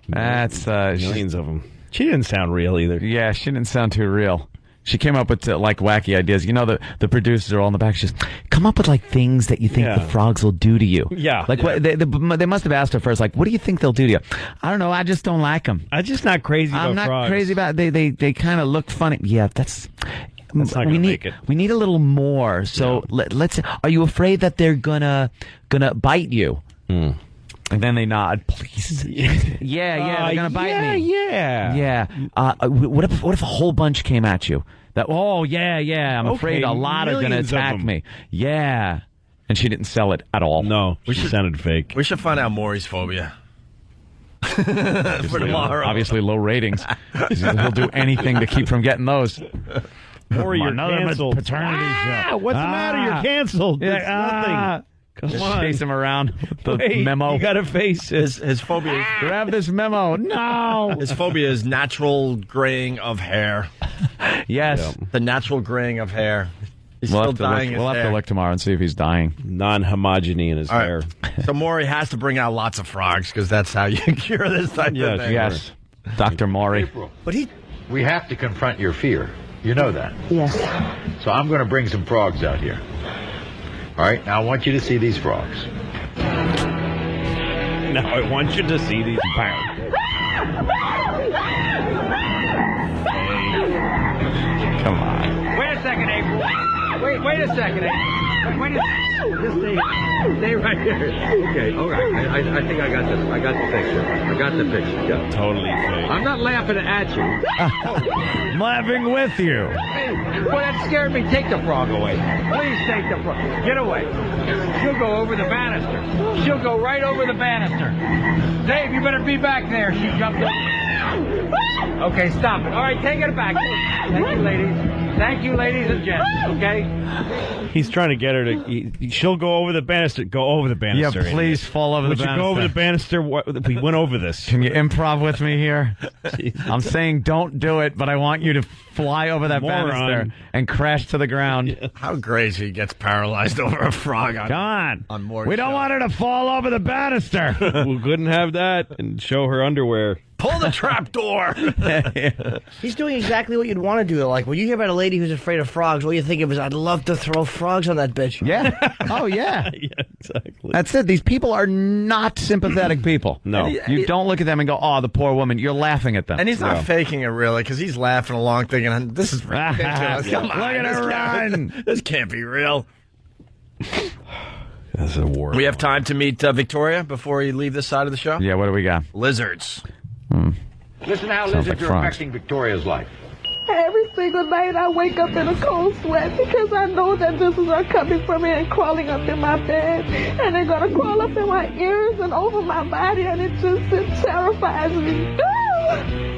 That's millions of them. She didn't sound real either. Yeah, she didn't sound too real. She came up with wacky ideas. The producers are all in the back. She's come up with things that you think the frogs will do to you. Yeah. What they must have asked her first. What do you think they'll do to you? I don't know. I just don't like them. I'm just not crazy about frogs. I'm not crazy about. They kind of look funny. Yeah, that's not gonna make it. We need a little more. So let's. Are you afraid that they're gonna bite you? Mm. And then they nod. Please. Yeah, they're gonna bite me. Yeah. What if a whole bunch came at you? I'm afraid a lot are gonna attack me. Yeah. And she didn't sell it at all. No, she sounded fake. We should find out Maury's phobia. For tomorrow. Obviously low ratings. He'll do anything to keep from getting those. Maury, you're canceled. Paternity show. What's the matter? You're canceled. It's nothing. Come on. Chase him around. The memo. You got to face it. His phobia is... Grab this memo. No. His phobia is natural graying of hair. Yes. Yeah. The natural graying of hair. He's we'll still dyeing his hair. We'll have to look tomorrow and see if he's dying. Non-homogeny in his hair. So Maury has to bring out lots of frogs because that's how you cure this type of thing. Yes. Dr. Maury. But we have to confront your fear. You know that. Yes. So I'm going to bring some frogs out here. All right, now I want you to see these frogs. Now I want you to see these frogs. Come on. Wait a second, April. Wait a second. Wait a second. Just stay right here. Okay, all right. I think I got this. I got the picture. Yeah. Totally fake. I'm not laughing at you. I'm laughing with you. Hey, boy, that scared me. Take the frog away. Please take the frog. Get away. She'll go over the banister. She'll go right over the banister. Dave, you better be back there. She jumped up. Okay, stop it. All right, take it back. Thank you, ladies. Thank you, ladies and gents. Okay? He's trying to get her to... She'll go over the banister. Go over the banister. Yeah, please fall over the banister. Would you go over the banister? We went over this. Can you improv with me here? I'm saying don't do it, but I want you to fly over that banister and crash to the ground. Yeah. How great he gets paralyzed over a frog. Come on. Maury's we don't want her to fall over the banister. We couldn't have that and show her underwear. Pull the trap door. He's doing exactly what you'd want to do. Like, when you hear about a lady who's afraid of frogs, all you think of is, I'd love to throw frogs on that bitch. Yeah. Oh, yeah. Yeah, exactly. That's it. These people are not sympathetic people. No. You don't look at them and go, oh, the poor woman. You're laughing at them. And he's not faking it, really, because he's laughing along thinking, this is ridiculous. Come on. Look at her run. This can't be real. That's a war. We have time to meet Victoria before you leave this side of the show? Yeah, what do we got? Lizards. Listen how Sounds lizards like are frogs. affecting Victoria's life. Every single night I wake up in a cold sweat because I know that lizards are coming for me and crawling up in my bed. And they're going to crawl up in my ears and over my body, and it terrifies me.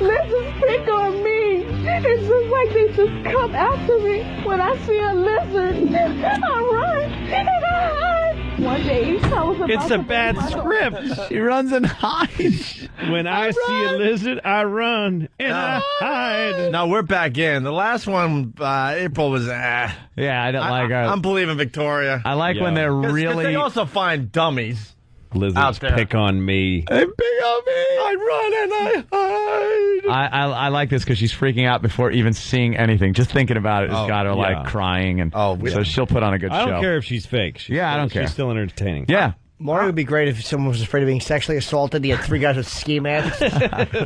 Lizards pick on me. It's just like they just come after me. When I see a lizard, I run and I hide. One day, I was about It's a bad script. She runs and hides. When I see a lizard, I run and I hide. No, we're back in. The last one, April was, Yeah, I don't like her. I'm believing Victoria. I like when they're Cause really... they also find dummies. Lizards pick on me. They pick on me. I run and I hide. I like this because she's freaking out before even seeing anything. Just thinking about it has got her like crying, and so she'll put on a good show. I don't care if she's fake. I don't care. She's still entertaining. Yeah. Maury would be great if someone was afraid of being sexually assaulted. He had 3 guys with ski masks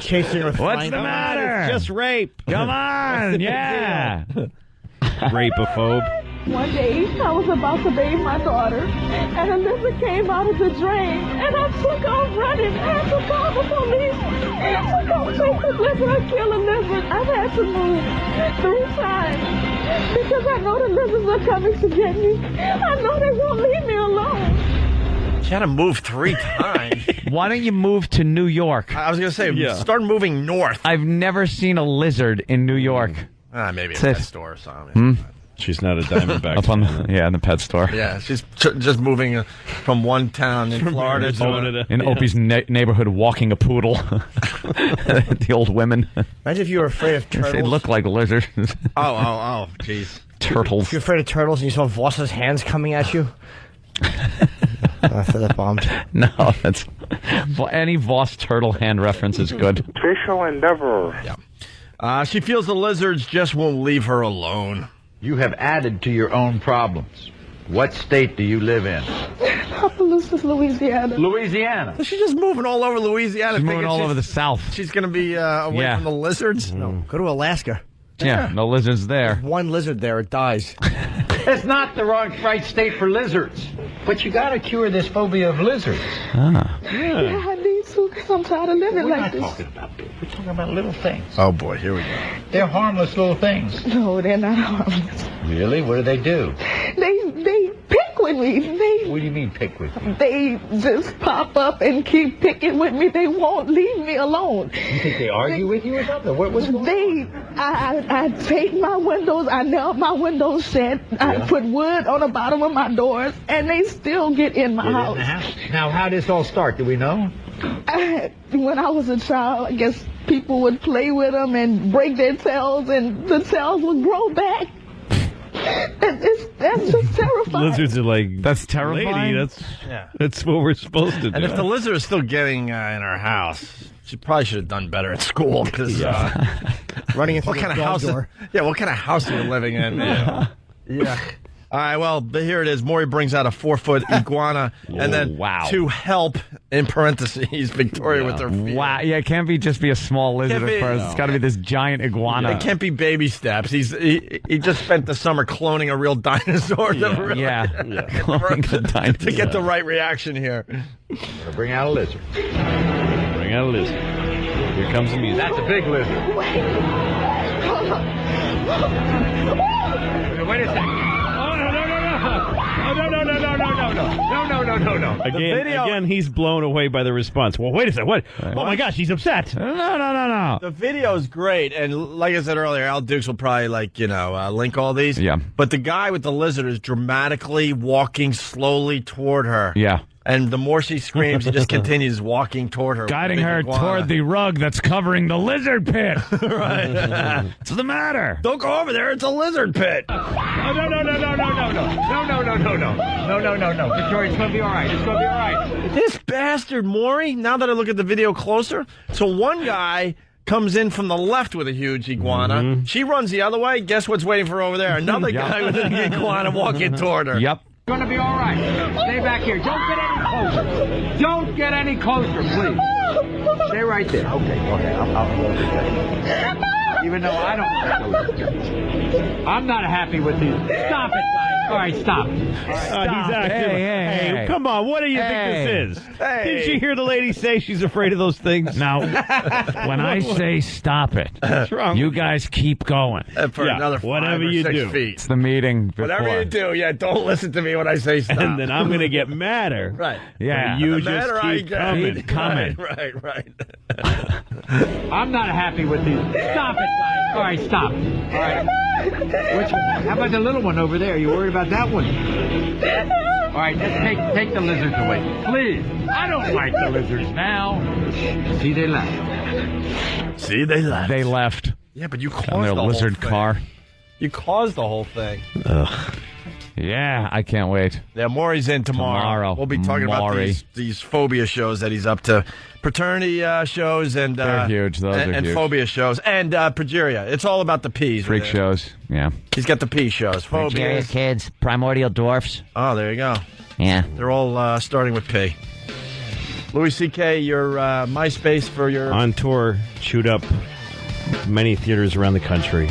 chasing her with What's flying the matter? It's just rape. Come on, yeah. Rape-a-phobe. One day, I was about to bathe my daughter, and a lizard came out of the drain, and I took off running. I had to call the police. I took off the lizard. I killed a lizard. I've had to move 3 times because I know the lizards are coming to get me. I know they won't leave me alone. She had to move 3 times. Why don't you move to New York? I was going to say, start moving north. I've never seen a lizard in New York. Maybe a pet store or something. Hmm? She's not a Diamondback. Up on in the pet store. Yeah, she's just moving from one town in Florida to in Opie's neighborhood, walking a poodle. The old women. Imagine if you were afraid of turtles. They look like lizards. Oh, jeez. Turtles. If you're afraid of turtles and you saw Voss's hands coming at you. That bombed. No, that's any Voss turtle hand reference is good. Shuttle Endeavor. Yeah. She feels the lizards just won't leave her alone. You have added to your own problems. What state do you live in? Louisiana. Louisiana. So she's just moving all over Louisiana. She's moving all over the South. She's going to be away from the lizards? No, go to Alaska. Yeah, no lizards there. There's one lizard there, it dies. It's not the right state for lizards. But you got to cure this phobia of lizards. Ah. Yeah, I need to because I'm tired of living like this. We're not talking about this. We're talking about little things. Oh, boy, here we go. They're harmless little things. No, they're not harmless. Really? What do they do? They pick with me. What do you mean pick with you? They just pop up and keep picking with me. They won't leave me alone. You think they argue with you or something? What's going on? I tape my windows. I nailed my windows shut. I put wood on the bottom of my doors, and they still get in my house. Now, how did this all start? Do we know? When I was a child, I guess people would play with them and break their tails, and the tails would grow back. That's just terrifying. Lizards are like, that's terrifying. Lady, that's what we're supposed to do. And if the lizard is still getting in our house, she probably should have done better at school because running into what kind of house? door. What kind of house are you living in? Yeah. All right, well, here it is. Maury brings out a 4-foot iguana, and then to help, in parentheses, Victoria with her feet. Wow, yeah, it can't just be a small lizard at first. It's got to be this giant iguana. It can't be baby steps. He just spent the summer cloning a real dinosaur. Cloning a dinosaur. To get the right reaction here. Bring out a lizard. Bring out a lizard. Here comes the music. That's a big lizard. Wait a second. No. Again, he's blown away by the response. Well, wait a second. What? Oh, my gosh, he's upset. No. The video is great, and like I said earlier, Al Dukes will probably, link all these. Yeah. But the guy with the lizard is dramatically walking slowly toward her. Yeah. And the more she screams, he just continues walking toward her. Guiding her toward the rug that's covering the lizard pit. Right. What's the matter? Don't go over there. It's a lizard pit. No. Victoria, it's going to be all right. It's going to be all right. This bastard, Maury, now that I look at the video closer, so one guy comes in from the left with a huge iguana. Mm-hmm. She runs the other way. Guess what's waiting for her over there? Another guy with an iguana walking toward her. Yep. Going to be all right. Stay back here. Don't get any closer. Don't get any closer, please. Stay right there. Okay, go ahead. I'll go over. Even though I don't. I'm not happy with these. Stop it, guys. All right, stop. All right, stop. He's active. Hey, come on. What do you think this is? Hey. Did you hear the lady say she's afraid of those things? Now, when I say stop it, what's wrong? You guys keep going. For another 5 whatever or you 6 do. feet. It's the meeting before. Whatever you do, don't listen to me when I say stop. And then I'm going to get madder. Right. Yeah. You The just madder I keep get. coming. Keep coming. Right. I'm not happy with these. Stop it, guys. All right, stop. All right. Which one? How about the little one over there? You worried about that one? All right, just take the lizards away. Please. I don't like the lizards now. See, they left. They left. Yeah, but you caused on their the lizard whole thing. car. You caused the whole thing. Ugh. Yeah, I can't wait. Yeah, Maury's in tomorrow. We'll be talking about these phobia shows that he's up to. Paternity shows and they're huge. Those are and huge. phobia shows and progeria. It's all about the P's. Freak shows. Yeah. He's got the P shows. Progeria kids, primordial dwarfs. Oh, there you go. Yeah. They're all starting with P. Louis C.K., your MySpace for your... On tour, chewed up many theaters around the country.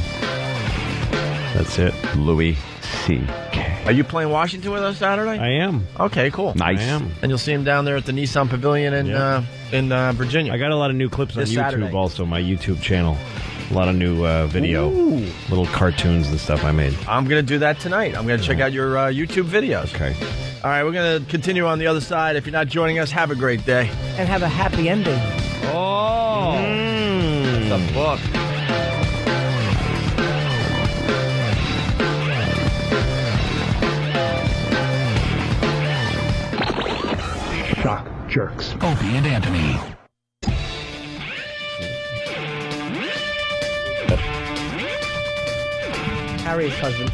That's it. Louis C.K. Are you playing Washington with us Saturday? I am. Okay, cool. Nice. I am. And you'll see him down there at the Nissan Pavilion in Virginia. I got a lot of new clips on This YouTube Saturday. also, my YouTube channel. A lot of new video, little cartoons and stuff I made. I'm going to do that tonight. I'm going to check out your YouTube videos. Okay. All right, we're going to continue on the other side. If you're not joining us, have a great day. And have a happy ending. Oh. It's a book. Shock jerks. Opie and Anthony. Harry's husband.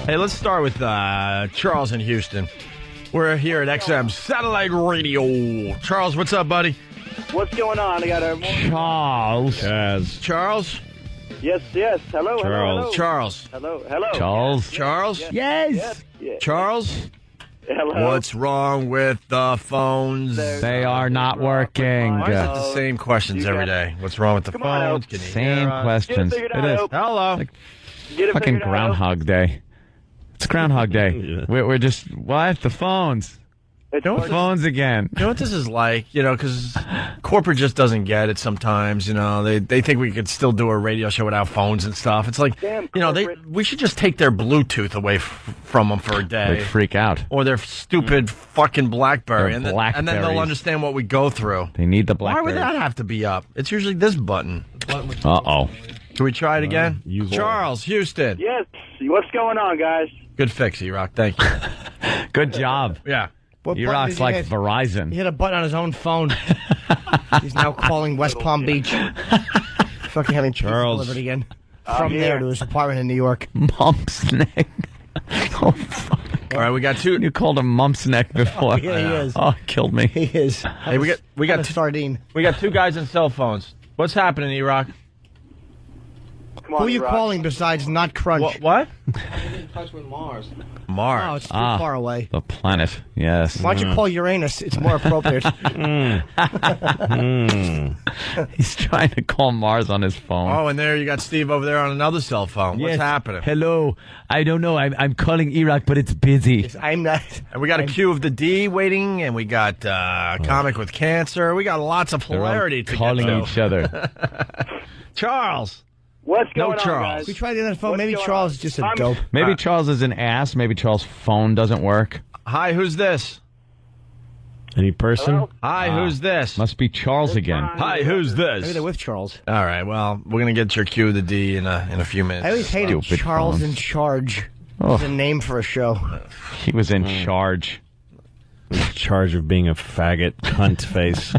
Hey, let's start with Charles in Houston. We're here at XM Satellite Radio. Charles, what's up, buddy? What's going on? I got a Charles? Yes. Hello. Charles. Charles. Yes. Charles? Hello. What's wrong with the phones? They are not working. Why is it the same questions every day? What's wrong with the phones? Can you Same hear us? questions. Get it It figured is. out. Hello. Like Get it fucking figured out. Groundhog Day. It's Groundhog Day. We're just, what? The phones. The phones again. You know what this is like? Because corporate just doesn't get it sometimes. They think we could still do a radio show without phones and stuff. It's like, we should just take their Bluetooth away from them for a day. They freak out. Or their stupid fucking BlackBerry. Their And then they'll understand what we go through. They need the Why BlackBerry. would that have to be up? It's usually this button. Uh-oh. Can we try it again? Charles, Houston. Yes. What's going on, guys? Good fix, E-Rock. Thank you. Good job. Yeah. E-Rock's like Verizon. He hit a button on his own phone. He's now calling West Palm Beach. Fucking having Charles delivered again. From there to his apartment in New York. Mumps neck. Oh, fuck. All right, we got two. You called him Mumps neck before. Yeah, he is. Oh, it killed me. He is. Hey, we got sardine. We got two guys on cell phones. What's happening, E-Rock? Come on, Who are you E-Rock. calling besides Not Crunch? What? Get in touch with Mars. Mars. Oh, it's too far away. The planet, yes. Why don't you call Uranus? It's more appropriate. He's trying to call Mars on his phone. Oh, and there you got Steve over there on another cell phone. What's Yes. happening? Hello. I don't know. I'm calling Iraq, but it's busy. I'm not. And we got a queue of the D waiting, and we got comic with cancer. We got lots of They're all hilarity to calling get to. each other. Charles. What's No going on, Charles. guys? We tried the other phone. What's Maybe going Charles on? is just a I'm- dope. Maybe Charles is an ass. Maybe Charles' phone doesn't work. Hi, who's this? Any person? Hello? Hi, who's this? Must be Charles again. Hi, who's Maybe this? they're with Charles. All right, well, we're going to get your cue of the D in a few minutes. I always hated Stupid Charles phones. in Charge. Oh. It's a name for a show. He was in charge. In charge of being a faggot cunt face.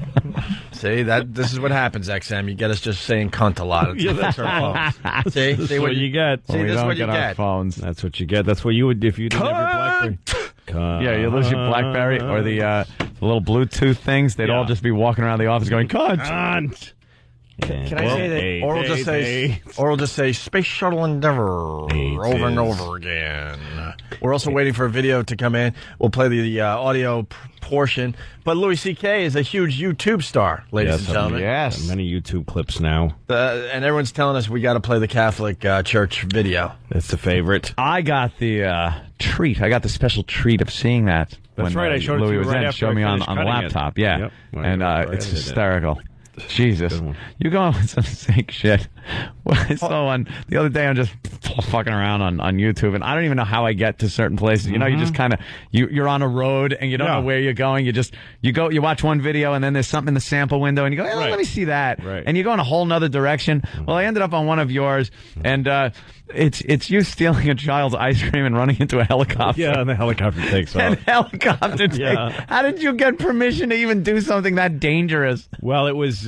See, this is what happens, XM. You get us just saying cunt a lot. Yeah, that's our phones. See That's what you get. See, we this is don't what you get our get. phones. That's what you get. That's what you would if you didn't have your BlackBerry. Yeah, you lose your BlackBerry or the little Bluetooth things. They'd all just be walking around the office going, "Cunt." Cunt. Can I say that? Or we'll just say Space Shuttle Endeavor over and over again. We're also waiting for a video to come in. We'll play the audio portion. But Louis C.K. is a huge YouTube star, ladies and gentlemen. Yes. Many YouTube clips now. And everyone's telling us we got to play the Catholic Church video. That's the favorite. I got the treat. I got the special treat of seeing that. That's when, right. I showed it to Louis you was right in. after Showed I me on finished the cutting it. laptop. Yeah. Yep. Right And after I it's edited it. hysterical. Jesus. Good one. You going with some sick shit. Well, I saw one the other day. I'm just fucking around on YouTube, and I don't even know how I get to certain places. You know, you just kind of you're on a road and you don't know where you're going. You watch one video, and then there's something in the sample window, and you go, hey, let me see that. Right. And you go in a whole nother direction. Well, I ended up on one of yours, and it's you stealing a child's ice cream and running into a helicopter. Yeah, and the helicopter takes And off. helicopter Yeah. How did you get permission to even do something that dangerous? Well, it was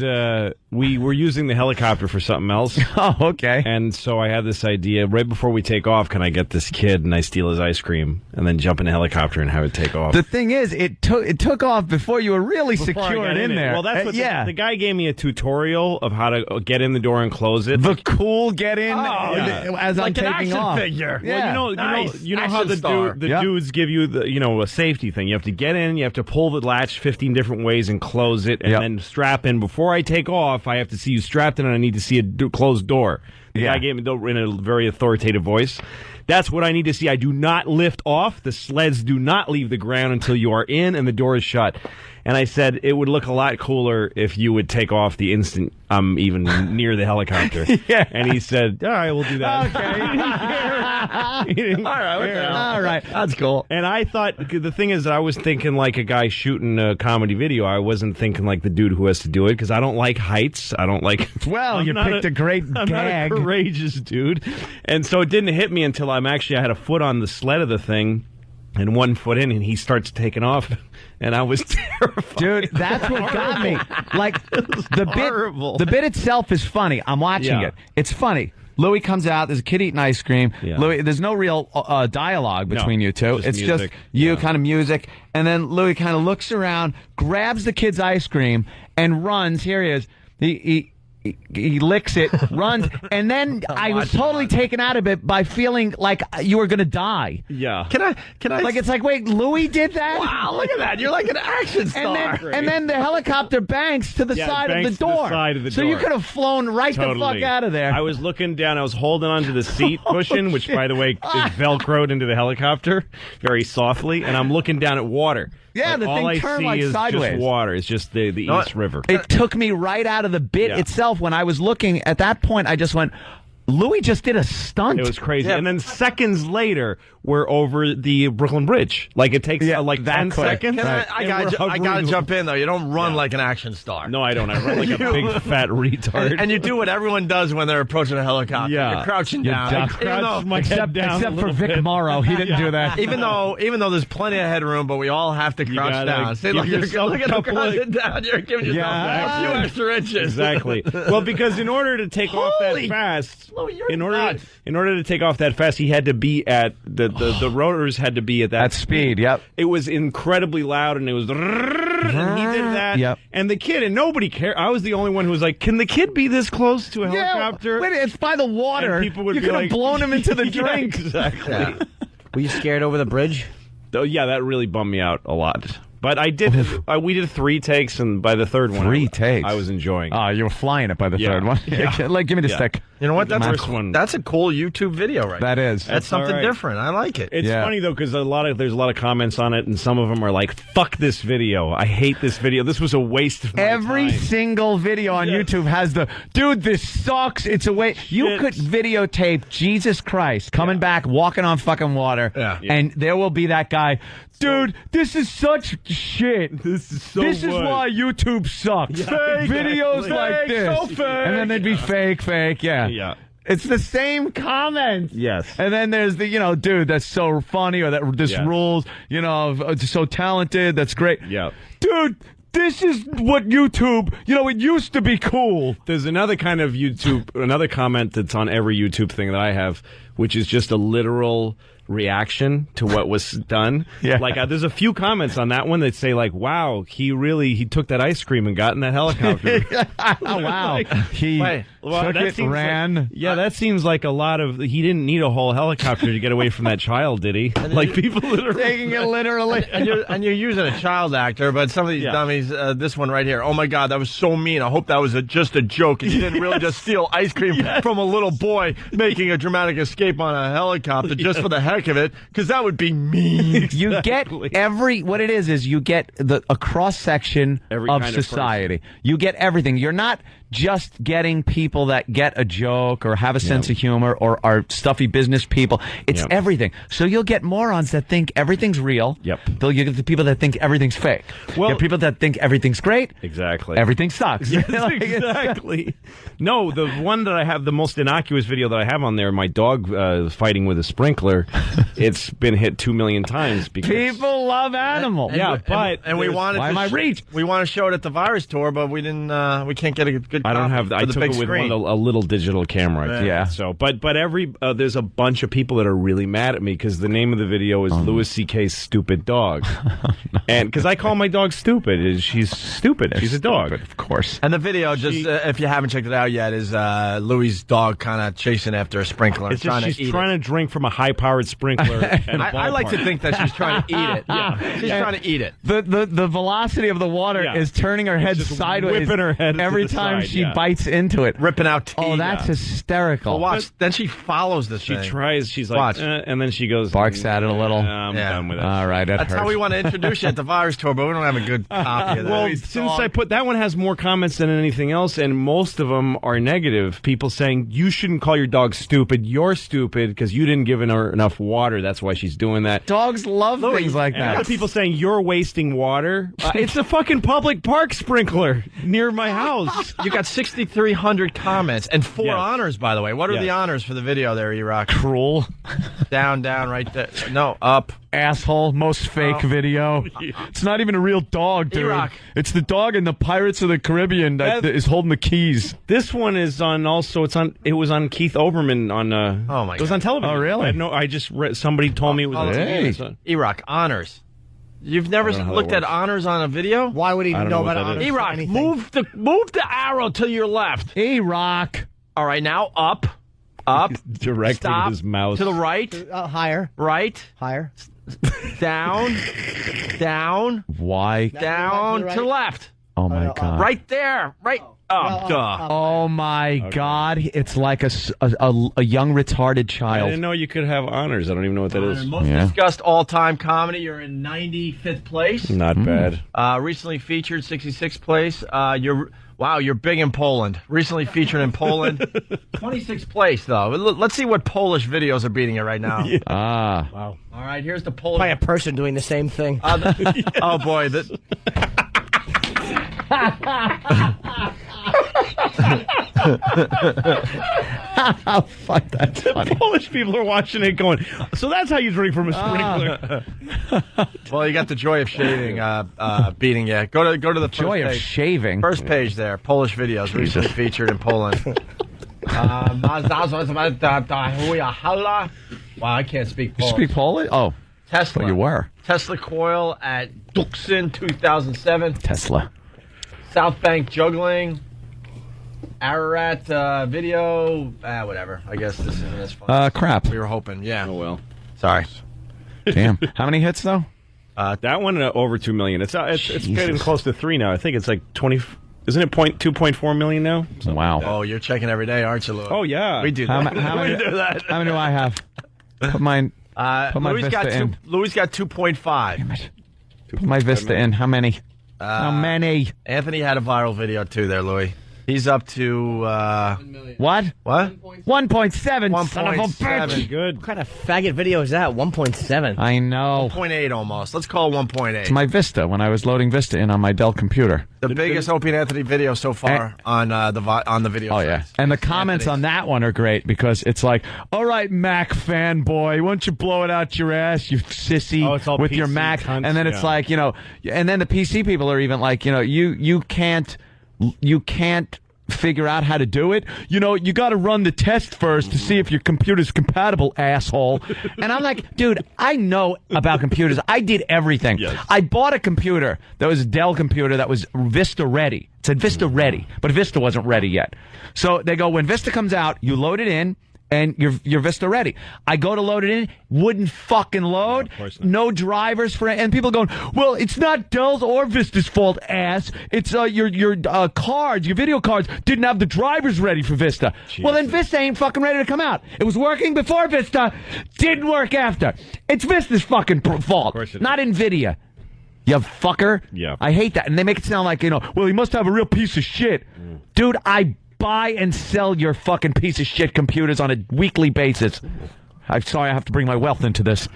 we were using the helicopter for something else. Oh, okay. And so I had this idea right before we take off. Can I get this kid and I steal his ice cream and then jump in the helicopter and have it take off? The thing is, it took off before you were really Before I secured got in there. Well, that's what yeah. the guy gave me a tutorial of how to get in the door and close it. The cool get in yeah. as Like I'm an taking action off. figure. Yeah. Well, you know how Action star. the dudes give you a safety thing. You have to get in, you have to pull the latch 15 different ways and close it, and then strap in. Before I take off, I have to see you strapped in, and I need to see a closed door. The guy gave me in a very authoritative voice. That's what I need to see. I do not lift off. The sleds do not leave the ground until you are in and the door is shut. And I said it would look a lot cooler if you would take off the instant I'm even near the helicopter. Yeah. And he said, all right, we'll do that. Okay. All right. That's cool. And I thought, the thing is that I was thinking like a guy shooting a comedy video. I wasn't thinking like the dude who has to do it because I don't like heights. I don't like... Well, I'm you not picked a great I'm gag. not a courageous dude. And so it didn't hit me until I had a foot on the sled of the thing and 1 foot in, and he starts taking off. And I was terrified. Dude, that's what got me. Like, the bit itself is funny. I'm watching it. It's funny. Louis comes out. There's a kid eating ice cream. Yeah. Louis, there's no real dialogue between you two. just It's music. just you, kind of music. And then Louis kind of looks around, grabs the kid's ice cream, and runs. Here he is. He licks it, runs, and then I was totally taken out of it by feeling like you were going to die. Yeah. Can I? Like, it's like, wait, Louis did that? Wow, look at that. You're like an action star. And then the helicopter banks to the side of the banks to door. the side of the so door. you could have flown right the fuck out of there. I was looking down. I was holding onto the seat cushion, which, by the way, is velcroed into the helicopter very softly, and I'm looking down at water. Yeah, the all thing I turned see like is sideways. just water. It's just the East River. It took me right out of the bit itself when I was looking. At that point, I just went, Louis just did a stunt. It was crazy. Yeah. And then seconds later, we're over the Brooklyn Bridge. Like, it takes like 10 seconds. I got to jump in, though. You don't run like an action star. No, I don't. I run like a big, fat retard. And you do what everyone does when they're approaching a helicopter. Yeah. You're crouching down. Except for Vic Morrow. He didn't do that. Even though there's plenty of headroom, but we all have to crouch down. See, look, yourself you're crouching down. You're giving yourself a few extra inches. Exactly. Well, because in order to take off that fast, in order to take off that fast, he had to be at the rotors had to be at that speed. Yep. It was incredibly loud, and it was. And he did that. Yep. And the kid, and nobody cared. I was the only one who was like, "Can the kid be this close to a helicopter?" Wait, it's by the water. And people would you be could like, have blown him into the drink. Exactly. Yeah. Were you scared over the bridge? Oh, yeah, that really bummed me out a lot. But I did. We did 3 takes, and by the third one, 3 takes. I was enjoying. Oh, you were flying it by the third one. Yeah. Like, give me the stick. You know what? That's first one. That's a cool YouTube video, right? That is. That's something different. I like it. It's funny though because there's a lot of comments on it, and some of them are like, "Fuck this video! I hate this video. This was a waste of my Every time." single video on YouTube has the dude. This sucks. It's a waste. You could videotape Jesus Christ coming back, walking on fucking water, and there will be that guy. Dude, this is such shit. This is so. This is why YouTube sucks. Yeah, Videos like this, so fake. and then they'd be fake. Yeah. It's the same comments. Yes. And then there's the, dude, that's so funny, or that this rules, so talented, that's great. Yeah. Dude, this is what YouTube, it used to be cool. There's another kind of another comment that's on every YouTube thing that I have, which is just a literal reaction to what was done. Yeah. Like there's a few comments on that one that say like, "Wow, he took that ice cream and got in that helicopter." Oh wow. He took it, ran. That seems like a lot of. He didn't need a whole helicopter to get away from that child, did he? Like people literally taking it literally. And you're using a child actor, but some of these dummies. This one right here. Oh my God, that was so mean. I hope that was just a joke, and you didn't really just steal ice cream from a little boy making a dramatic escape on a helicopter just for the heck of it, because that would be mean. You get what it is you get a cross section of society. You get everything. You're not just getting people that get a joke or have a sense of humor or are stuffy business people. It's everything. So you'll get morons that think everything's real. Yep. You'll get the people that think everything's fake. Well, you get people that think everything's great. Exactly. Everything sucks. Yes, exactly. No, the one that I have, the most innocuous video that I have on there, my dog fighting with a sprinkler, it's been hit 2 million times because people love animals. And we wanted we want to show it at the virus tour, but we didn't. We can't get a good. I don't have. I took it with a little digital camera. Yeah. So, but there's a bunch of people that are really mad at me because the name of the video is Louis C.K.'s Stupid Dog, and because I call my dog stupid, she's stupid. She's a dog, of course. And the video, if you haven't checked it out yet, is Louis' dog kind of chasing after a sprinkler. She's trying to drink from a high-powered sprinkler. I like to think that she's trying to eat it. She's trying to eat it. The velocity of the water is turning her head sideways, whipping her head every time she bites into it, ripping out teeth. Oh, that's hysterical. Well, watch. Then she follows this thing. She tries. She's like, and then she goes, barks at it a little. I'm done with it. All right, that's how we want to introduce you at the virus tour, but we don't have a good copy of that. Well, since I put that one has more comments than anything else, and most of them are negative. People saying you shouldn't call your dog stupid. You're stupid because you didn't give her enough water. That's why she's doing that. Dogs love things like and that. Other people saying you're wasting water. It's a fucking public park sprinkler near my house. You got 6,300 comments and 4 honors, by the way. What are the honors for the video there, E-Rock? Cruel. Down, right there. No, up. Asshole. Most fake video. It's not even a real dog, dude. E-Rock. It's the dog in the Pirates of the Caribbean that is holding the keys. This one is on also. It was on Keith Olbermann on. Oh my God. It was on television. Oh really? I just read. Somebody told me it was. E-Rock, honors. You've never looked at honors on a video? Why would he know about honors? E-Rock, move the arrow to your left. E-Rock. All right, now up. Directing his mouse to the right. Higher. Right. Higher. Down. Why? Down to left. Oh my God. Right there. Right. Oh my God! It's like a young retarded child. I didn't know you could have honors. I don't even know what that is. Most discussed all-time comedy. You're in 95th place. Not bad. Recently featured 66th place. You're big in Poland. Recently featured in Poland. 26th place though. Let's see what Polish videos are beating it right now. Wow. All right, here's the Polish. Probably a person doing the same thing. Oh boy. Fuck, that's funny. The Polish people are watching it going, so that's how you drink from a sprinkler. Well, you got the joy of shaving beating you. Go to the first joy page. Of shaving. First page there. Polish videos recently featured in Poland. Wow, I can't speak You Polish. speak Polish? Oh. Tesla. Well, you were. Tesla coil at Duxin 2007. Tesla. South Bank juggling. Ararat video. Whatever. I guess this isn't as fun. Crap. We were hoping. Yeah. Oh, well. Sorry. Damn. How many hits, though? That one over 2 million. It's getting close to 3 now. I think it's like 20. Isn't it 2.4 million now? Wow. Oh, you're checking every day, aren't you, Louis? Oh, yeah. We do that. We do that. How many do I have? Put my Louis got Vista in. Louis got 2.5. Damn it. Put my Vista in. How many? How many? Anthony had a viral video too there, Louis. He's up to what? What? 1.7. Son of a 1.7. bitch. Good. What kind of faggot video is that? 1.7. I know. 1.8 almost. Let's call it 1.8. It's my Vista when I was loading Vista in on my Dell computer. The biggest Opie and Anthony video so far on the video. Oh yeah, and the comments on that one are great because it's like, all right, Mac fanboy, why don't you blow it out your ass, you sissy, with your PC Mac, cunts, and then it's like, you know, and then the PC people are even like, you know, you can't figure out how to do it. You know, you got to run the test first to see if your computer's compatible, asshole. And I'm like, dude, I know about computers. I did everything. Yes. I bought a computer that was a Dell computer that was Vista ready. It said Vista ready, but Vista wasn't ready yet. So they go, when Vista comes out, you load it in, and you're Vista ready. I go to load it in, wouldn't fucking load. No drivers for it. And people going, well, it's not Dell's or Vista's fault, ass. It's your cards, your video cards didn't have the drivers ready for Vista. Jesus. Well, then Vista ain't fucking ready to come out. It was working before Vista, didn't work after. It's Vista's fucking fault, not NVIDIA. You fucker. Yeah. I hate that. And they make it sound like, you know, well, he must have a real piece of shit. Dude, I buy and sell your fucking piece of shit computers on a weekly basis. I'm sorry I have to bring my wealth into this.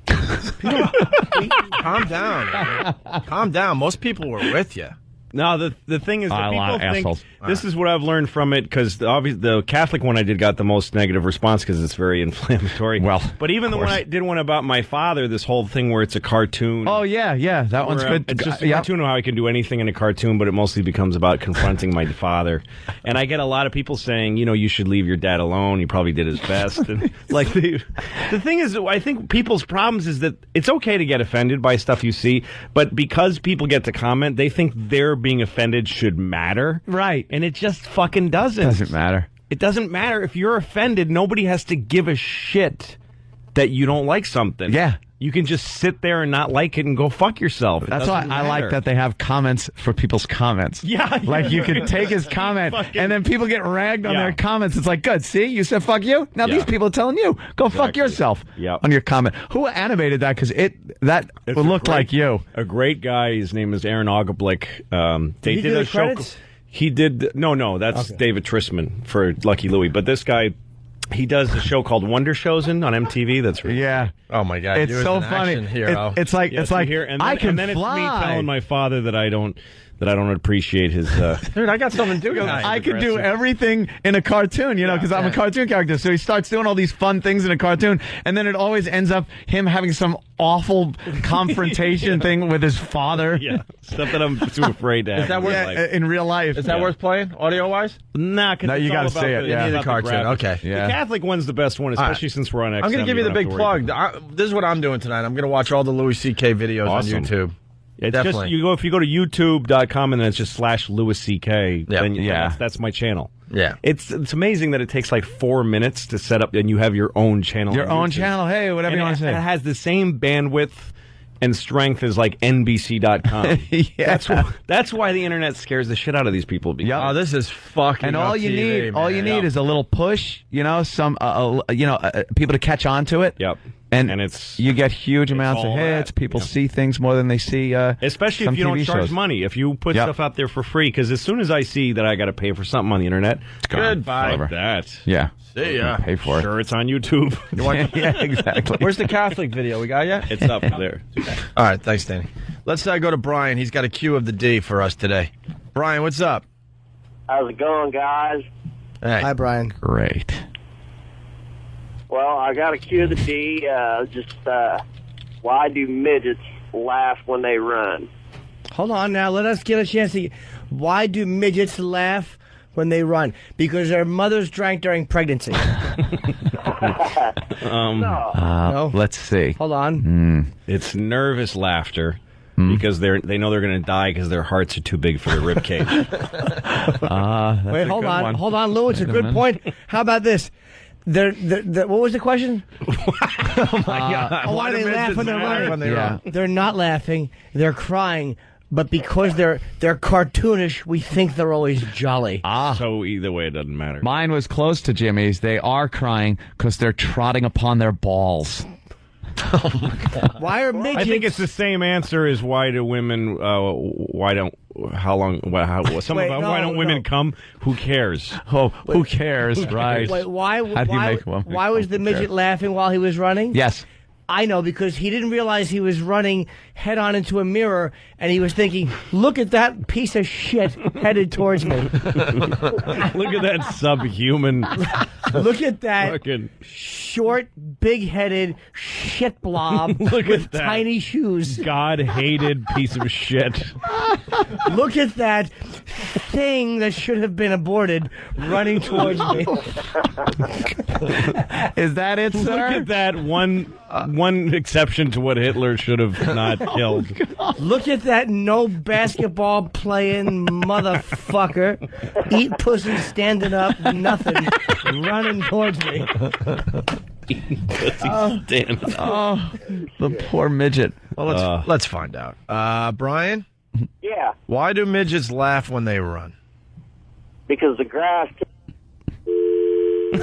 Calm down. Calm down. Most people were with you. No, the thing is that people think assholes. This is what I've learned from it, because the Catholic one I did got the most negative response because it's very inflammatory. Well, but even the one I did one about my father, this whole thing where it's a cartoon. Oh yeah, that one's good. It's just a cartoon of how I can do anything in a cartoon, but it mostly becomes about confronting my father. And I get a lot of people saying, you know, you should leave your dad alone. He probably did his best. And like the thing is, I think people's problems is that it's okay to get offended by stuff you see, but because people get to comment, they think their being offended should matter. Right. And it just fucking doesn't. Doesn't matter. It doesn't matter. If you're offended, nobody has to give a shit that you don't like something. Yeah. You can just sit there and not like it and go fuck yourself. That's why I like that they have comments for people's comments. Yeah. Like you can take his comment and then people get ragged on their comments. It's like, good, see? You said fuck you? Now these people are telling you, go fuck yourself on your comment. Who animated that? Because that looked like you. A great guy. His name is Aaron Augablick. They did a show. Credits? He did. No, that's David Trisman for Lucky Louie. But this guy, he does a show called Wonder Chosen on MTV. That's right. Yeah. Oh my God, it's so funny. It's like here, and then, I can and then fly. It's me telling my father that I don't appreciate his. Dude, I got something to do tonight. I could do everything in a cartoon, you know, because I'm a cartoon character. So he starts doing all these fun things in a cartoon, and then it always ends up him having some awful confrontation thing with his father. Yeah, stuff that I'm too afraid to have. Is that worth in real life? Is that worth playing audio wise? Nah, no, you got to say it. You need the cartoon. Okay. Yeah. The Catholic one's the best one, especially since we're on XM. I'm going to give you the big plug. This is what I'm doing tonight. I'm going to watch all the Louis C.K. videos on YouTube. It's definitely. Just, if you go to youtube.com and then it's just /Louis C.K., then that's my channel. Yeah. It's amazing that it takes like 4 minutes to set up and you have your own channel. Your own channel. Hey, whatever you want to say. It has the same bandwidth and strength as like NBC.com. That's why the internet scares the shit out of these people. Oh, this is fucking. And all you need is a little push. You know, some people to catch on to it. Yep. And you get huge amounts of hits. People see things more than they see. Especially if you don't charge money. If you put stuff out there for free, because as soon as I see that I got to pay for something on the internet, goodbye. Fuck that. Yeah. See ya. Pay for it. Sure, it's on YouTube. Yeah, exactly. Where's the Catholic video? We got yet? It's up there. All right, thanks, Danny. Let's go to Brian. He's got a cue of the D for us today. Brian, what's up? How's it going, guys? Hey. Hi, Brian. Great. Well, I got a cue of the D. Why do midgets laugh when they run? Hold on now. Let us get a chance to. Why do midgets laugh when they run because their mothers drank during pregnancy? No. Let's see. Hold on. It's nervous laughter because they know they're going to die because their hearts are too big for their rib cage. Wait, hold on, Lou. It's a good point. How about this? What was the question? Oh my God! Why do they laugh when they're running? They're not laughing. They're crying. But because they're cartoonish, we think they're always jolly. So either way, it doesn't matter. Mine was close to Jimmy's. They are crying because they're trotting upon their balls. Oh my God. Why are midgets? I think it's the same answer as why do women? Why don't women come? Who cares? Oh, who cares? Right? Wait, why Why was the midget laughing while he was running? Yes. I know, because he didn't realize he was running head on into a mirror, and he was thinking, look at that piece of shit headed towards me. Look at that subhuman. Look at that fucking short, big-headed shit blob Look with at that tiny shoes. God-hated piece of shit. Look at that thing that should have been aborted running towards me. Is that it, sir? Look at that one exception to what Hitler should have not killed. Look at that no basketball playing motherfucker. Eat pussy standing up, nothing, running towards me. The poor midget. Well, let's find out. Brian? Yeah. Why do midgets laugh when they run? Because the grass... We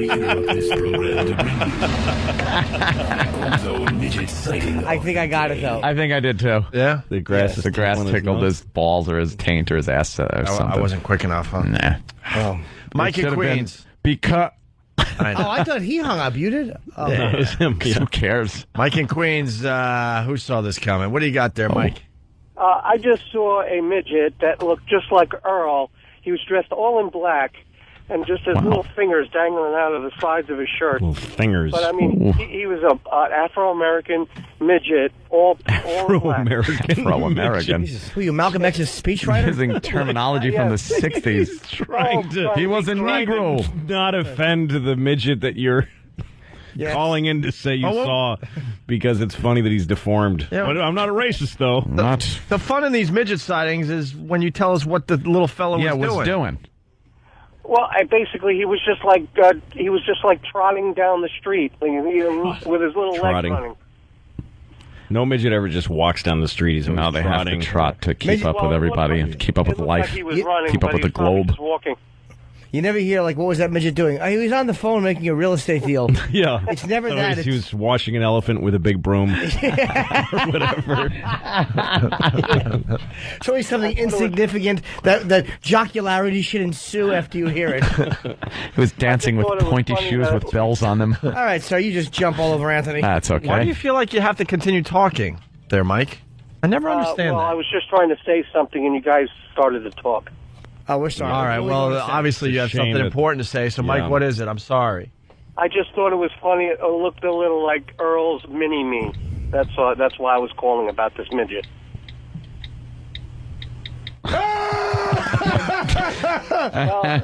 interrupt this program to bring you midget sighting. I think I got it, though. I think I did, too. Yeah? The grass tickled his balls or his taint or his ass or something. I wasn't quick enough, huh? Nah. Oh. Mike in Queens. Because... I thought he hung up. You did? Oh. Yeah, it was him. Who cares? Mike in Queens, who saw this coming? What do you got there, Mike? I just saw a midget that looked just like Earl. He was dressed all in black, and just his little fingers dangling out of the sides of his shirt. Little fingers. But I mean, he was an Afro-American midget, all Afro-American. Afro-American. Who, you Malcolm X's speechwriter? Using terminology from the 60s. He was a Negro. To not offend the midget that you're calling in to say you saw because it's funny that he's deformed. Yeah. But I'm not a racist, though. The fun in these midget sightings is when you tell us what the little fellow was doing. Well, basically, he was just like trotting down the street with his little legs running. No midget ever just walks down the street. He's they have to trot to keep up with everybody and keep up with life. He was running, keep up with the globe. Just walking. You never hear, like, what was that midget doing? Oh, he was on the phone making a real estate deal. Yeah. It's never that. He was washing an elephant with a big broom. Or whatever. It's always something insignificant that jocularity should ensue after you hear it. He was dancing with pointy shoes with bells on them. All right, sir, you just jump all over Anthony. That's okay. Why do you feel like you have to continue talking there, Mike? I never understand that. I was just trying to say something, and you guys started to talk. Oh, we're sorry. All right, well, obviously you have something important to say, so Mike, what is it? I'm sorry. I just thought it was funny. It looked a little like Earl's mini-me. That's why I was calling about this midget. Well,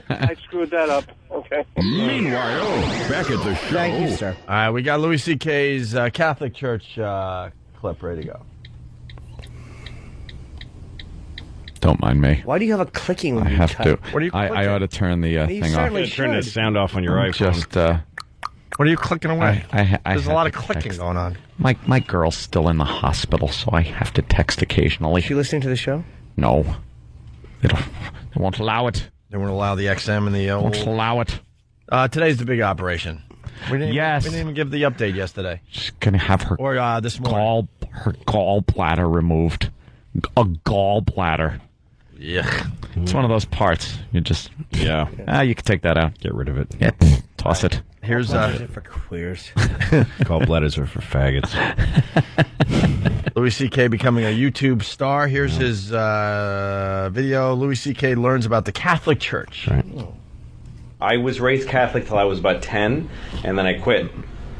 I screwed that up. Okay. Meanwhile, back at the show. Thank you, sir. All right, we got Louis C.K.'s Catholic Church clip ready to go. Don't mind me. Why do you have a clicking when I you have type? to. What are you clicking? I ought to turn the thing off. Turn the sound off on your iPhone. Just, what are you clicking away? There's a lot of clicking text. going on. My girl's still in the hospital, so I have to text occasionally. Is she listening to the show? No. They won't allow it. They won't allow the XM and the Won't allow it. Today's the big operation. We didn't even give the update yesterday. She's going to have her this morning. her gallbladder removed. A gallbladder. Yeah. It's one of those parts. You just... Yeah. You can take that out. Get rid of it. Yeah. Toss it. Here's for queers. Gallbladders are for faggots. Louis C.K. becoming a YouTube star. Here's his video. Louis C.K. learns about the Catholic Church. Right. I was raised Catholic till I was about 10, and then I quit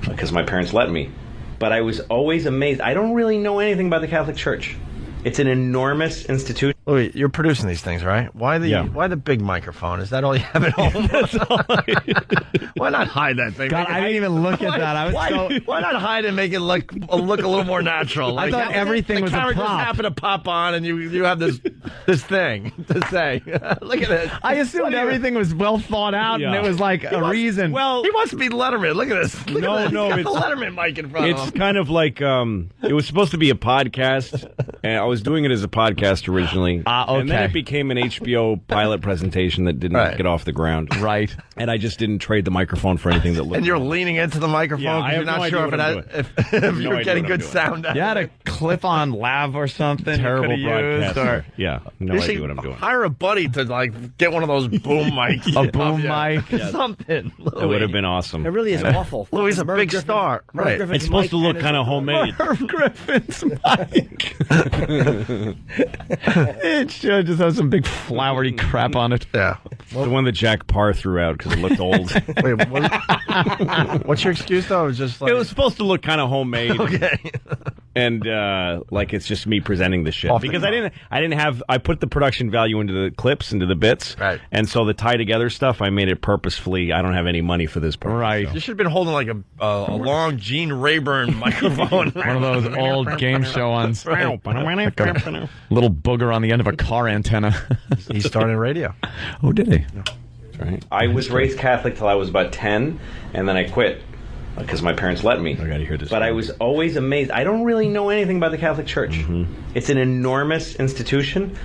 because my parents let me. But I was always amazed. I don't really know anything about the Catholic Church. It's an enormous institution. Louis, you're producing these things, right? Why the big microphone? Is that all you have at home? Why not hide that thing? God, I didn't even look at that. Why not hide and make it look a little more natural? I thought everything was a prop. The camera just happened to pop on, and you have this thing to say. Look at this. I assumed everything was well thought out, and it was like a reason. Well, he wants to be Letterman. Look at this. Look at this. He's got the Letterman mic in front of him. It's kind of like it was supposed to be a podcast, and I was doing it as a podcast originally. Okay. And then it became an HBO pilot presentation that didn't get off the ground. Right. And I just didn't trade the microphone for anything that looked. And you're leaning into the microphone because you're not sure if you're getting good sound out. You had a clip-on lav or something. Terrible broadcast. No you idea what I'm doing. Hire a buddy to get one of those boom mics. A boom mic. Something. That would have been awesome. It really is awful. Louis is a big star. Right. It's supposed to look kind of homemade. Merv Griffin's mic. It should just have some big flowery crap on it. Yeah. The one that Jack Parr threw out because it looked old. Wait, what's your excuse though? It was just like it was supposed to look kind of homemade. Okay. And like it's just me presenting the shit because I put the production value into the clips, into the bits, right? And so the tie together stuff, I made it purposefully. I don't have any money for this part, right? So. You should have been holding like a long Gene Rayburn microphone, one of those old game show ones, like a little booger on the end of a car antenna. He started radio. Oh, did he? That's right. I was raised Catholic till I was about 10, and then I quit. Because my parents let me. I got to hear this. But I was always amazed. I don't really know anything about the Catholic Church. Mm-hmm. It's an enormous institution,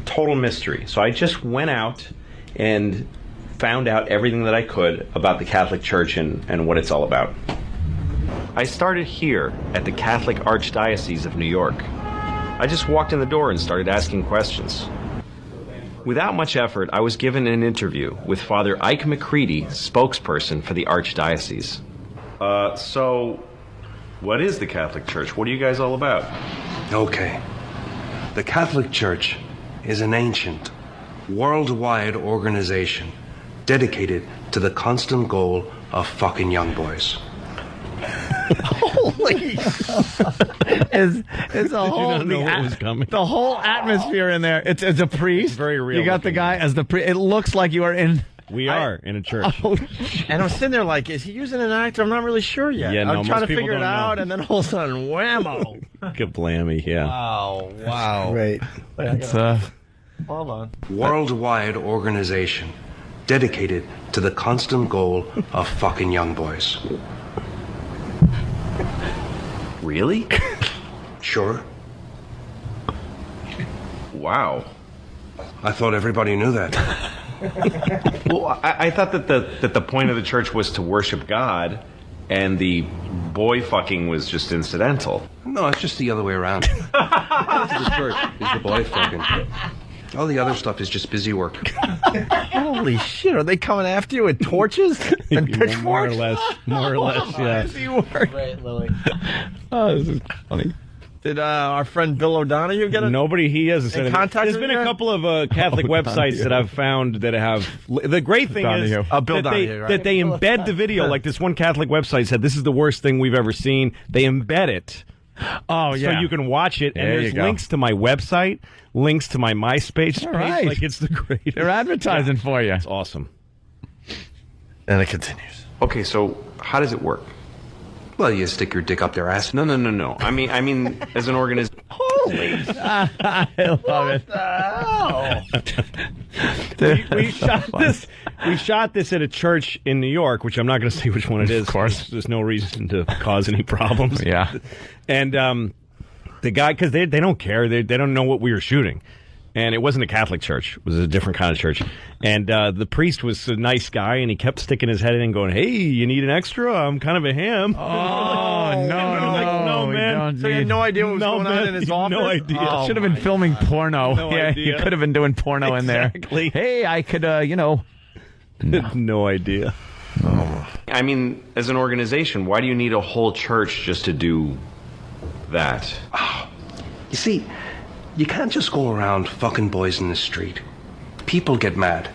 total mystery. So I just went out and found out everything that I could about the Catholic Church and what it's all about. I started here at the Catholic Archdiocese of New York. I just walked in the door and started asking questions. Without much effort, I was given an interview with Father Ike McCready, spokesperson for the Archdiocese. So, what is the Catholic Church? What are you guys all about? Okay. The Catholic Church is an ancient, worldwide organization dedicated to the constant goal of fucking young boys. Holy! It's a whole the whole atmosphere in there. It's a priest. Very real. You got the guy as the priest. It looks like you are in. We are in a church. Oh, and I'm sitting there like, is he using an actor? I'm not really sure yet. Yeah, I'm trying to figure it out, and then all of a sudden, whammo! Kablammy, yeah. Wow. Great. That's hold on. Worldwide organization dedicated to the constant goal of fucking young boys. Really? Sure. Wow. I thought everybody knew that. Well, I thought that the point of the church was to worship God, and the boy fucking was just incidental. No, it's just the other way around. The church is the boy fucking. All the other stuff is just busy work. Holy shit! Are they coming after you with torches and pitchforks? More or less, yeah. Busy work. Great, Louis. Oh, this is funny. Did our friend Bill O'Donohue get it? Nobody. He hasn't said anything. There's been a couple of Catholic websites that I've found that have. The great thing is that they embed the video. Like this one Catholic website said, "This is the worst thing we've ever seen." They embed it. Oh yeah, so you can watch it, and there there's links to my website, links to my MySpace page. Right. Like it's the greatest. They're advertising for you. It's awesome. And it continues. Okay, so how does it work? Well, you stick your dick up their ass. No. I mean, as an organization. Holy! I love it. We shot this at a church in New York, which I'm not going to say which one it is. Of course, there's no reason to cause any problems. Yeah, and the guy, because they don't care, they don't know what we were shooting. And it wasn't a Catholic church. It was a different kind of church. And the priest was a nice guy, and he kept sticking his head in and going, "Hey, you need an extra? I'm kind of a ham." Oh, no, man. So you had no idea what was going on in his office? No idea. Oh, should have been filming porno. No idea. You could have been doing porno in there. Exactly. Hey, I could, No idea. Oh. I mean, as an organization, why do you need a whole church just to do that? Oh, you see, you can't just go around fucking boys in the street. People get mad.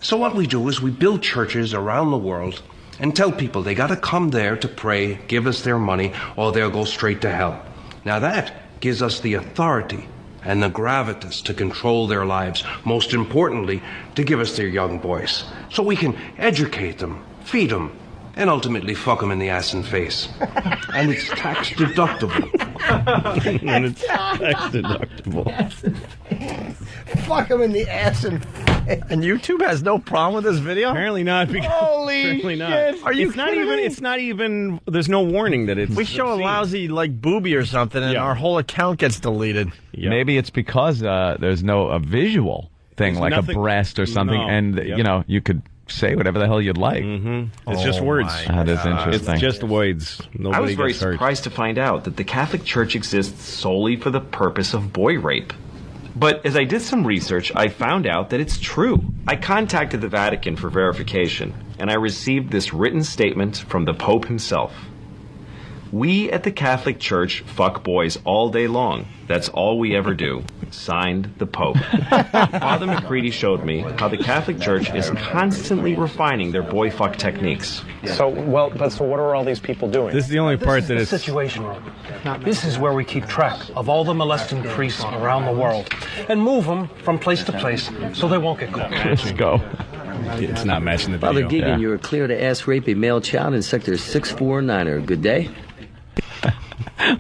So what we do is we build churches around the world and tell people they gotta come there to pray, give us their money, or they'll go straight to hell. Now that gives us the authority and the gravitas to control their lives. Most importantly, to give us their young boys, so we can educate them, feed them, and ultimately fuck them in the ass and face. And it's tax deductible. And it's tax deductible. Fuck him in the ass and face. And YouTube has no problem with this video? Apparently not. Holy shit! Not. Are you it's not even. It's not even. There's no warning that it's. We show a lousy boobie or something, and our whole account gets deleted. Yep. Maybe it's because there's a visual thing, like nothing, a breast or something, and you could say whatever the hell you'd like. Mm-hmm. It's just words. That is interesting. It's just words. Nobody I was very gets hurt. surprised to find out that the Catholic Church exists solely for the purpose of boy rape. But as I did some research, I found out that it's true. I contacted the Vatican for verification, and I received this written statement from the Pope himself. We at the Catholic Church fuck boys all day long. That's all we ever do. Signed, the Pope. Father McCready showed me how the Catholic Church is constantly refining their boy fuck techniques. So what are all these people doing? This is the only part that is the situation room. This is where we keep track of all the molesting priests around the world and move them from place to place so they won't get caught. Let's go. It's not matching the Father video. Gigan, you're clear to ass rape a male child in Sector 649er. Good day.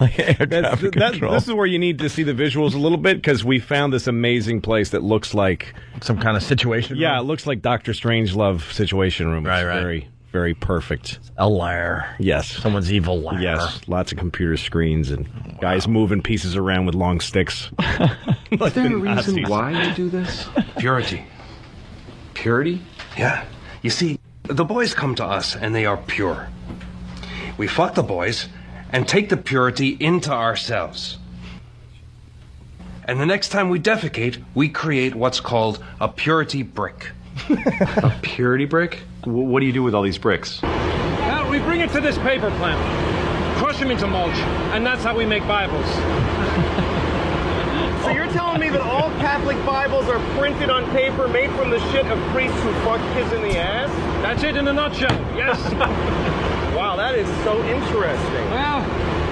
This is where you need to see the visuals a little bit, because we found this amazing place that looks like some kind of situation room. Yeah, it looks like Dr. Strangelove situation room. Right, it's right. Very, very perfect. A lair. Yes. Someone's evil lair. Yes. Lots of computer screens and guys moving pieces around with long sticks. Is there a reason why you do this? Purity. Purity? Yeah. You see, the boys come to us and they are pure. We fuck the boys and take the purity into ourselves. And the next time we defecate, we create what's called a purity brick. A purity brick? What do you do with all these bricks? Well, we bring it to this paper plant, crush them into mulch, and that's how we make Bibles. So you're telling me that all Catholic Bibles are printed on paper made from the shit of priests who fuck kids in the ass? That's it in a nutshell, yes. Wow, that is so interesting. Well,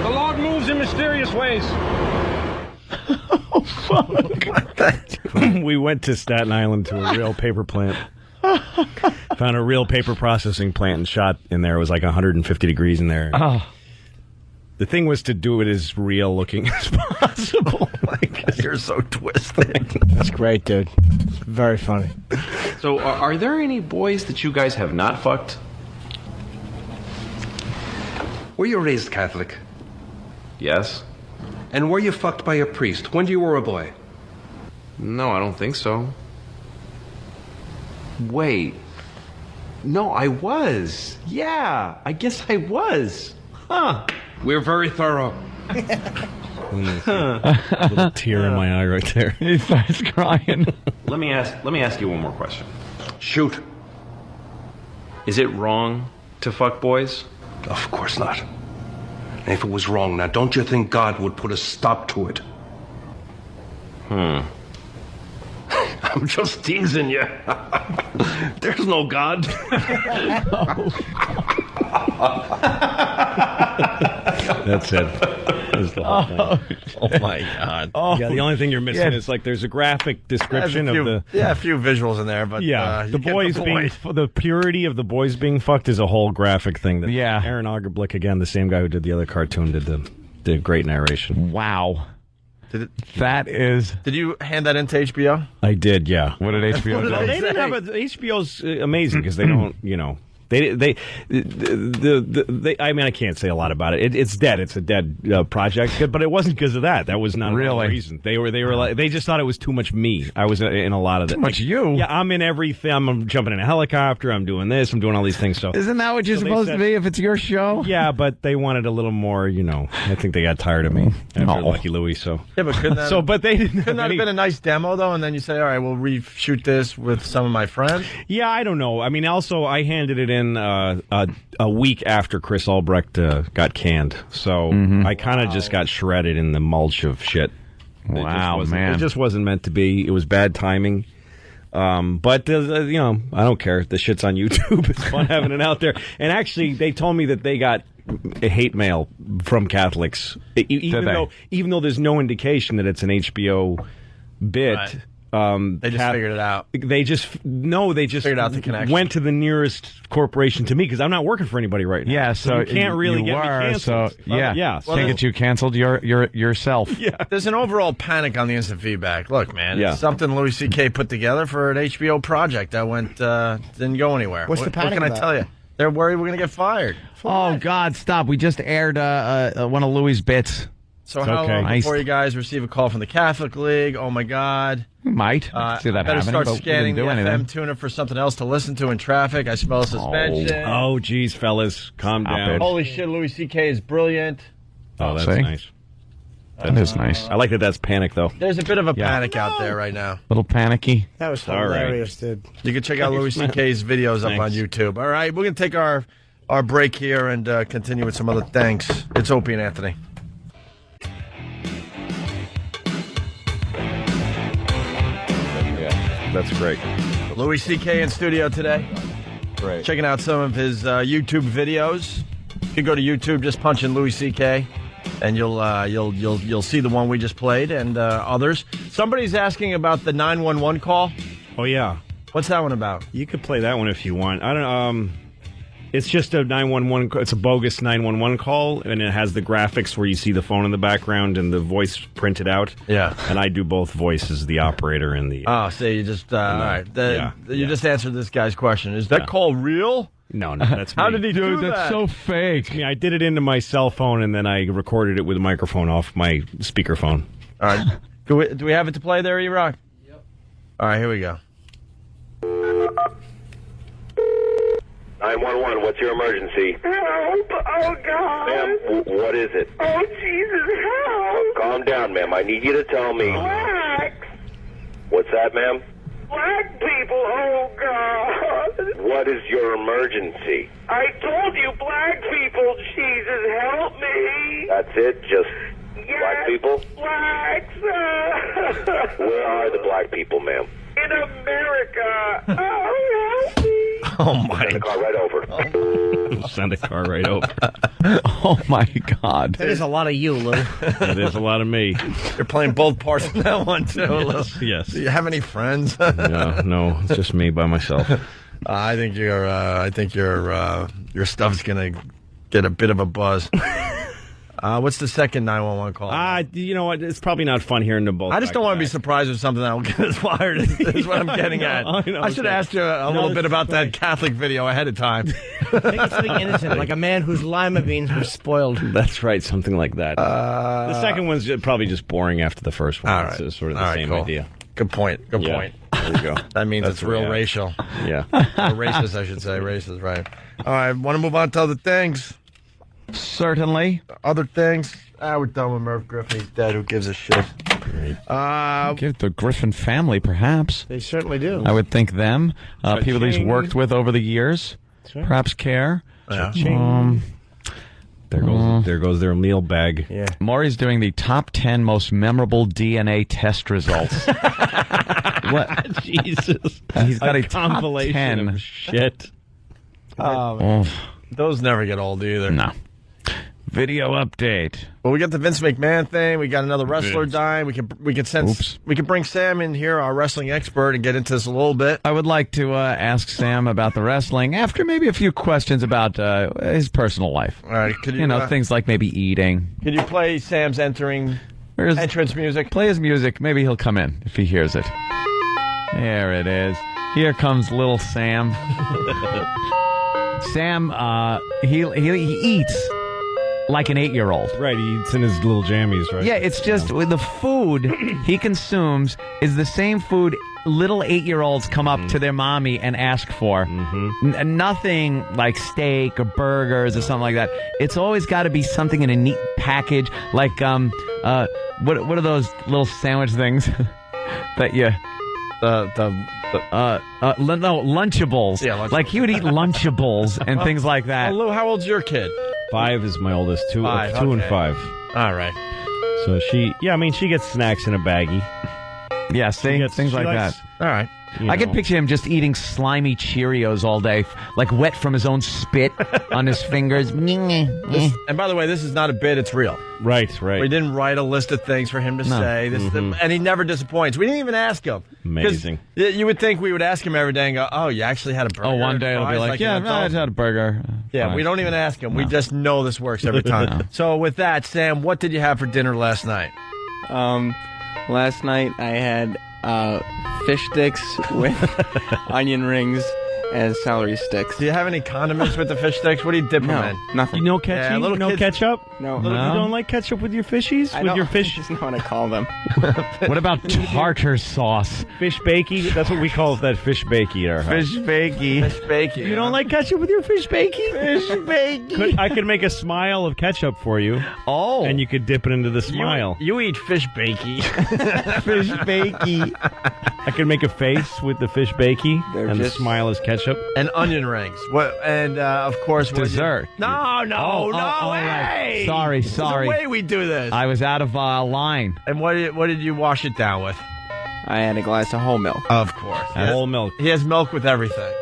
the Lord moves in mysterious ways. Oh, fuck. We went to Staten Island to a real paper plant. Found a real paper processing plant and shot in there. It was like 150 degrees in there. Oh. The thing was to do it as real looking as possible. You're so twisted. That's great, dude. It's very funny. So are there any boys that you guys have not fucked? Were you raised Catholic? Yes. And were you fucked by a priest when you were a boy? No, I don't think so. Wait. No, I was. Yeah, I guess I was. Huh. We're very thorough. A little tear in my eye right there. He starts crying. Let me ask you one more question. Shoot. Is it wrong to fuck boys? Of course not. And if it was wrong, now don't you think God would put a stop to it? I'm just teasing you. There's no God. That's it. That's the whole thing. Oh my God. Oh, yeah, the only thing you're missing is like there's a graphic description of the a few visuals in there, but the boys being the purity of the boys being fucked is a whole graphic thing. That Aaron Augerblick, again, the same guy who did the other cartoon, did great narration. Wow. That is. Did you hand that into HBO? I did, yeah. What did HBO do? They didn't have HBO's amazing because they don't, They I mean, I can't say a lot about it. It's dead. It's a dead project, but it wasn't because of that. That was not really the reason. They were like, they just thought it was too much me. I was in a lot of it. Too much you? Yeah, I'm in everything. I'm jumping in a helicopter. I'm doing this. I'm doing all these things. So isn't that what you're supposed to be if it's your show? Yeah, but they wanted a little more. I think they got tired of me after Lucky Louie. So yeah, but couldn't that, but they didn't. Couldn't that have been a nice demo though? And then you say, all right, we'll reshoot this with some of my friends. Yeah, I don't know. I mean, also I handed it in a week after Chris Albrecht got canned, so I kind of just got shredded in the mulch of shit. Wow, man! It just wasn't meant to be. It was bad timing. But I don't care. The shit's on YouTube. It's fun having it out there. And actually, they told me that they got hate mail from Catholics, even though there's no indication that it's an HBO bit. Right. They just figured it out. They just figured out the connection. Went to the nearest corporation to me because I'm not working for anybody right now. Yeah, so you can't really get me canceled. So yeah. Well, can't get you canceled yourself. Yeah. There's an overall panic on the instant feedback. Look, man, it's something Louis C.K. put together for an HBO project that didn't go anywhere. What's the panic What can I tell you? They're worried we're going to get fired. Oh, God, stop. We just aired one of Louis' bits. So how long before you guys receive a call from the Catholic League? Oh, my God. Might. See that better happening, start but scanning the we didn't do FM anything. tuner for something else to listen to in traffic. I smell suspension. Oh, geez, fellas. Calm down. Holy shit, Louis C.K. is brilliant. Oh, that's See? nice. That is nice. I like that that's panic, though. There's a bit of a panic out there right now. Little panicky. That was hilarious, dude. You can check out Louis C.K.'s videos up on YouTube. All right, we're going to take our break here and continue with some other things. It's Opie and Anthony. That's great. Louis C.K. in studio today. Great. Checking out some of his YouTube videos. You can go to YouTube, just punch in Louis C.K. and you'll see the one we just played and others. Somebody's asking about the 911 call. Oh yeah. What's that one about? You could play that one if you want. I don't. It's just a 911. It's a bogus 911 call, and it has the graphics where you see the phone in the background and the voice printed out. Yeah. And I do both voices, the operator and the. Oh, so you just all right. You just answered this guy's question. Is that call real? No, that's me. How did he do that? That's so fake. I mean, I did it into my cell phone, and then I recorded it with a microphone off my speakerphone. All right. Do we have it to play there, E-Rock? Yep. All right, here we go. 911, what's your emergency? Help! Oh, God! Ma'am, what is it? Oh, Jesus, help! Calm down, ma'am. I need you to tell me. Blacks! What's that, ma'am? Black people, oh, God! What is your emergency? I told you, black people, Jesus, help me! That's it? Just black people? Blacks! Where are the black people, ma'am? In America! Oh, help me! Oh, my Send a car right over. Send a car right over. Oh, my God. That is a lot of you, Lou. That is a lot of me. You're playing both parts in that one, too, Lou. Yes. Do you have any friends? No, it's just me by myself. I think your stuff's gonna get a bit of a buzz. What's the second 911 call? You know what? It's probably not fun hearing them both. I just don't want to be surprised with something that will get us fired. Is what I'm getting at. I should have asked you a little bit about that Catholic video ahead of time. Make it something innocent, like a man whose lima beans were spoiled. That's right, something like that. The second one's probably just boring after the first one. All right. It's sort of the same idea. Good point. Good point. There you go. That means it's real racial. Yeah. Or racist, I should say. Racist, right. All right, want to move on to other things? Certainly. Other things? We're done with Merv Griffin. He's dead. Who gives a shit? Give the Griffin family, perhaps. They certainly do. I would think them. People he's worked with over the years. Right. Perhaps care. Yeah. There goes their meal bag. Yeah. Maury's doing the top 10 most memorable DNA test results. What? Jesus. He's got a compilation top 10. of shit. Those never get old either. No. Video update. Well, we got the Vince McMahon thing. We got another wrestler dying. We can bring Sam in here, our wrestling expert, and get into this a little bit. I would like to ask Sam about the wrestling after maybe a few questions about his personal life. All right, could you things like maybe eating. Could you play Sam's entrance music? Play his music. Maybe he'll come in if he hears it. There it is. Here comes little Sam. Sam, he eats like an 8-year-old. Right, he eats in his little jammies, right? Yeah, it's just the food he consumes is the same food little 8-year-olds come up to their mommy and ask for. Mm-hmm. Nothing like steak or burgers or something like that. It's always got to be something in a neat package, like what are those little sandwich things that you Lunchables. Yeah, Lunchables. Like he would eat Lunchables and things like that. Lou, how old's your kid? 5 is my oldest. 2 5, and okay. 5. All right. So she gets snacks in a baggie. Yeah, things like that. All right. I can picture him just eating slimy Cheerios all day, like wet from his own spit on his fingers. And by the way, this is not a bit, it's real. Right. We didn't write a list of things for him to say. And he never disappoints. We didn't even ask him. Amazing. You would think we would ask him every day and go, oh, you actually had a burger? Oh, one day he'll be like, yeah, I just had a burger. Yeah, we don't even ask him. We just know this works every time. So with that, Sam, what did you have for dinner last night? Last night I had fish sticks with onion rings and celery sticks. Do you have any condiments with the fish sticks? What do you dip them in? Nothing. You know ketchup? No ketchup? No. You don't like ketchup with your fishies? With your fish? I just know what I call them. What about tartar sauce? Fish bakey? That's what we call that, fish bakey. Fish bakey. Fish bakey. You don't like ketchup with your fish bakey? Fish bakey. I could make a smile of ketchup for you. Oh. And you could dip it into the smile. You eat fish bakey. Fish bakey. I could make a face with the fish bakey, and the smile is ketchup. And onion rings. What? And, of course, dessert. No way! Right. Sorry. There's a way we do this. I was out of line. And what did you wash it down with? I had a glass of whole milk. Of course. Whole milk. He has milk with everything.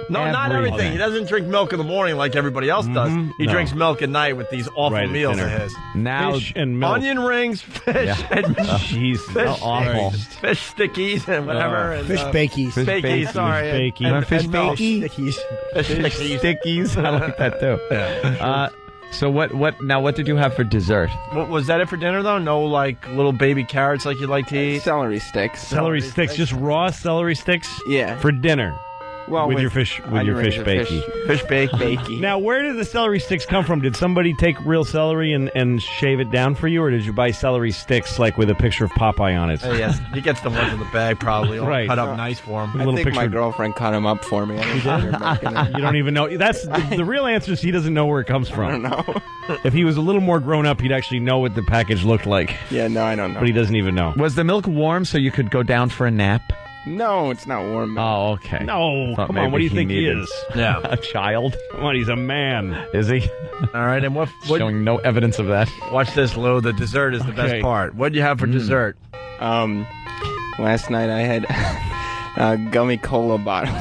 No, not everything. He doesn't drink milk in the morning like everybody else does. He drinks milk at night with these awful meals of his. Now, fish and milk. Onion rings, fish, and cheese. Awful. Fish stickies and whatever. And, fish bakeys. Fish bakeys, sorry. Fish bakey. And fish bakey. Fish stickies. I like that too. Yeah. So what did you have for dessert? What, was that it for dinner though? No like little baby carrots like you like to eat? Celery sticks. Celery sticks, just raw celery sticks? Yeah. For dinner. Well, with your fish bakey. Fish bakey. Now, where did the celery sticks come from? Did somebody take real celery and shave it down for you, or did you buy celery sticks like with a picture of Popeye on it? Yes, he gets the ones in the bag probably, all cut up nice for him. I think my girlfriend cut him up for me. You don't even know. That's the real answer is he doesn't know where it comes from. I don't know. If he was a little more grown up, he'd actually know what the package looked like. Yeah, no, I don't know. But he doesn't even know. Was the milk warm so you could go down for a nap? No, it's not warm milk. Oh, okay. No, come on. What do you think he is? Yeah, a child. Come on, he's a man. Is he? All right, and what? Showing no evidence of that. Watch this, Lou. The dessert is the best part. What do you have for dessert? Last night I had gummy cola bottles.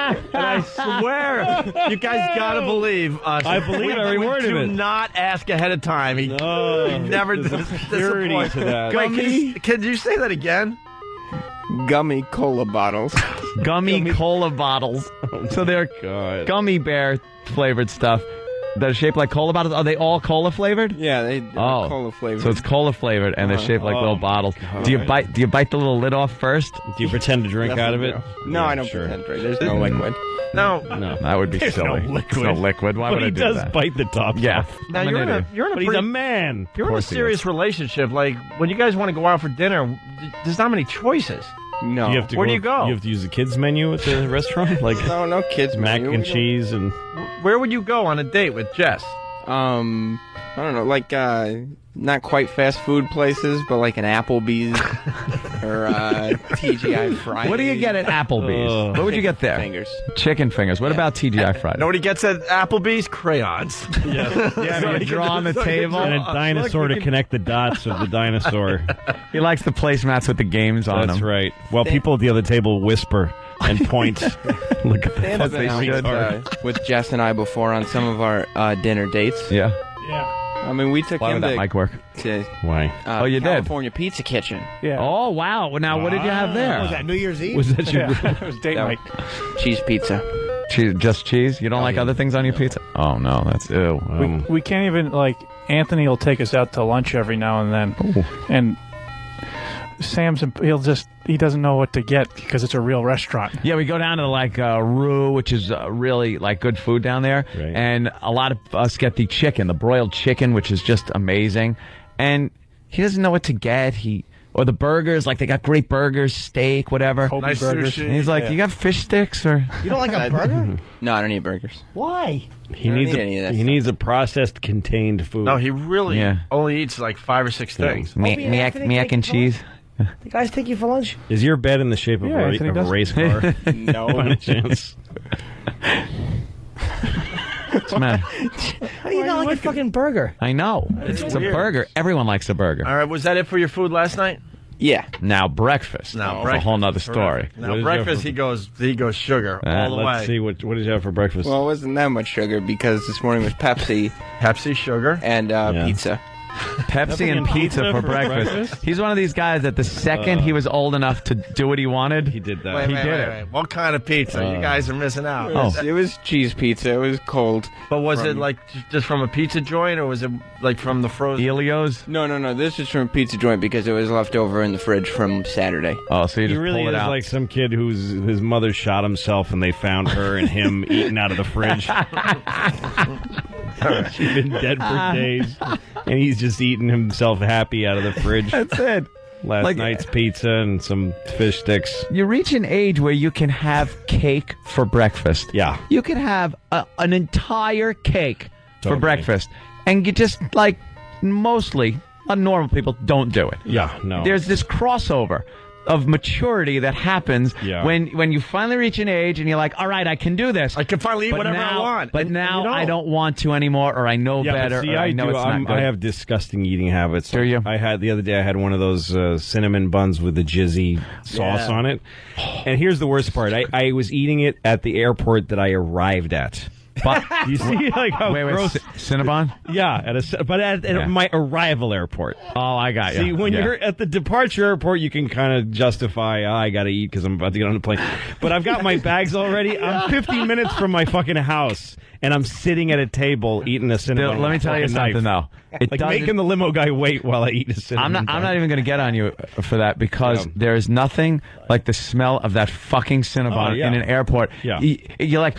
And I swear, you guys gotta believe us. I believe every word of it. Do not ask ahead of time. He never disappoints. To that. Wait, can you say that again? Gummy cola bottles. Gummy cola bottles. So they're gummy bear flavored stuff. That are shaped like cola bottles. Are they all cola flavored? Yeah, they're cola flavored. So it's cola flavored, and they're shaped like little bottles. God. Do you bite the little lid off first? Do you pretend to drink out of it? No, I don't pretend to drink. There's no liquid. No, that would be silly. No liquid. There's no liquid. Why would I do that? He does bite the top. Yeah. Now he's a man. You're in a serious relationship. Like when you guys want to go out for dinner, there's not many choices. No. Where do you go? You have to use the kids menu at the restaurant. Like no kids mac menu. and cheese and. Where would you go on a date with Jess? I don't know, like not quite fast food places, but like an Applebee's or TGI Fridays. What do you get at Applebee's? What would you get there? Fingers. Chicken fingers. What about TGI Fridays? Know what he gets at Applebee's? Crayons. Yeah, so you draw on the table and a dinosaur to connect the dots of the dinosaur. He likes the placemats with the games on them. That's right. Well, people at the other table whisper and point. Look at that. They should. With Jess and I before on some of our dinner dates. Yeah. I mean, we took Why him would that mic work? Why? California Pizza Kitchen. Yeah. Oh, wow. Now, what did you have there? Was that New Year's Eve? Was that your It was date night. Cheese pizza. Just cheese? You don't like other things on your pizza? Oh, no. That's ew. We can't even, Anthony will take us out to lunch every now and then. Ooh. And he doesn't know what to get because it's a real restaurant. Yeah, we go down to Rue, which is really good food down there. Right. And a lot of us get the chicken, the broiled chicken, which is just amazing. And he doesn't know what to get. Or the burgers, they got great burgers, steak, whatever. Nice burgers. And he's like, you got fish sticks or? You don't like a burger? No, I don't eat burgers. Why? He needs a processed, contained food. No, he really only eats 5 or 6 things. Mac and cheese. The guys take you for lunch? Is your bed in the shape of a race car? No. By any chance? What's the matter? How do you not like a fucking burger? I know. It's a burger. Everyone likes a burger. All right, was that it for your food last night? Yeah. Now breakfast. Now It's a whole nother story. Now breakfast, he goes sugar all the way. Let's see, what did you have for breakfast? Well, it wasn't that much sugar because this morning was Pepsi. Pepsi, sugar. And pizza. Pepsi and pizza for breakfast. He's one of these guys that the second he was old enough to do what he wanted, he did that. He did it. Wait. What kind of pizza? You guys are missing out. It was cheese pizza. It was cold. But was it like just from a pizza joint, or was it like from the frozen? Elio's? No. This is from a pizza joint because it was left over in the fridge from Saturday. Oh, so you just he really pulled it is out. like some kid his mother shot himself and they found her and him eating out of the fridge. She's been dead for days, and he's just eating himself happy out of the fridge. That's it. Last night's pizza and some fish sticks. You reach an age where you can have cake for breakfast. Yeah. You can have an entire cake for Totally. breakfast. And you just, like, mostly, normal people don't do it. Yeah, no. There's this crossover of maturity that happens Yeah. when you finally reach an age and you're like, all right, I can do this. I can finally eat But whatever I now- want. But And now you don't. I don't want to anymore, or I know Yeah, better, but see, or I know do. it's not good. I have disgusting eating habits. Do you? I had the other day. I had one of those cinnamon buns with the jizzy sauce on it. And here's the worst part. I was eating it at the airport that I arrived at. But you see, like how gross. Cinnabon? Yeah, at my arrival airport. Oh, I got you. See, when you're at the departure airport, you can kind of justify, I got to eat because I'm about to get on the plane. But I've got my bags already. I'm 15 minutes from my fucking house, and I'm sitting at a table eating a cinnamon. Let me tell you something, though. Like making the limo guy wait while I eat a cinnamon. I'm not even going to get on you for that because there is nothing like the smell of that fucking Cinnabon in an airport. Yeah. You're like...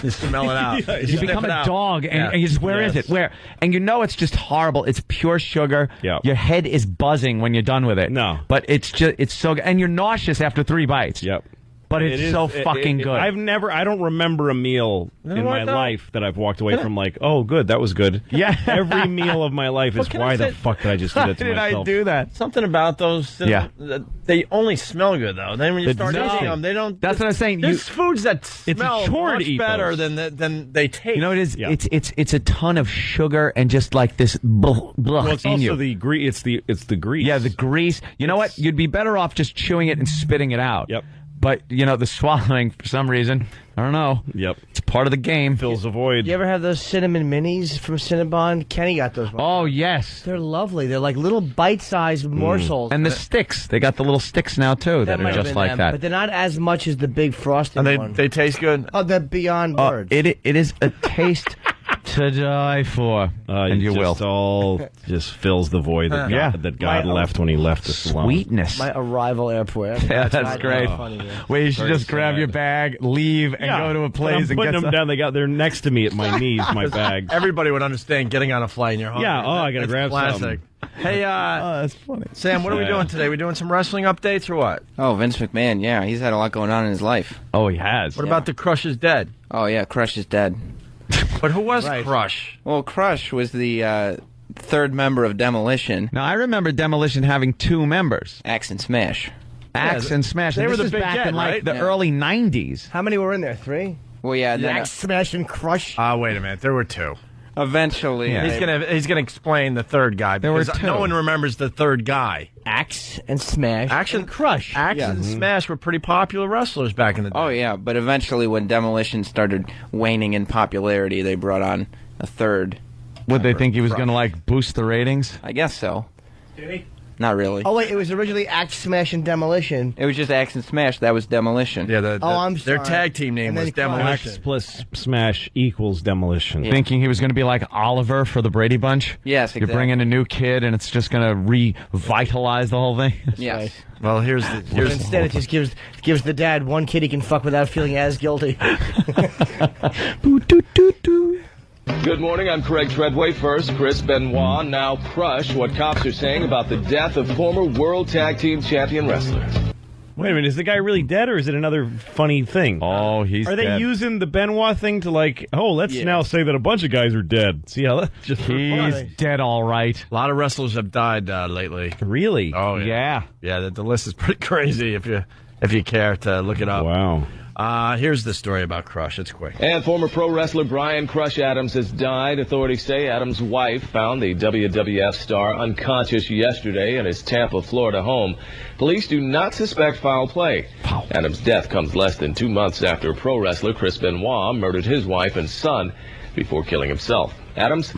You smell it out. You become a dog, and you just, where is it? Where? And you know it's just horrible. It's pure sugar. Yep. Your head is buzzing when you're done with it. No. But it's so good. And you're nauseous after 3 bites. Yep. But it's so fucking good. I don't remember a meal in my life that I've walked away from like, oh, good, that was good. Yeah. Every meal of my life is, why the fuck did I just do that to Why did myself? I do that? Something about those. They only smell good though. Then when you start eating them, they don't. That's what I'm saying. There's foods that It's a smell chore to much eat better those. than they taste. You know what it is? Yeah. It's a ton of sugar and just like this blah, blah Well, it's in also you. the grease. It's the grease. Yeah, the grease. You know what? You'd be better off just chewing it and spitting it out. Yep. But, the swallowing, for some reason, I don't know. Yep. It's part of the game. Fills a void. You ever have those cinnamon minis from Cinnabon? Kenny got those. Oh, yes. They're lovely. They're like little bite-sized morsels. And the sticks. They got the little sticks now, too, that are might have just been like them, that. But they're not as much as the big frosted And one. they taste good. Oh, they're beyond words. It is a taste to die for. And you will. All just fills the void that God left when he left us alone. Sweetness. My arrival airport. Yeah, that's great. Where you should just grab your bag, leave, and go to a place I'm and putting get them down. They're next to me at my knees, my bag. Everybody would understand getting on a flight and you're hungry. Yeah, I got to That's grab classic. Hey, that's funny. Sam, what are we doing today? We doing some wrestling updates or what? Oh, Vince McMahon, yeah. He's had a lot going on in his life. Oh, he has. What about the Crush is Dead? Oh, yeah, Crush is dead. But who was Crush? Well, Crush was the third member of Demolition. Now, I remember Demolition having 2 members. Axe and Smash. Axe and Smash. They And were this the is big back get, in like right? the Yeah. early 90s. How many were in there? 3? Well, yeah, then Axe, Smash, and Crush. Wait a minute. There were 2. eventually... Yeah. He's gonna explain the third guy There were because 2. no one remembers the third guy. Axe and Smash and Crush. Axe and Smash were pretty popular wrestlers back in the day. Oh, yeah, but eventually when Demolition started waning in popularity, they brought on a third. Would they think he was going to, like, boost the ratings? I guess so. Not really. Oh, wait, it was originally Axe, Smash, and Demolition. It was just Axe and Smash. That was Demolition. Yeah, I'm their sorry. tag team name And was then Demolition. Axe plus Smash equals Demolition. Thinking he was going to be like Oliver for the Brady Bunch? Yes, You exactly. bring in a new kid and it's just going to revitalize the whole thing? Yes. Well, here's But instead, it just gives the dad one kid he can fuck without feeling as guilty. Good morning, I'm Craig Treadway. First, Chris Benoit, now Crush, what cops are saying about the death of former World Tag Team Champion wrestler. Wait a minute, is the guy really dead or is it another funny thing? Oh, he's Are they dead. using the Benoit thing to like, let's now say that a bunch of guys are dead. See how that's just for He's fun. dead, all right. a lot of wrestlers have died lately. Really? Oh Yeah. yeah. The list is pretty crazy if you care to look it up. Wow. Here's the story about Crush. It's quick. And former pro wrestler Brian Crush Adams has died. Authorities say Adams' wife found the WWF star unconscious yesterday in his Tampa, Florida home. Police do not suspect foul play. Adams' death comes less than 2 months after pro wrestler Chris Benoit murdered his wife and son before killing himself. Adams,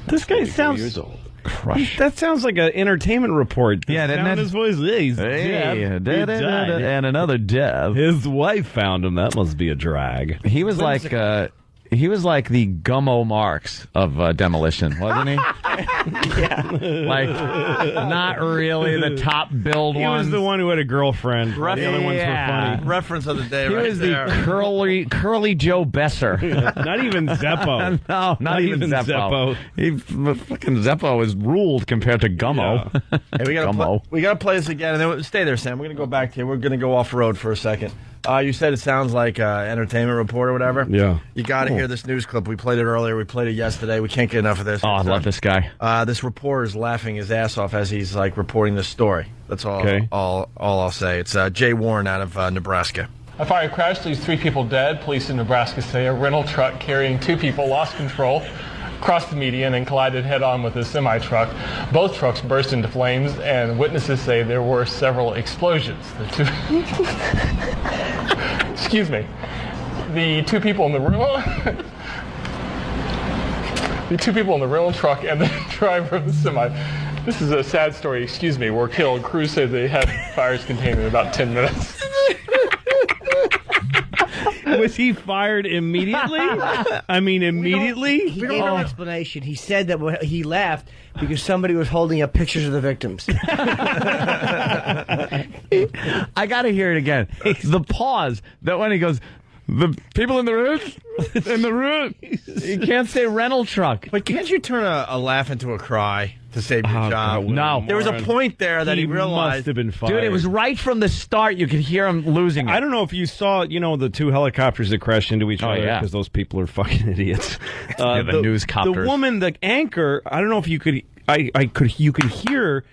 this guy sounds years old. Crush. That sounds like an entertainment report. Yeah, doesn't that his voice? He's dead. He died. And another death. His wife found him. That must be a drag. He was like the Gummo Marx of Demolition, wasn't he? Yeah. Like, not really the top billed one. He was the one who had a girlfriend. The other ones were funny. Reference of the day He right was there. the curly Joe Besser. Not even Zeppo. No, not even Zeppo. Fucking Zeppo is ruled compared to Gummo. Yeah. Hey, we gotta play this again, and then stay there, Sam. We're gonna go back to you. We're gonna go off road for a second. You said it sounds like entertainment report or whatever. Yeah. You got to hear this news clip. We played it earlier. We played it yesterday. We can't get enough of this. Oh, I love this guy. This reporter is laughing his ass off as he's like reporting this story. That's all. Okay. All I'll say. It's Jay Warren out of Nebraska. A fire crash leaves 3 people dead. Police in Nebraska say a rental truck carrying 2 people lost control, crossed the median, and collided head-on with a semi-truck. Both trucks burst into flames, and witnesses say there were several explosions. Excuse me. The 2 people in the rental truck and the driver of the semi. This is a sad story. Excuse me. Were killed. Crews say they had fires contained in about 10 minutes. Was he fired immediately? I mean, immediately? He gave no explanation. He said that he left because somebody was holding up pictures of the victims. I got to hear it again. The pause. That when he goes, the people in the room, you can't say rental truck. But can't you turn a laugh into a cry to save your job? No. There was a point there that he realized. Must have been fired. Dude, it was right from the start. You could hear him losing it. I don't know if you saw, the 2 helicopters that crashed into each other, yeah. because those people are fucking idiots. The newscopters. The woman, the anchor, I don't know if you could, you could hear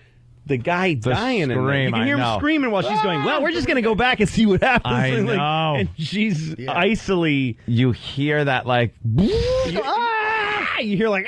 the guy dying. Scream, you can hear him screaming while she's going, well, we're just going to go back and see what happens. I know. And she's icily. You hear that like, you hear like,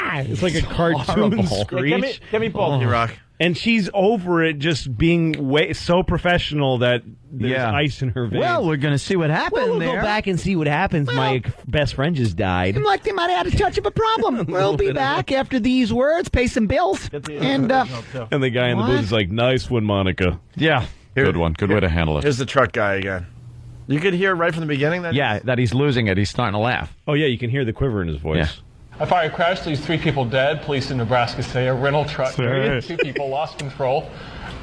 it's like a cartoon screech. Get me both, Rock. And she's over it, just being so professional that there's ice in her veins. Well, we're going to see what happens We'll there. go back and see what happens. My best friend just died. Seemed like they might have had a touch of a problem. We'll be back after these words, pay some bills. And the guy in the booth is like, nice one, Monica. Yeah. Good one. Good way to handle it. Here's the truck guy again. You could hear right from the beginning that that he's losing it. He's starting to laugh. Oh, yeah, you can hear the quiver in his voice. Yeah. A fire crash leaves 3 people dead. Police in Nebraska say a rental truck carrying 2 people lost control,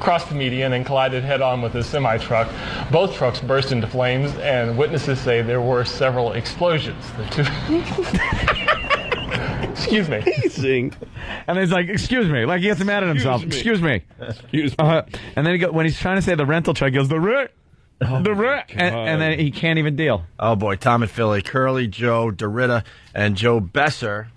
crossed the median, and collided head-on with a semi-truck. Both trucks burst into flames, and witnesses say there were several explosions. Excuse me. And he's like, excuse me. Like he gets mad at himself. Excuse me. And then when he's trying to say the rental truck, he goes, and then he can't even deal. Oh, boy. Tom and Philly, Curly Joe, Dorita, and Joe Besser.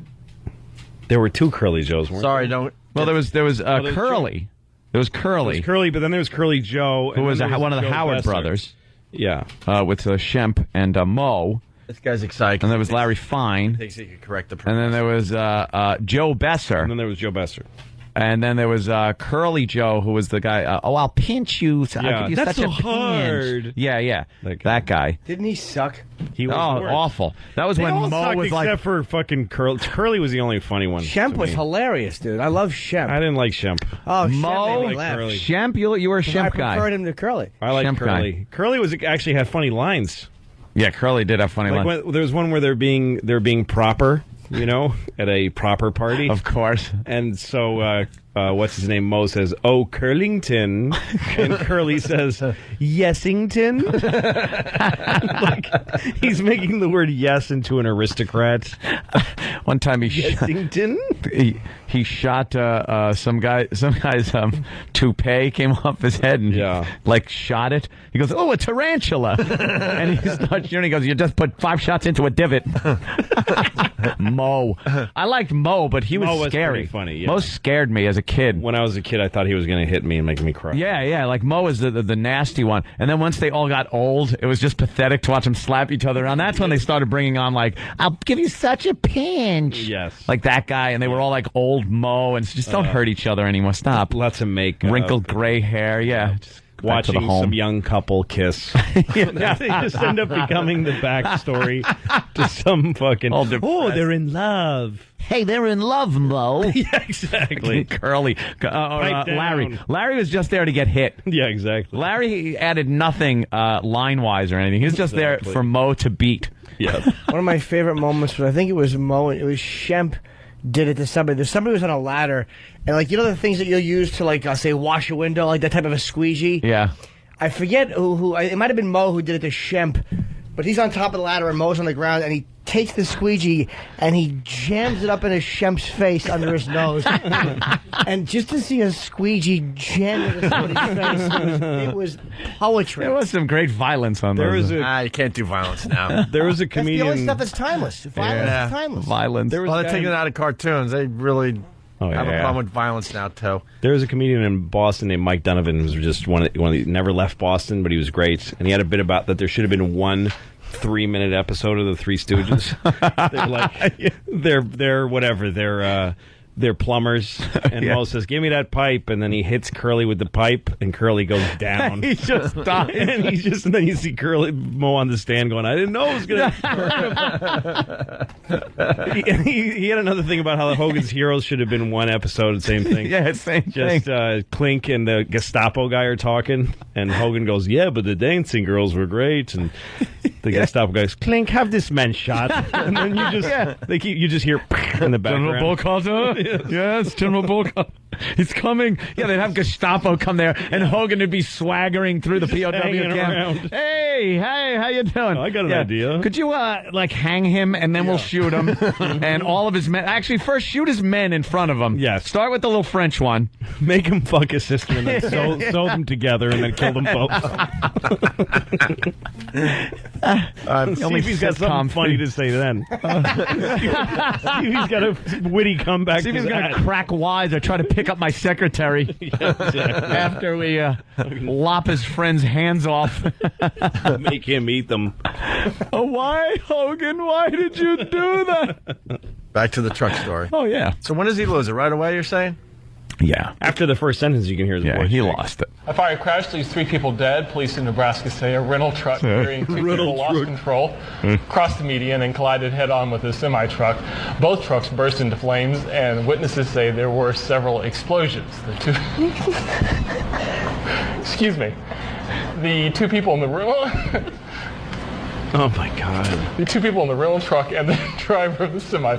There were 2 Curly Joes, weren't Sorry, there? don't. Well, there was Curly. There was Curly. There was Curly, but then there was Curly Joe. Who was one of the Joe Howard Besser. brothers. Yeah. With Shemp and Mo. This guy's excited. And there was Larry Fine. Thinks he could correct the And then there was Joe Besser. And then there was Joe Besser. And then there was Curly Joe, who was the guy. I'll pinch you. Yeah, that's such so a hard. Pinch. Yeah. That guy. Didn't he suck? He was awful. That was they when all Mo sucked was except like. for fucking Curly. Curly was the only funny one. Shemp to was me. hilarious, dude. I love Shemp. I didn't like Shemp. Oh, Mo, Shemp made me laugh. Curly. Shemp, you were a Shemp guy. I preferred him to Curly. I like Shemp Curly. guy. Curly was actually had funny lines. Yeah, Curly did have funny lines. There was one where they're being proper, at a proper party. Of course. And so, what's his name? Mo says, "Oh, Curlington," and Curly says, "Yesington." Like he's making the word "yes" into an aristocrat. One time Yesington. He shot some guy's toupee came off his head and shot it. He goes, "Oh, a tarantula!" And he starts shooting. He goes, "You just put 5 shots into a divot." Mo, I liked Mo, but he was Mo was scary. pretty funny. Yeah. Mo scared me as a kid. When I was a kid, I thought he was going to hit me and make me cry. Yeah, like Mo was the nasty one. And then once they all got old, it was just pathetic to watch them slap each other around. That's when they started bringing on, like, I'll give you such a pinch. Yes. Like that guy, and they were all like old Mo, and just don't hurt each other anymore. Stop. Let's him make wrinkled gray hair. Yeah. Just watching some young couple kiss. They just end up becoming the backstory to some fucking... Oh, they're in love. Hey, they're in love, Mo. Yeah, exactly. Curly. Larry. Larry was just there to get hit. Yeah, exactly. Larry added nothing line-wise or anything. He was just there for Mo to beat. Yeah. One of my favorite moments was, I think it was Mo, it was Shemp did it to somebody. There's somebody who was on a ladder, and like, you know the things that you'll use to, like, say, wash a window, like that type of a squeegee? Yeah. I forget who it might have been Mo who did it to Shemp, but he's on top of the ladder and Mo's on the ground, and he takes the squeegee and he jams it up into Shemp's face under his nose. And just to see a squeegee jam into somebody's face, it was poetry. There was some great violence on there. You can't do violence now. There was a comedian. That's the only stuff that's timeless. Violence is timeless. Violence. They're taking it out of cartoons. They really have a problem with violence now, too. There was a comedian in Boston named Mike Donovan, who was just one of the never left Boston, but he was great. And he had a bit about that there should have been one 3-minute episode of the Three Stooges. They're like, they're whatever. They're plumbers. And Mo says, "Give me that pipe," and then he hits Curly with the pipe, and Curly goes down. He just died. And then you see Mo on the stand going, "I didn't know it was going to." He had another thing about how the Hogan's Heroes should have been one episode. Same thing. Yeah, same thing. Just Klink and the Gestapo guy are talking, and Hogan goes, "Yeah, but the dancing girls were great." And the Gestapo guy goes, "Klink, have this man shot." And then you just hear in the background. General Bullcutter? Yes, General Bullcutter. He's coming. Yeah, they'd have Gestapo come there, and Hogan would be swaggering through the POW camp. Hey, how you doing? I got an idea. Could you, hang him, and then we'll shoot him, and all of his men. Actually, first shoot his men in front of him. Yes. Start with the little French one. Make him fuck his sister, and then sew them together, and then kill them both. See if he's got something funny to say then. See if he's got a witty comeback. See if he's going to crack wise or try to pick up my secretary after we lop his friend's hands off. Make him eat them. Why, Hogan? Why did you do that? Back to the truck story. Oh, yeah. So when does he lose it? Right away, you're saying? Yeah. After the first sentence, you can hear his voice. He lost it. A fire crash leaves 3 people dead. Police in Nebraska say a rental truck carrying 2 people lost control, crossed the median, and collided head-on with a semi-truck. Both trucks burst into flames, and witnesses say there were several explosions. Excuse me. The 2 people in the room... Oh, my God. The 2 people in the rental truck and the driver of the semi...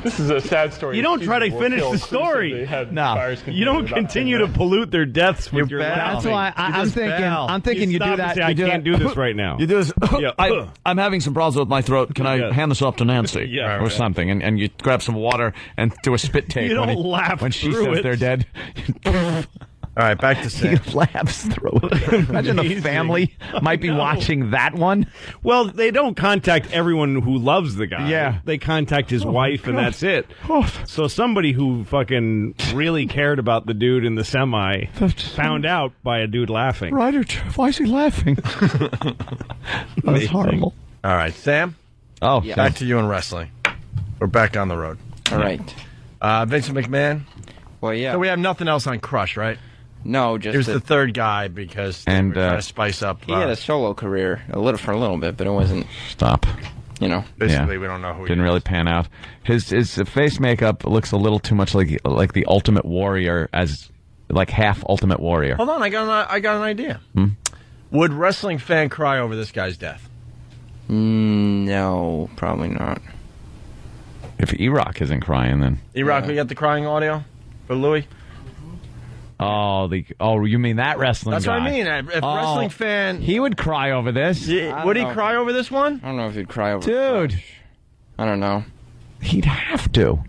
This is a sad story. You don't try to finish the story. No. You don't continue to pollute their deaths with your mouth. That's why I'm thinking you do that. Say, I can't do this right now. You do this. I'm having some problems with my throat. Can I hand this off to Nancy? Or something. And you grab some water and do a spit take. You don't laugh when she says they're dead. All right, back to Sam. He laughs through it. Imagine the family might be watching that one. Well, they don't contact everyone who loves the guy. Yeah. They contact his wife, and that's it. So somebody who fucking really cared about the dude in the semi found out by a dude laughing. Ryder, why is he laughing? That's horrible. All right, Sam. Oh, yeah. Back to you in wrestling. We're back on the road. All right. Vincent McMahon. Well, yeah. So we have nothing else on Crush, right? No, just he was the third guy because they were trying to spice up. He had a solo career for a little bit, but it wasn't. Stop. You know, basically, we don't know who. Didn't really pan out. His face makeup looks a little too much like the Ultimate Warrior, as like half Ultimate Warrior. Hold on, I got an idea. Would wrestling fan cry over this guy's death? No, probably not. If E-Rock isn't crying, then E-Rock, we got the crying audio for Louis. Oh, you mean that wrestling That's guy? What I mean. If wrestling fan... He would cry over this. Would he cry over this one? I don't know if he'd cry over Dude. I don't know. He'd have to.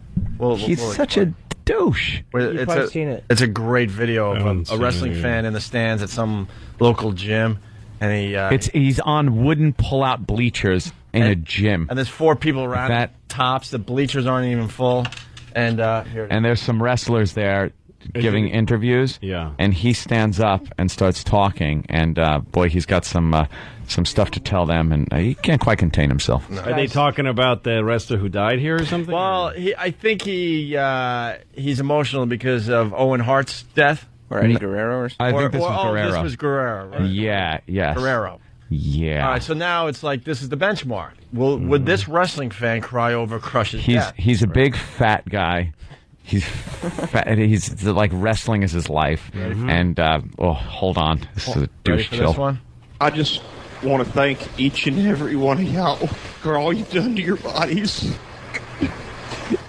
He's such a douche. You've probably seen it. It's a great video of a wrestling fan in the stands at some local gym. And he's on wooden pull-out bleachers in a gym. And there's 4 people around tops. The bleachers aren't even full. And and there's some wrestlers there. giving interviews. Yeah. And he stands up and starts talking, and boy, he's got some stuff to tell them, and he can't quite contain himself. No. Are they talking about the wrestler who died here or something? Well, I think he's emotional because of Owen Hart's death. Or Eddie Guerrero or something? I think this was Guerrero. This was Guerrero, right? Yeah, yes. Guerrero. Yeah. All right, so now it's like this is the benchmark. Would this wrestling fan cry over Crush's death? He's a big fat guy. He's fat. He's like wrestling is his life. And hold on, this is a douche chill. This one? I just want to thank each and every one of y'all for all you've done to your bodies.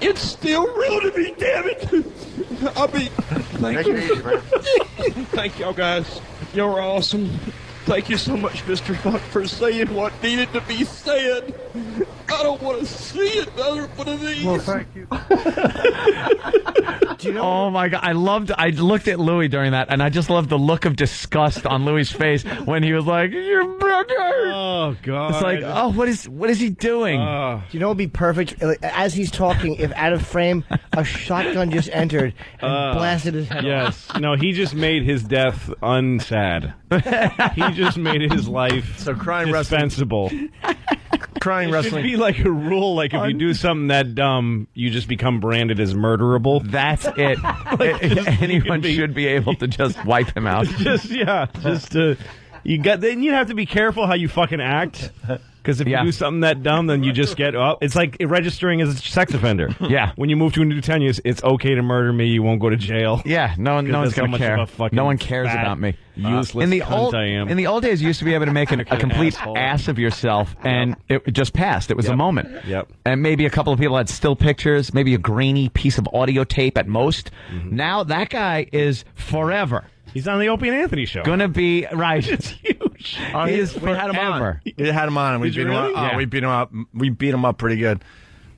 It's still real to me, damn it. I mean, thank you. Easy, man. Thank y'all guys. You're awesome. Thank you so much, Mr. Hunt, for saying what needed to be said. I don't want to see another one of these. Well, thank you. Oh my God! I looked at Louis during that, and I just loved the look of disgust on Louis' face when he was like, "Your brother." Oh God! It's like, oh, what is he doing? Do you know what would be perfect? As he's talking, if out of frame, a shotgun just entered and blasted his head off. Yes. No, he just made his death unsad. He just made his life dispensable. Crying wrestling. It should be like a rule, like if you do something that dumb, you just become branded as murderable. That's it. Anyone should be able to just wipe him out. Then you have to be careful how you fucking act. Because if you do something that dumb, then you just get up. It's like registering as a sex offender. Yeah. When you move to a new town, it's okay to murder me. You won't go to jail. Yeah. No one's going to care. No one cares about me. Useless in the cunt I am. In the old days, you used to be able to make a complete ass of yourself, and it just passed. It was a moment. Yep. And maybe a couple of people had still pictures, maybe a grainy piece of audio tape at most. Now that guy is forever. He's on the Opie and Anthony show. Gonna be right. It's huge. He is we had him on. forever. We had him on. And we beat him up. Yeah. We beat him up. We beat him up pretty good.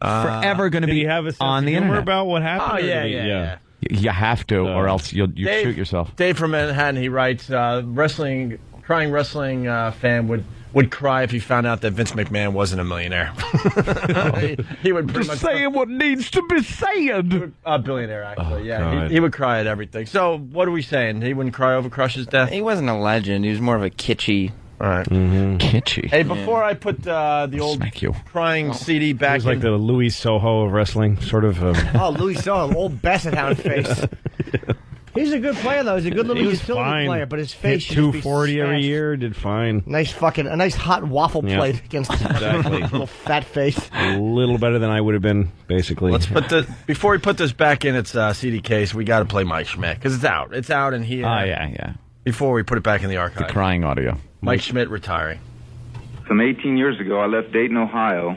Forever going to be have a sense on of the humor internet. about what happened. Oh yeah. You have to, or else you Dave, shoot yourself. Dave from Manhattan. He writes, crying wrestling fan would cry if he found out that Vince McMahon wasn't a millionaire. he would pretty much saying what needs to be said. A billionaire, actually. God. He would cry at everything. So what are we saying? He wouldn't cry over Crush's death? He wasn't a legend. He was more of a kitschy. All right. Kitschy. Hey, before I put the old crying CD back He's like the Louis Soho of wrestling, sort of. Oh, Louis Soho, old Basset Hound face. He's a good player, though. He's a good little utility player, but his face hit should be 240 every smashed. year. Did fine. A nice hot waffle plate against his little fat face. A little better than I would have been, basically. Let's put before we put this back in its CD case, we got to play Mike Schmidt because it's out. It's out in here. Yeah. Before we put it back in the archive. The crying audio. Mike Schmidt retiring. Some 18 years ago, I left Dayton, Ohio,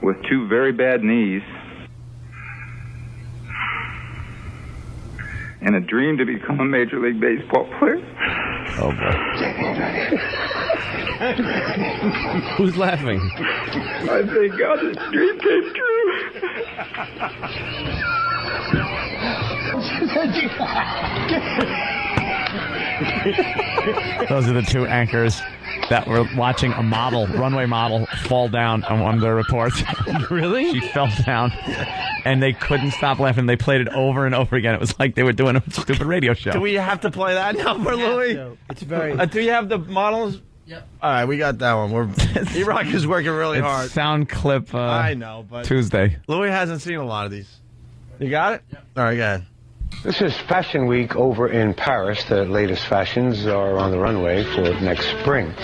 with 2 very bad knees and a dream to become a Major League Baseball player. Oh, boy. Who's laughing? I thank God this dream came true. Those are the 2 anchors that were watching a runway model, fall down on one of their reports. Really? She fell down, and they couldn't stop laughing. They played it over and over again. It was like they were doing a stupid radio show. Do we have to play that now for Louis? It's very. Do you have the models? Yep. All right, we got that one. E-Rock is working really It's hard. sound clip. I know, but Tuesday. Louis hasn't seen a lot of these. You got it? Yep. All right, go ahead. This is Fashion Week over in Paris. The latest fashions are on the runway for next spring.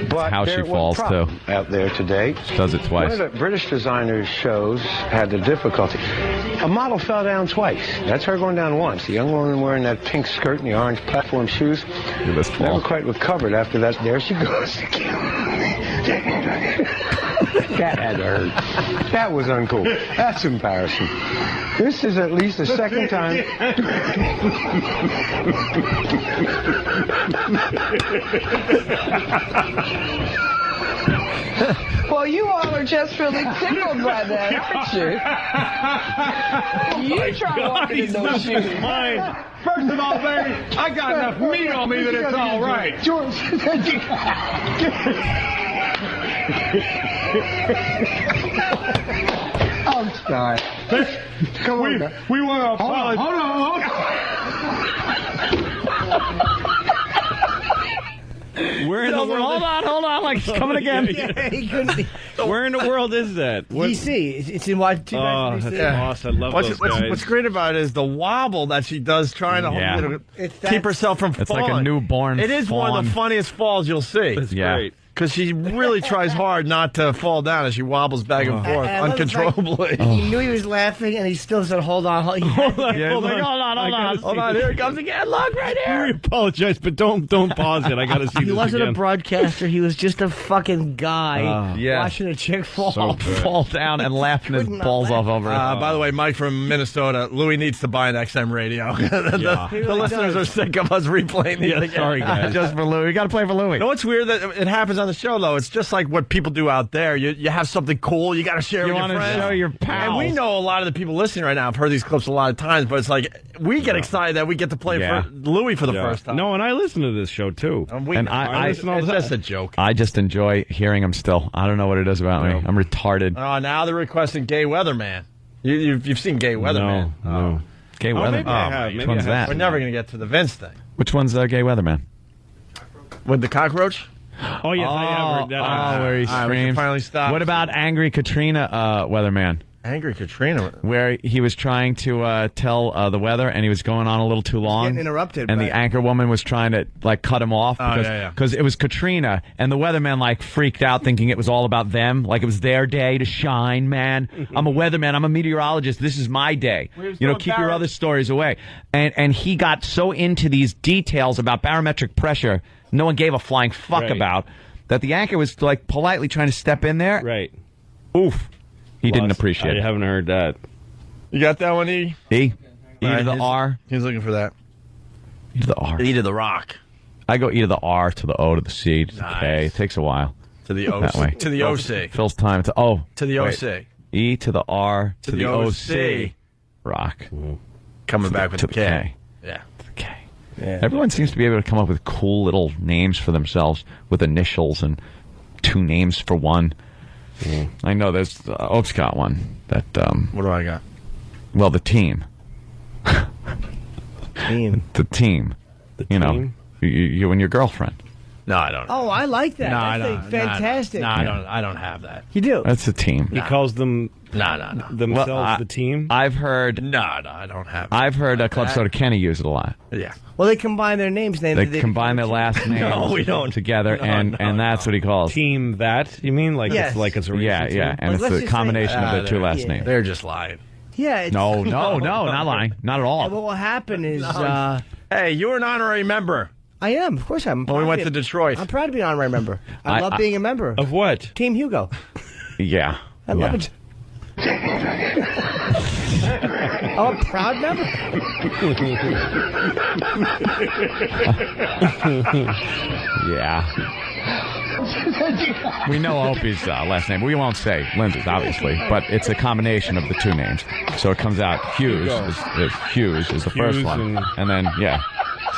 But how she falls, too. Out there today. She does it twice. One of the British designers' shows had the difficulty. A model fell down twice. That's her going down once. The young woman wearing that pink skirt and the orange platform shoes never quite recovered after that. There she goes again. That had to hurt. That was uncool. That's embarrassing. This is at least the second time. Well, you all are just really tickled by that, aren't you? You try walking in those shoes. First of all, baby, I got enough meat on me that it's all right. George, oh, dogs die. Come on. We want to apologize. Hold on. Where in the world? Hold on, like it's coming again. He couldn't be. Where in the world is that? DC. It's in Washington. Oh, that's awesome. I love those guys. What's great about it is the wobble that she does trying to keep herself from falling. It's like a newborn It is one of fawn. the funniest falls you'll see. That's great. Because she really tries hard not to fall down as she wobbles back and forth I love the fact uncontrollably. He knew he was laughing, and he still said, "Hold on, hold on." Hold on. Hold on, here it comes again. Look, right here. We apologize, but don't pause it. I got to see He this wasn't again. a broadcaster. He was just a fucking guy watching a chick fall. Fall down and laughing his balls off over it. By the way, Mike from Minnesota, Louis needs to buy an XM radio. the listeners are sick of us replaying these again. Sorry, guys. Just for Louis. We got to play for Louis. You know what's weird? That it happens on the show, though. It's just like what people do out there. You have something cool. You got to share with your friends. You want to show your pals. And we know a lot of the people listening right now have heard these clips a lot of times, but it's like we get excited that we get to play for Louis for the first time. No, and I listen to this show, too. And I listen all the it's time. just a joke. I just enjoy hearing him still. I don't know what it is about me. I'm retarded. Now they're requesting Gay Weatherman. You've seen Gay Weatherman. No. Gay Weatherman. Maybe I have. Which one's that? We're never going to get to the Vince thing. Which one's Gay Weatherman? With the cockroach? Oh, yes, I have heard that. where he we can screams. finally stop. What about Angry Katrina Weatherman? Angry Katrina? Where he was trying to tell the weather, and he was going on a little too long. Getting interrupted. And the anchor woman was trying to cut him off because it was Katrina, and the weatherman freaked out, thinking it was all about them, like it was their day to shine. Man, I'm a weatherman. I'm a meteorologist. This is my day. Keep your other stories away. And he got so into these details about barometric pressure, no one gave a flying fuck about, that the anchor was politely trying to step in there. Right. Oof. He didn't appreciate it. I haven't heard that. You got that one, E? E? E to the R? He's looking for that. E to the R. E to the rock. I go E to the R to the O to the C to the K. It takes a while. To the That way. OC. To the OC. Fills time to O. To the Wait. OC. E to the R to the OC. OC. Rock. Coming back with to the K. Yeah. To the K. Yeah. Everyone seems to be able to come up with cool little names for themselves with initials and two names for one. I know there's Ope's got one that. What do I got? Well, the team. Team. The team. team? You and your girlfriend. No, I don't. Oh, I like that. No, That's fantastic. No, I don't have that. You do. That's a team. He calls them No. themselves the team? I've heard. No, I don't have. I've heard Club Soda Kenny use it a lot. Yeah. Well, they combine their names. They combine their last names No, we don't. together, and that's what he calls. Team that? You mean? Like Yes. it's a racing Yeah, team? and let's it's the just combination say- of their two last names. They're just lying. Yeah. It's, No, not lying. Not at all. And what will happen is, Hey, you're an honorary member. I am. Of course, I'm. When we went to Detroit. I'm proud to be an honorary member. I love being a member Of what? Team Hugo. Yeah. I love it. I'm a proud member. Yeah. We know Opie's last name. We won't say Lindsay's, obviously, but it's a combination of the two names. So it comes out Hughes is the first one. And then,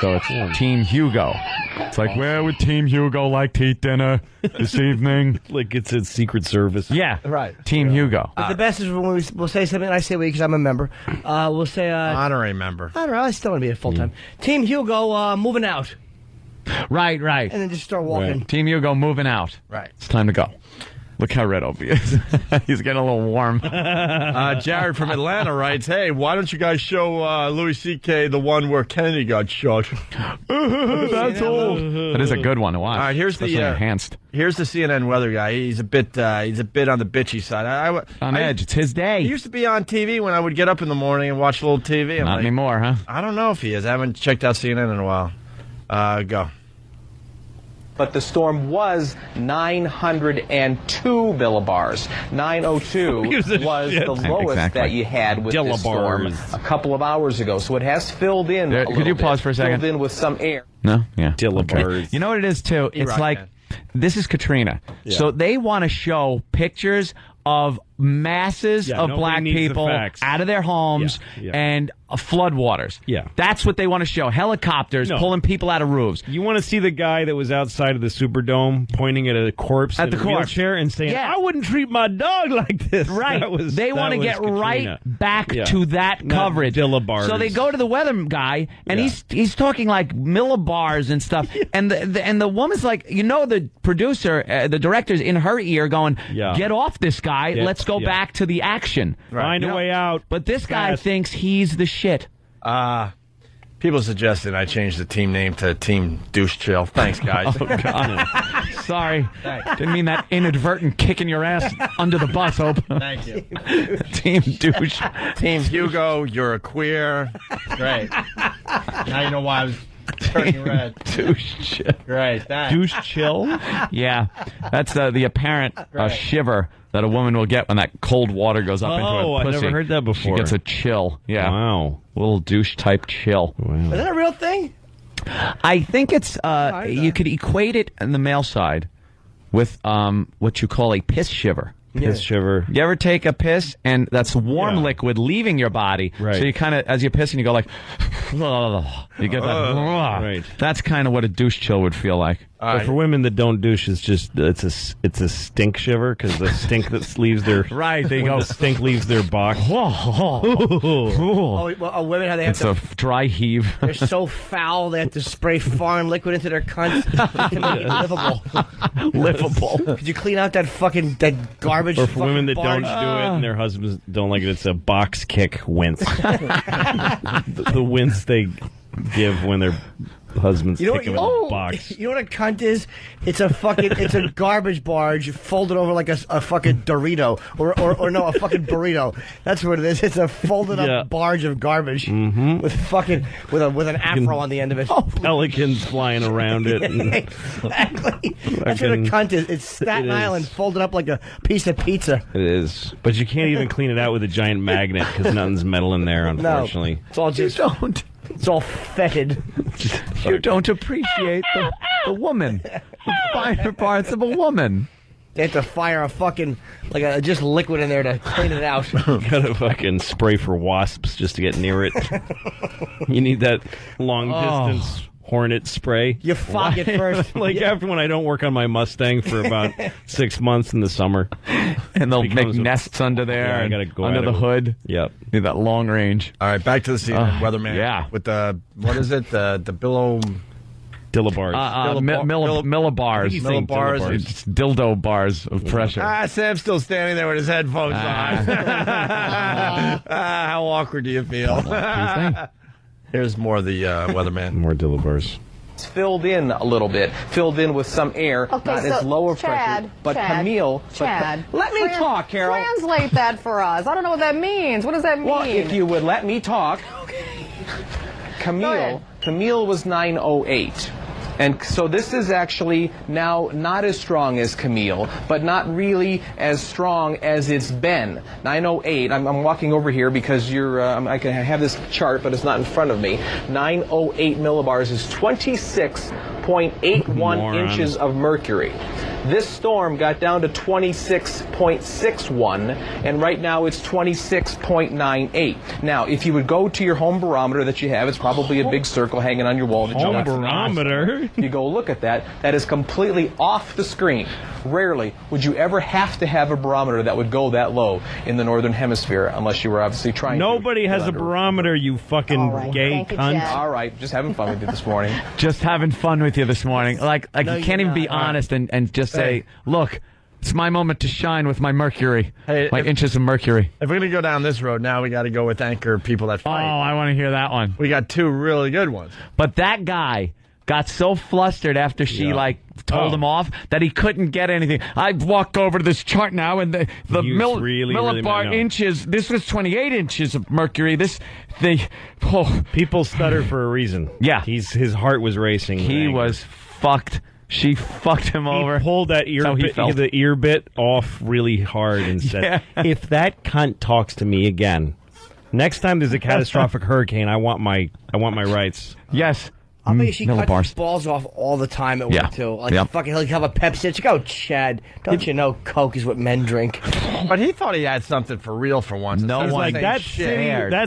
so it's Team Hugo. It's like, where would Team Hugo like to eat dinner this evening? Like it's a Secret Service. Yeah. Right. Team Hugo. But the best is when we'll say something, and I say we because I'm a member. We'll say, Honorary member. I don't know, I still want to be a full-time. Team Hugo moving out. Right. And then just start walking. Right. Team Hugo moving out. Right. It's time to go. Look how red Opie is. He's getting a little warm. Jared from Atlanta writes, hey, why don't you guys show Louis C.K. the one where Kennedy got shot? That's old. That is a good one to watch. All right, here's the enhanced. Here's the CNN weather guy. He's a bit on the bitchy side. On edge. It's his day. He used to be on TV when I would get up in the morning and watch a little TV. I'm Not like, anymore, huh? I don't know if he is. I haven't checked out CNN in a while. Go. But the storm was 902 millibars. 902 was the lowest that you had with this storm a couple of hours ago. So it has filled in a little Could you pause for a second? Filled in with some air. No? Yeah. Dillabars. You know what it is, too? It's like, this is Katrina. Yeah. So they want to show pictures of masses of black people out of their homes and floodwaters. Yeah. That's what they want to show. Helicopters pulling people out of roofs. You want to see the guy that was outside of the Superdome pointing at a corpse in a wheelchair and saying, I wouldn't treat my dog like this. Right. They want to get right back to that coverage. Dillabars. So they go to the weather guy, and he's talking like millibars and stuff. And the woman's like, the producer, the director's in her ear going, get off this guy. Let's go back to the action. Find a way out. But this guy thinks he's the shit. People suggested I change the team name to Team Douche Chill. Thanks, guys. Oh, God. Sorry. Didn't mean that inadvertent kicking your ass under the bus, Hope. Thank you. Team Douche. Team Hugo, you're a queer. Great. Now you know why I was turning red. Douche Chill. Great. Thanks. Douche Chill? Yeah. That's the apparent shiver that a woman will get when that cold water goes up into her pussy. I never heard that before. She gets a chill. Yeah. Wow. Little douche type chill. Wow. Is that a real thing? I think it's you could equate it on the male side with what you call a piss shiver. Piss shiver. You ever take a piss and that's warm liquid leaving your body? Right. So you kind of, as you're pissing, you go like, you get that. Right. That's kind of what a douche chill would feel like. But for women that don't douche, it's just it's a stink shiver because the stink that leaves their the stink leaves their box. Women how they have it's a dry heave. They're so foul they have to spray foreign liquid into their cunts to make it livable. Could you clean out that garbage? Or for women that barge? don't do it and their husbands don't like it, it's a box kick wince. the wince they give when their husbands kick them in the box. You know what a cunt is? It's a garbage barge folded over like a fucking Dorito or no, a fucking burrito. That's what it is. It's a folded up barge of garbage with an afro on the end of it. Pelicans flying around it. Exactly. That's what a cunt is. It's Staten Island folded up like a piece of pizza. It is. But you can't even clean it out with a giant magnet because nothing's metal in there, unfortunately. No, it's all just... It's all fetid. You don't appreciate the woman. The finer parts of a woman. They have to fire a fucking, just liquid in there to clean it out. Gotta fucking spray for wasps just to get near it. You need that long distance hornet spray. You fog it first. After when I don't work on my Mustang for about 6 months in the summer. And they'll make nests under there I gotta go under the hood. Yep. Need that long range. All right, back to the scene, weatherman. Yeah. With what is it? The billow... Dillabars. Millibars. Millibars. It's dildo bars of pressure. Sam's still standing there with his headphones on. How awkward do you feel? Here's more of the weatherman. More Dillabars. It's filled in a little bit, filled in with some air, not as low of pressure. But Camille... let me talk, Carol. Translate that for us. I don't know what that means. What does that mean? Well, if you would let me talk. Camille was 908. And so this is actually now not as strong as Camille, but not really as strong as it's been. 908, I'm walking over here because I can have this chart, but it's not in front of me. 908 millibars is 26.81 inches of mercury. This storm got down to 26.61, and right now it's 26.98. Now, if you would go to your home barometer that you have, it's probably a big circle hanging on your wall. Home barometer? You go look at that. That is completely off the screen. Rarely would you ever have to have a barometer that would go that low in the northern hemisphere, unless you were obviously trying. Nobody has a barometer, you fucking gay cunt. All right, just having fun with you this morning. Just having fun with you this morning. No, you can't even be honest and just say, look, it's my moment to shine with my mercury, inches of mercury. If we're going to go down this road now, we got to go with anchor people that fight. Oh, I want to hear that one. We got two really good ones. But that guy got so flustered after she told him off that he couldn't get anything. I walked over to this chart now, and the millibar inches. This was 28 inches of mercury. People stutter for a reason. Yeah, his heart was racing. He was fucked. She fucked him over. He pulled that the ear bit off really hard and said, "If that cunt talks to me again, next time there's a catastrophic hurricane, I want my rights." Yes. I'll bet she cuts millibars. his balls off all the time at work, too. Like, fucking, he'll have a Pepsi. It's like, oh, Chad, don't you know Coke is what men drink? But he thought he had something for real for once. No one like that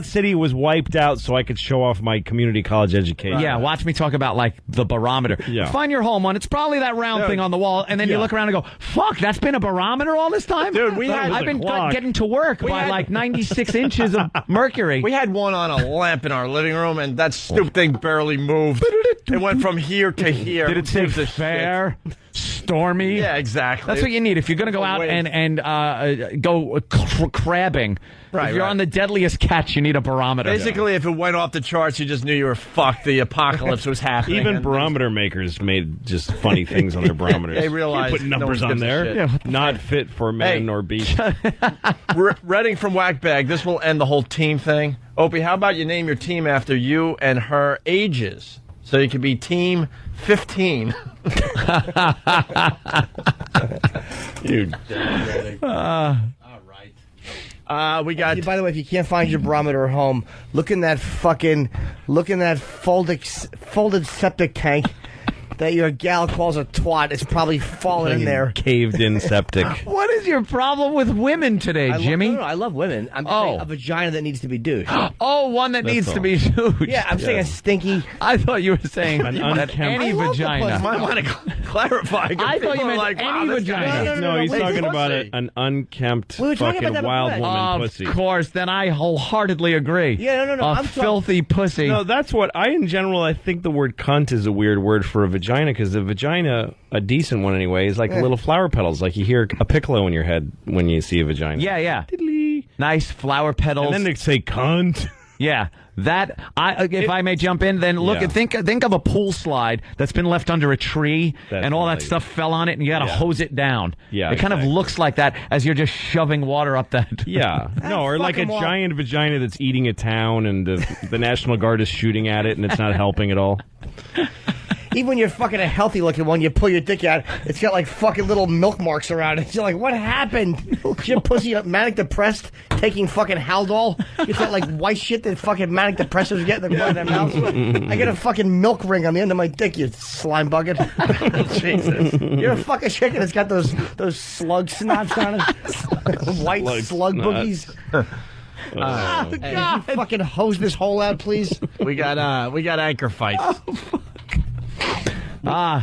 city was wiped out so I could show off my community college education. Yeah, watch me talk about, like, the barometer. Yeah. Find your home one. It's probably that round thing on the wall, and then you look around and go, fuck, that's been a barometer all this time? Dude, I've been getting to work by, like, 96 inches of mercury. We had one on a lamp in our living room, and that stupid thing barely moved. It went from here to here. Did it say fair? Stormy? Yeah, exactly. That's what you need if you're going to go out and go crabbing. Right, if you're on the deadliest catch, you need a barometer. Basically, if it went off the charts, you just knew you were fucked. The apocalypse was happening. Even barometer makers made just funny things on their barometers. They realized you put numbers on there. Not fit for man nor beast. Reading from Whackbag, this will end the whole team thing. Opie, how about you name your team after you and her ages? So you could be Team 15. Dude. We got. By the way, if you can't find your barometer at home, look in that folded septic tank that your gal calls a twat. It's probably fallen in there. Caved in septic. What is your problem with women today, Jimmy? I love women. I'm saying a vagina that needs to be douched. One that needs to be douched. Yeah, I'm saying a stinky. I thought you were saying An that any vagina. You might want to clarify. I thought you meant any vagina. No, he's talking about an unkempt fucking wild woman pussy. Of course, then I wholeheartedly agree. Yeah, no. A filthy pussy. No, that's what in general, I think the word cunt is a weird word for a vagina, because the vagina, a decent one anyway, is like little flower petals. Like you hear a piccolo in your head when you see a vagina. Yeah. Diddly. Nice flower petals. And then they say cunt. Yeah. That if I may jump in, then look think of a pool slide that's been left under a tree and all that stuff fell on it and you got to hose it down. Yeah, it kind of looks like that as you're just shoving water up that. Yeah, no, or like a giant vagina that's eating a town and the National Guard is shooting at it and it's not helping at all. Even when you're fucking a healthy looking one, you pull your dick out, it's got like fucking little milk marks around it. You're like, what happened? Is your pussy manic depressed, taking fucking Haldol? It's got like white shit that fucking manic depressives get in their mouths. I get a fucking milk ring on the end of my dick, you slime bucket. Jesus. You're a fucking chicken that's got those slug snots on it. White slug boogies. God. Hey, you fucking hose this hole out, please. We got anchor fights.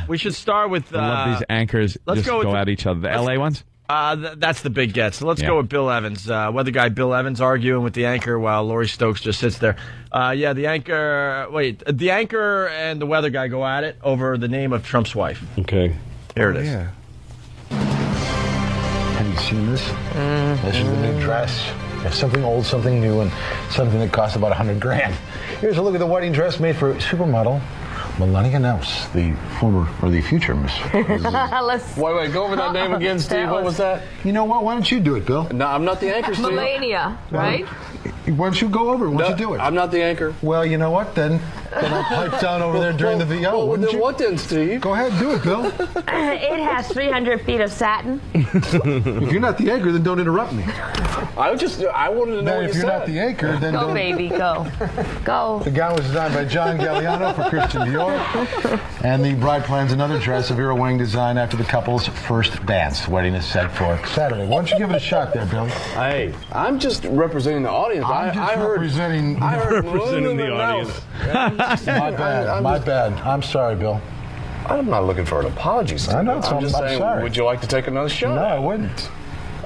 We should start with. I love these anchors. Let's go at each other. The LA ones. That's the big get. So let's go with Bill Evans. Weather guy Bill Evans arguing with the anchor while Laurie Stokes just sits there. The anchor. Wait, the anchor and the weather guy go at it over the name of Trump's wife. Okay. Here it is. Yeah. Have you seen this? This is the new dress. There's something old, something new, and something that costs about $100,000. Here's a look at the wedding dress made for supermodel Melania Knauss, the former or the future Miss. Wait, go over that name again, Steve. What was that? You know what? Why don't you do it, Bill? No, I'm not the anchor, Steve. Melania, right? Why don't you go over? Why don't you do it? I'm not the anchor. Well, you know what? Then I'll pipe down over there during the VO, wouldn't you? What then, Steve? Go ahead, do it, Bill. It has 300 feet of satin. If you're not the anchor, then don't interrupt me. I wanted to know what if you're not the anchor, then go, don't. Baby, go. Go. The gown was designed by John Galliano for Christian Dior. And the bride plans another dress of Vera Wang design after the couple's first dance. The wedding is set for Saturday. Why don't you give it a shot there, Billy? Hey, I'm just representing the audience. I heard representing the audience. My bad. I'm sorry, Bill. I'm not looking for an apology, Steve. I know. I'm just saying, sorry. Would you like to take another shot? No, I wouldn't.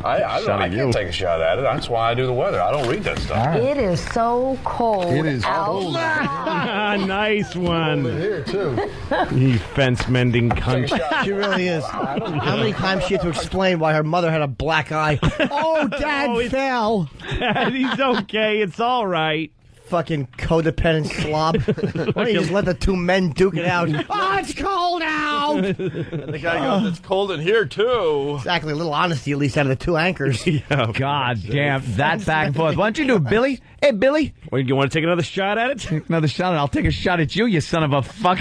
I can't take a shot at it. That's why I do the weather. I don't read that stuff. Right. It is so cold. It is cold. Nice one. Over here, too. You fence-mending cunt. She really is. How many times she had to explain why her mother had a black eye? Oh, Dad fell. Dad, he's okay. It's all right. Fucking codependent slob. Why don't you just let the two men duke it out? Oh, it's cold out! And the guy goes, it's cold in here, too. Exactly. A little honesty, at least, out of the two anchors. God damn, that back and forth. Why don't you do it, Billy? Hey, Billy. Well, you want to take another shot at it? Take another shot, and I'll take a shot at you, you son of a fuck.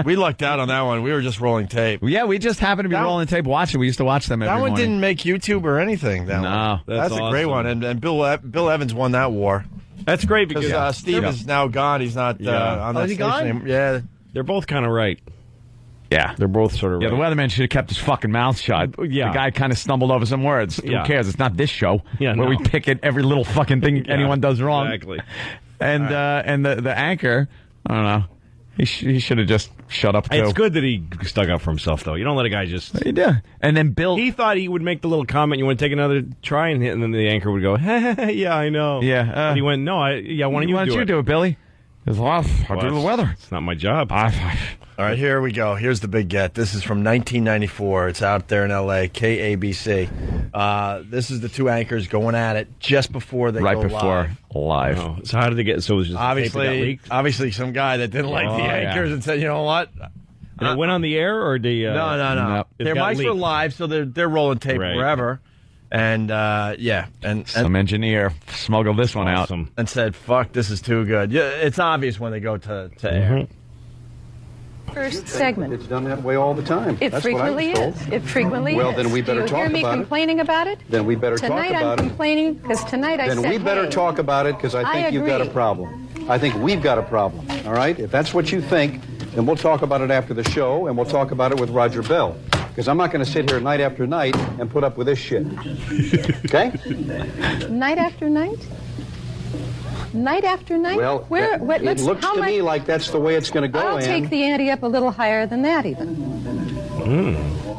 We lucked out on that one. We were just rolling tape. Yeah, we just happened to be rolling tape watching. We used to watch them every morning. That one didn't make YouTube or anything. That one. That's awesome. A great one. And Bill Evans won that war. That's great because Steve is now gone. He's not on that station anymore. Yeah. They're both kind of right. Yeah. They're both sort of right. Yeah, the weatherman should have kept his fucking mouth shut. Yeah. The guy kind of stumbled over some words. Yeah. Who cares? It's not this show where no. we pick at every little fucking thing anyone does wrong. Exactly. And the anchor, I don't know. He should have just shut up, too. It's good that he stuck up for himself, though. You don't let a guy just... He did. And then Bill... He thought he would make the little comment, you want to take another try, and then the anchor would go, yeah, I know. Yeah. And he went, no, why don't you do it? Billy? He goes, well, I'll do the weather. It's not my job. All right, here we go. Here's the big get. This is from 1994. It's out there in L.A., KABC. This is the two anchors going at it just before they go live. Oh, so how did they get... So it was just obviously some guy that didn't like the anchors and said, you know what? And it went on the air, or they... No. Their mics were live, so they're rolling tape wherever. And, and some engineer smuggled this one out. And said, fuck, this is too good. Yeah, it's obvious when they go to air. First segment. It's done that way all the time. It frequently is. It frequently is. Well, then we better talk about it. Do you hear me complaining about it? Then we better talk about it. Tonight I'm complaining because tonight I said, then we better talk about it because I think you've got a problem. I think we've got a problem, all right? If that's what you think, then we'll talk about it after the show, and we'll talk about it with Roger Bell. Because I'm not going to sit here night after night and put up with this shit. Okay? Night after night? Night after night? Well, it looks to me like that's the way it's going to go, I'll take the ante up a little higher than that, even.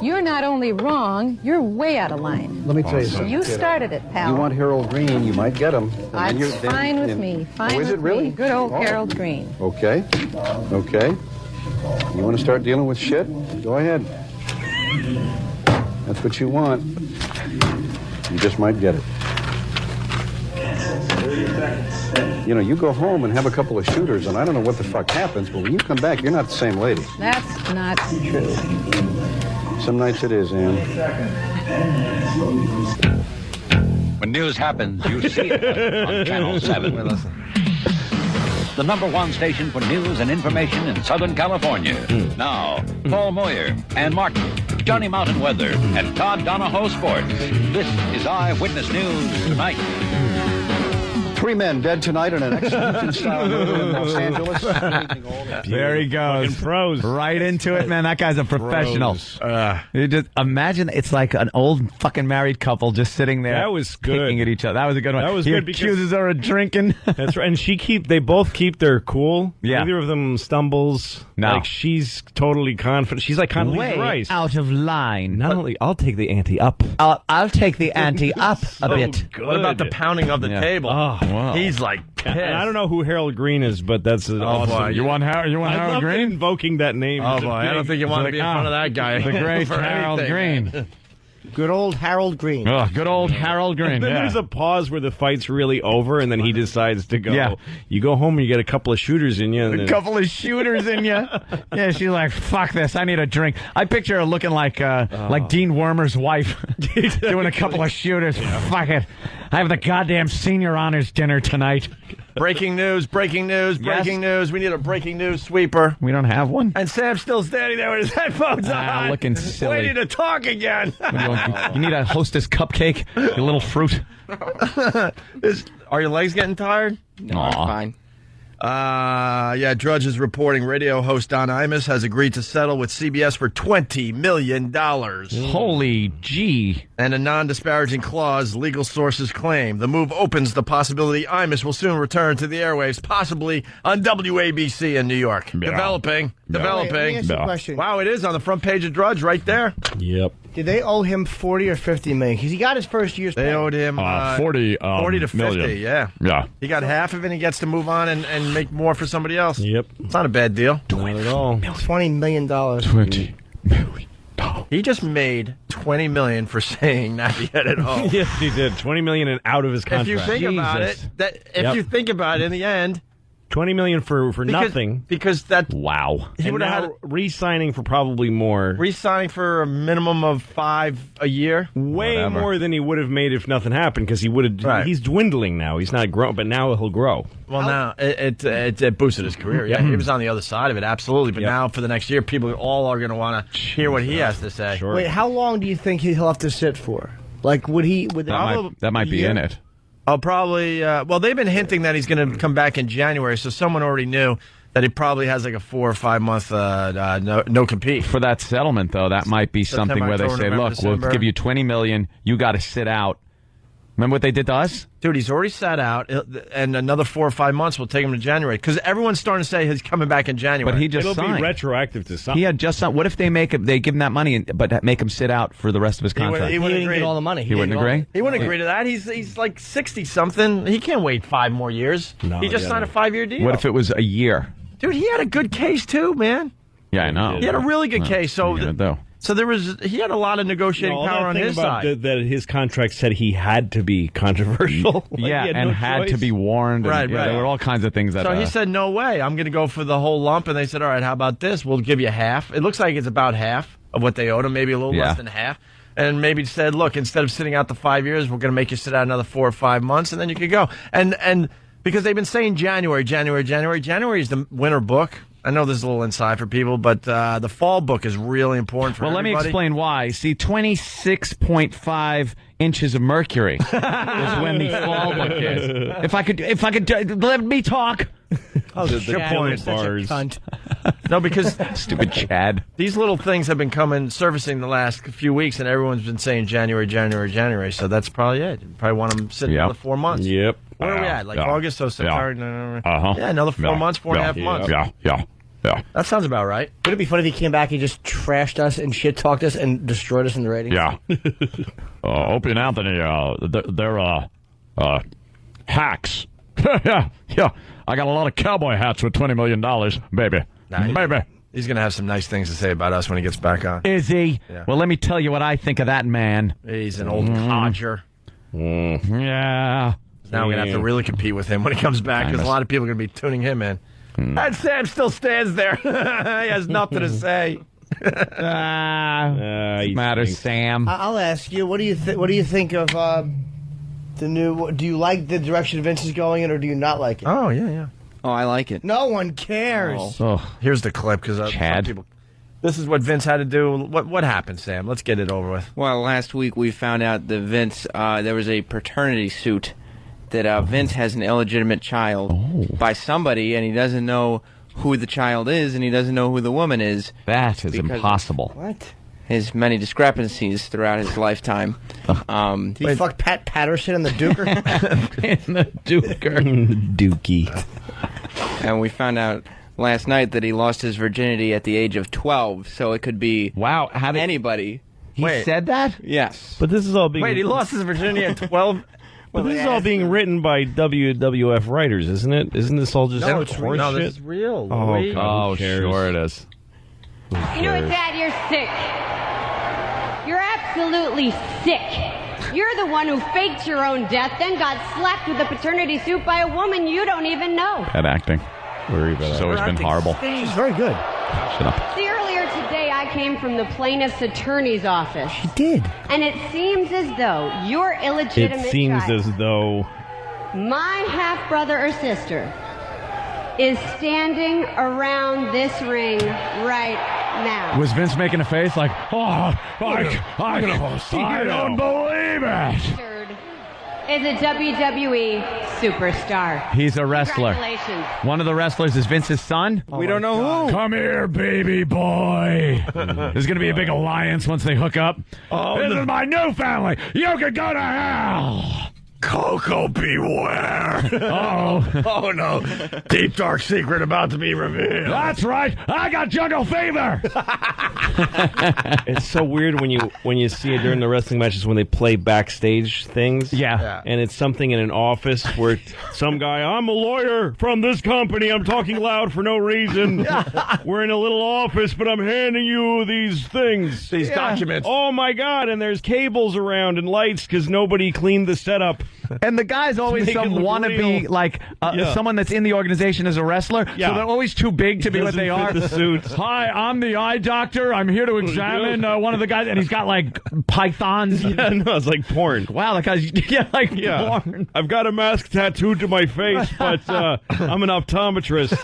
You're not only wrong, you're way out of line. Let me tell you something. You started it, pal. You want Harold Green, you might get him. That's fine with me. Fine is it really? me. Good old Harold Green. Okay. You want to start dealing with shit? Go ahead. That's what you want. You just might get it. You know, you go home and have a couple of shooters, and I don't know what the fuck happens, but when you come back, you're not the same lady. That's not true. Some nights it is, Ann. When news happens, you see it on Channel 7. The #1 station for news and information in Southern California. Now, Paul Moyer, Ann Martin, Johnny Mountain Weather, and Todd Donahoe Sports. This is Eyewitness News Tonight. 3 men dead tonight in an execution-style murder in Los Angeles. There he goes. Pros. Right into it, man. That guy's a professional. You just imagine it's like an old fucking married couple just sitting there. That was good. Picking at each other. That was a good one. That was he good accuses her of drinking. That's right. And they both keep their cool. Yeah. Neither of them stumbles. No. Like, she's totally confident. She's like Condoleezza Way Rice. out of line. Not only, I'll take the ante up. I'll take the ante up a bit. Good. What about the pounding of the table? Oh, wow. He's like pissed. And I don't know who Harold Green is, but that's awesome. Boy. You want Harold Green? Invoking that name. Oh boy, I don't think you want to be in front of that guy. The great Harold Green. Good old Harold Green. Oh, good old Harold Green. And then there's a pause where the fight's really over, and then he decides to go. Yeah. You go home and you get a couple of shooters in you. And A couple of shooters in you. Yeah, she's like, fuck this, I need a drink. I picture her looking like Dean Wormer's wife, doing a couple of shooters. Fuck it. I have the goddamn senior honors dinner tonight. Breaking news. We need a breaking news sweeper. We don't have one? And Sam's still standing there with his headphones on. Looking silly. Waiting to talk again. You need a Hostess cupcake, a little fruit. Are your legs getting tired? No, I'm fine. Drudge is reporting radio host Don Imus has agreed to settle with CBS for $20 million. Holy gee. And a non-disparaging clause, legal sources claim. The move opens the possibility Imus will soon return to the airwaves, possibly on WABC in New York. Yeah. Developing. Wait, let me ask you a question. Wow, it is on the front page of Drudge right there. Yep. Did they owe him $40 or $50 million? Because he got his first year's pay. They owed him 40 to 50, million. Yeah. He got half of it and he gets to move on and make more for somebody else. Yep. It's not a bad deal. Not at all. $20 million. $20 million. He just made $20 million for saying not yet at home. Yes, he did. $20 million and out of his contract. If you think about it, you think about it in the end, $20 million for nothing. Because that wow. He would have had re-signing for probably more. Re-signing for a minimum of $5 a year. Way more than he would have made if nothing happened, because he would have. Right. He's dwindling now. He's not growing, but now he'll grow. Well, now it boosted his career. Yeah, he was on the other side of it, absolutely. But now for the next year, people all are going to want to hear what he has to say. Sure. Wait, how long do you think he'll have to sit for? Like, that might be in it. I'll probably. Well, they've been hinting that he's going to come back in January, so someone already knew that he probably has like a 4 or 5 month no compete. For that settlement, though, that might be something where they say, look, we'll give you $20 million. You got to sit out. Remember what they did to us? Dude, he's already sat out, and another 4 or 5 months will take him to January. Because everyone's starting to say he's coming back in January. But he just It'll signed. be retroactive to something. He had just signed. What if they give him that money, but make him sit out for the rest of his contract? He wouldn't get all the money. He wouldn't agree? He wouldn't agree to that. He's like 60-something. He can't wait 5 more years. No, he just signed a 5-year deal. What if it was a year? Dude, he had a good case, too, man. Yeah, I know. He had a really good case. So he had a lot of negotiating power on his side. That his contract said he had to be controversial. Had to be warned. Right. There were all kinds of things that. So he said, "No way, I'm going to go for the whole lump." And they said, "All right, how about this? We'll give you half." It looks like it's about half of what they owed him, maybe a little less than half. And maybe said, "Look, instead of sitting out the 5 years, we're going to make you sit out another 4 or 5 months, and then you could go." And because they've been saying January is the winter book. I know this is a little inside for people, but the fall book is really important for everybody. Let me explain why. See, 26.5 inches of mercury is when the fall book is. If I could let me talk. Oh, the point. Bars. No, because stupid Chad. These little things have been surfacing the last few weeks, and everyone's been saying January. So that's probably it. You probably want them sitting another 4 months. Yep. Where are we at? Like August, so September. Yeah, another 4 months, 4.5 months. Yeah. That sounds about right. Would it be funny if he came back and just trashed us and shit-talked us and destroyed us in the ratings? Yeah. Opie and Anthony, they're hacks. Yeah. I got a lot of cowboy hats with $20 million, baby. Baby. He's going to have some nice things to say about us when he gets back on. Is he? Yeah. Well, let me tell you what I think of that man. He's an old codger. Yeah. Now we're going to have to really compete with him when he comes back because a lot of people are going to be tuning him in. And Sam still stands there. He has nothing to say. Matters, Sam. I'll ask you. What do you think of the new? Do you like the direction Vince is going in, or do you not like it? Oh yeah. Oh, I like it. No one cares. Here's the clip because some people. This is what Vince had to do. What happened, Sam? Let's get it over with. Well, last week we found out that Vince there was a paternity suit that Vince has an illegitimate child by somebody, and he doesn't know who the child is, and he doesn't know who the woman is. That is impossible. What? His many discrepancies throughout his lifetime. Did he fuck Pat Patterson in the Duker? In the Duker. Dookie. And we found out last night that he lost his virginity at the age of 12, so it could be anybody. He said that? Yes. But this is all being... Wait, he lost his virginity at 12? But this is all being written by WWF writers, isn't it? Isn't this all just horse shit? No, this is real. Oh, God, oh sure it is. You know what, Dad? You're sick. You're absolutely sick. You're the one who faked your own death, then got slapped with a paternity suit by a woman you don't even know. Bad acting. It's always been horrible. She's very good. Shut up. See, earlier today I came from the plaintiff's attorney's office. She did. And it seems as though your illegitimate It seems child, as though... my half-brother or sister, is standing around this ring right now. Was Vince making a face like, I don't believe it? Is a WWE superstar. He's a wrestler. Congratulations. One of the wrestlers is Vince's son. We don't know who. Come here, baby boy. There's going to be a big alliance once they hook up. This is my new family. You can go to hell. Coco, beware. Oh no. Deep dark secret about to be revealed. That's right. I got jungle fever. It's so weird when you see it during the wrestling matches when they play backstage things. Yeah. And it's something in an office where some guy, I'm a lawyer from this company. I'm talking loud for no reason. We're in a little office, but I'm handing you these things. These documents. Oh, my God. And there's cables around and lights because nobody cleaned the setup. And the guy's always some wannabe, like someone that's in the organization as a wrestler. Yeah. So they're always too big to be what they are. The suits. Hi, I'm the eye doctor. I'm here to examine one of the guys, and he's got like pythons. Yeah, no, it's like porn. Wow, that guy's porn. I've got a mask tattooed to my face, but I'm an optometrist.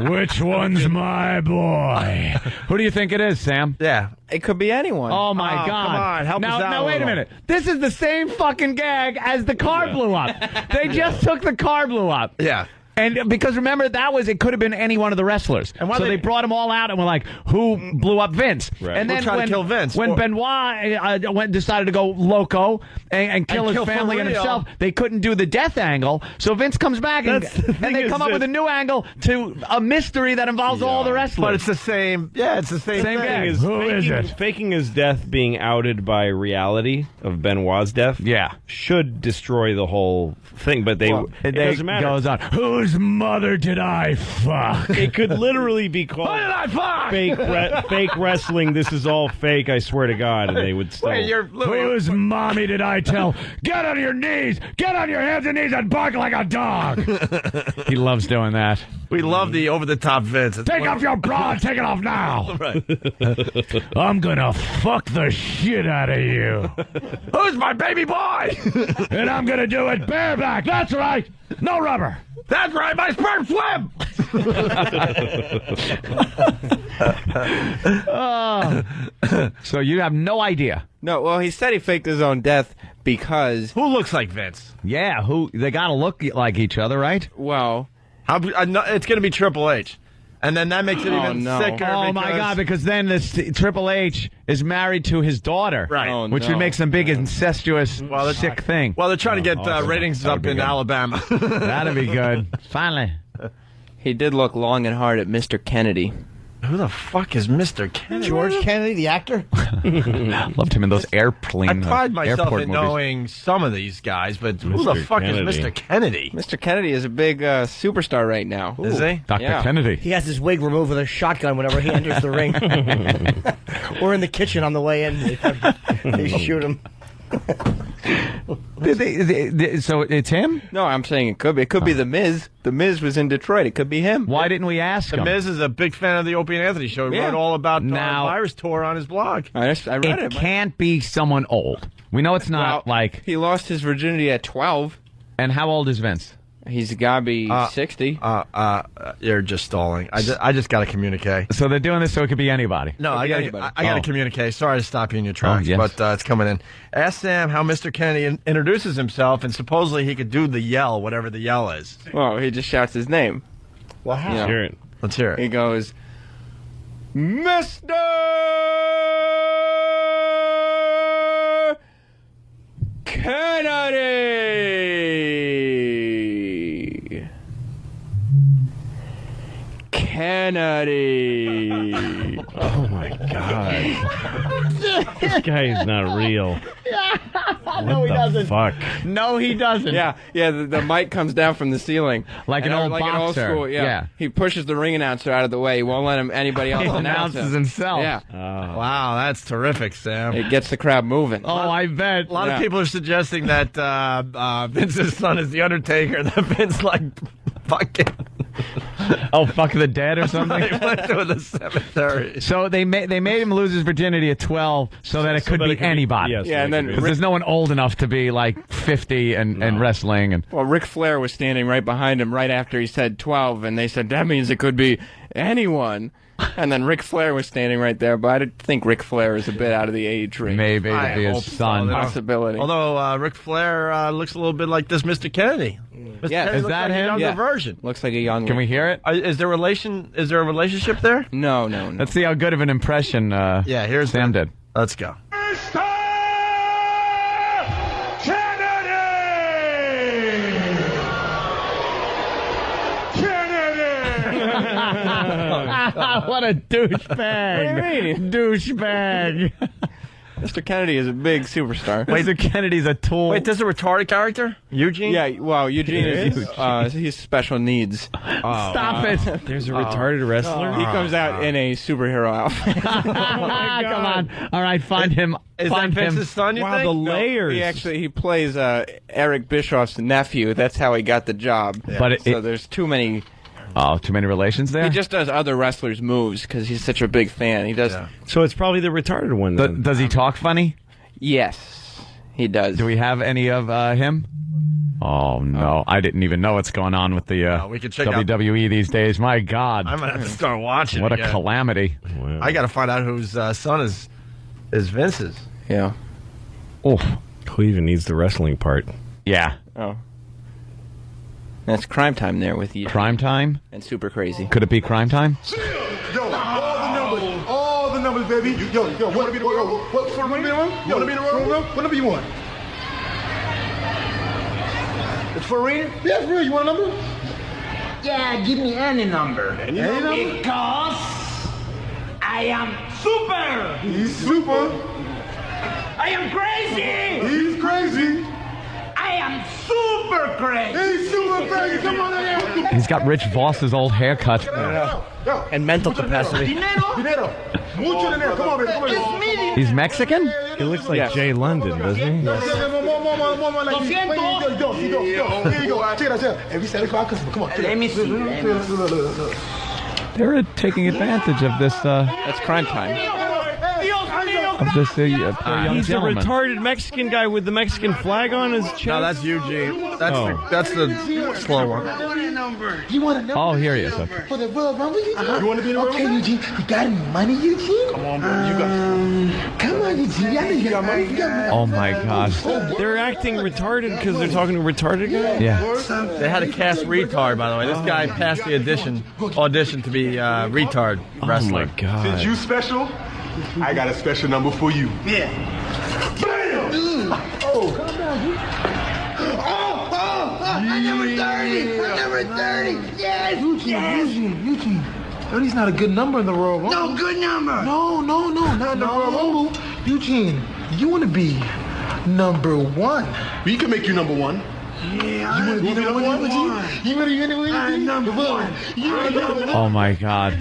Which one's my boy? Who do you think it is, Sam? Yeah. It could be anyone. Oh, my God. Come on, help us out Now, wait a minute. This is the same fucking gag as the car blew up. They just took the car blew up. Yeah. And because remember, it could have been any one of the wrestlers. And so they brought them all out and were like, who blew up Vince? Right. And then to kill Vince. When Benoit decided to go loco and kill his family and himself, they couldn't do the death angle. So Vince comes back and they come up with a new angle to a mystery that involves all the wrestlers. But it's the same. Yeah, it's the same thing. Who is it? Faking his death, being outed by reality of Benoit's death, should destroy the whole thing. But it doesn't matter. Goes on. Whose mother did I fuck? It could literally be called Who did I fuck? fake wrestling. This is all fake, I swear to God. And they would still... Whose mommy did I tell? Get on your knees! Get on your hands and knees and bark like a dog! He loves doing that. We love the over-the-top Vince. Take off your bra and take it off now! Right. I'm gonna fuck the shit out of you. Who's my baby boy? And I'm gonna do it bareback. That's right! No rubber! That's right, my sperm swim! So you have no idea. No, well, he said he faked his own death because... Who looks like Vince? Yeah, they gotta look like each other, right? Well... it's going to be Triple H. And then that makes it even sicker. Oh, my God, because then this Triple H is married to his daughter. Right. Which would make some big incestuous, sick thing. Well, they're trying to get ratings up in Alabama. That'd be good. Finally. He did look long and hard at Mr. Kennedy. Who the fuck is Mr. Kennedy? George Kennedy, the actor? Loved him in those airplane I pride myself in movies. knowing some of these guys, but who the fuck is Mr. Kennedy? Mr. Kennedy is a big superstar right now. Is he? Dr. Kennedy. He has his wig removed with a shotgun whenever he enters the ring. Or in the kitchen on the way in. They shoot him. So it's him? No, I'm saying it could be. It could be The Miz. The Miz was in Detroit. It could be him. Why didn't we ask him? The Miz is a big fan of the Opie and Anthony show. He wrote all about the virus tour on his blog. I read it. It can't be someone old. We know it's not He lost his virginity at 12. And how old is Vince? He's got to be 60. You're just stalling. I just got to communicate. So they're doing this so it could be anybody. No, I got to communicate. Sorry to stop you in your tracks, but it's coming in. Ask Sam how Mr. Kennedy introduces himself, and supposedly he could do the yell, whatever the yell is. Well, he just shouts his name. Well, how? Let's hear it. Let's hear it. He goes, Mr. Kennedy. Oh, my God. This guy is not real. No, he doesn't. Fuck. No, he doesn't. Yeah, the mic comes down from the ceiling. Like an old boxer. An old school, yeah. He pushes the ring announcer out of the way. He won't let anybody else announce announces himself. Yeah. Wow, that's terrific, Sam. It gets the crowd moving. Oh, I bet. A lot of people are suggesting that Vince's son is the Undertaker. That Vince, fucking... Oh, fuck the dead or something? They went to the cemetery. So they made him lose his virginity at 12 so that it could be anybody. Yes, and then there's no one old enough to be 50 and wrestling. Well, Ric Flair was standing right behind him right after he said 12, and they said that means it could be anyone. And then Ric Flair was standing right there, but I think Ric Flair is a bit out of the age range. Maybe to be his son. Possibility. Although Ric Flair looks a little bit like this Mr. Kennedy. Mr. Kennedy Is looks that like him? A younger version. Looks like a young. Can we hear it? Is there a relationship there? No. Let's see how good of an impression here's Sam did. Let's go. What a douchebag. What do you mean? Douchebag. Mr. Kennedy is a big superstar. Mr. Kennedy's a tool. Wait, there's a retarded character? Eugene? Yeah, well, Eugene is he's special needs. Stop it. There's a retarded wrestler? He comes out in a superhero outfit. Come on. All right, find him. Is find that Vince's son, you wow, think? the layers. He plays Eric Bischoff's nephew. That's how he got the job. Yeah. But there's too many... Oh, too many relations there? He just does other wrestlers' moves because he's such a big fan. He does. Yeah. So it's probably the retarded one then. Does he talk funny? Yes, he does. Do we have any of him? Oh, no. I didn't even know what's going on with the we can check WWE these days. My God. I'm going to have to start watching. What a calamity. Wow. I got to find out whose son is Vince's. Yeah. Oh, who even needs the wrestling part? Yeah. Oh. That's Crime Time there with you. Crime Time? And Super Crazy. Could it be Crime Time? Yo, all the numbers, baby. Yo, what be the room? What for the room? You want to be in the room? What number you want? It's for reading? Yeah, for real. You want a number? Yeah, give me any number. Any number? Because I am super. He's super. I am crazy. He's crazy. I am super crazy. He's super crazy. Come on in here. He's got Rich Voss's old haircut. And mental capacity. Dinero. Mucho dinero. Come on, baby. Come on, baby. He's Mexican? He looks like Jay London, doesn't he? Here you go. Check it out. Every $75 customer. Come on. Let me see. They're taking advantage of this. That's Crime Time. Of this young He's gentleman. a retarded Mexican guy with the Mexican flag on his chest. No, that's Eugene. That's the slow one. You want a number? Oh, here he is. Okay. For the Royal Rumble? You want to be in the room? Okay, Eugene. You got any money, Eugene? Come on, bro. You got Come on, Eugene. I know you got money. You got money. Oh my God. They're acting retarded because they're talking to a retarded guy? Yeah. They had to cast retard, by the way. This guy passed the audition to be retard wrestler. Oh my God. Since you special, I got a special number for you. Yeah. Bam! Oh, calm down, dude. I'm number 30. I'm number 30. Yes. Eugene. 30's not a good number in the Royal Rumble. No, good number. No, not in the Royal Rumble. Eugene, you want to be number one. We can make you number one. Yeah, You want to be number one, Eugene? You want to be number one? I'm number one. Oh my God.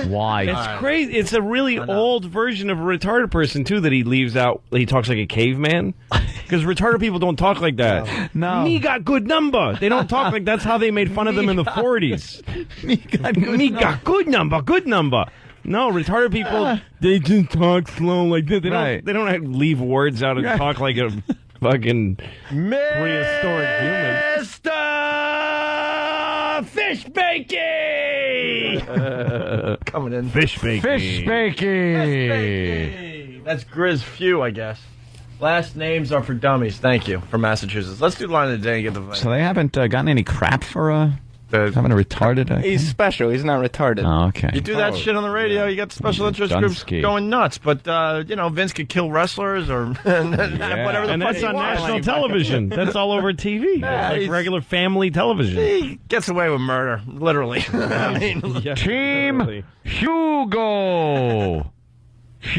Why? It's crazy. It's a really old version of a retarded person, too, that he leaves out. He talks like a caveman. Because retarded people don't talk like that. No. Me got good number. They don't talk like that's how they made fun of them in the 40s. Me got good number. No, retarded people, they just talk slow like this. They don't leave words out and talk like a fucking prehistoric human. Mr. Fish Bakey! Coming in. Fish bake. Fish bakey. That's Grizz Few, I guess. Last names are for dummies. Thank you, from Massachusetts. Let's do line of the day and get the... So they haven't gotten any crap for having a retarded... He's special. He's not retarded. Oh, okay. You do that shit on the radio, you got special interest groups going nuts. But, Vince could kill wrestlers or whatever the and fuck that's he on wants. national television. That's all over TV. Yeah, like regular family television. He gets away with murder, literally. Team Hugo. Hey.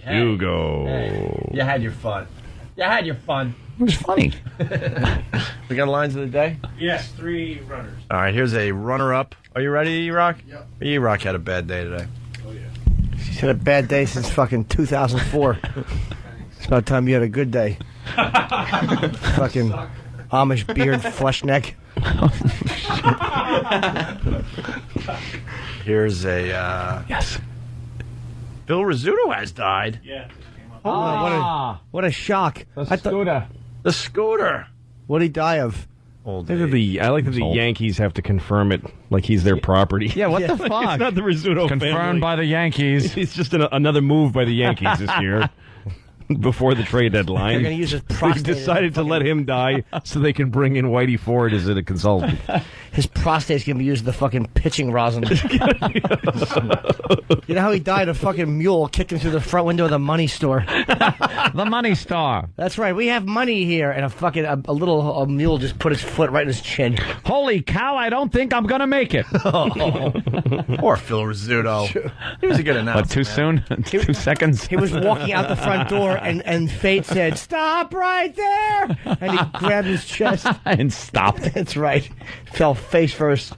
Hugo. Hey, you had your fun. It was funny. We got lines of the day? Yes, 3 runners. All right, here's a runner-up. Are you ready, E-Rock? Yep. E-Rock had a bad day today. Oh, yeah. She's had a bad day since fucking 2004. It's about time you had a good day. Fucking Amish beard, flesh neck. Here's a... Yes. Bill Rizzuto has died. Yeah. Oh, what a shock. The scooter. What did he die of? Old I like that the Yankees have to confirm it like he's their property. Yeah, what the fuck? It's not the Rizzuto family. Confirmed by the Yankees. It's just another move by the Yankees this year. Before the trade deadline. They're going to use his They prostate. decided to let him die so they can bring in Whitey Ford as a consultant. His prostate's going to be used as the fucking pitching rosin. You know how he died? A fucking mule kicked him through the front window of the money store. The money store. That's right. We have money here. And a little mule just put his foot right in his chin. Holy cow, I don't think I'm going to make it. Poor Phil Rizzuto. He was a good announcer. What, too soon? 2 seconds? He was walking out the front door, and Fate said, "Stop right there!" And he grabbed his chest. And stopped. That's right. Fell face first.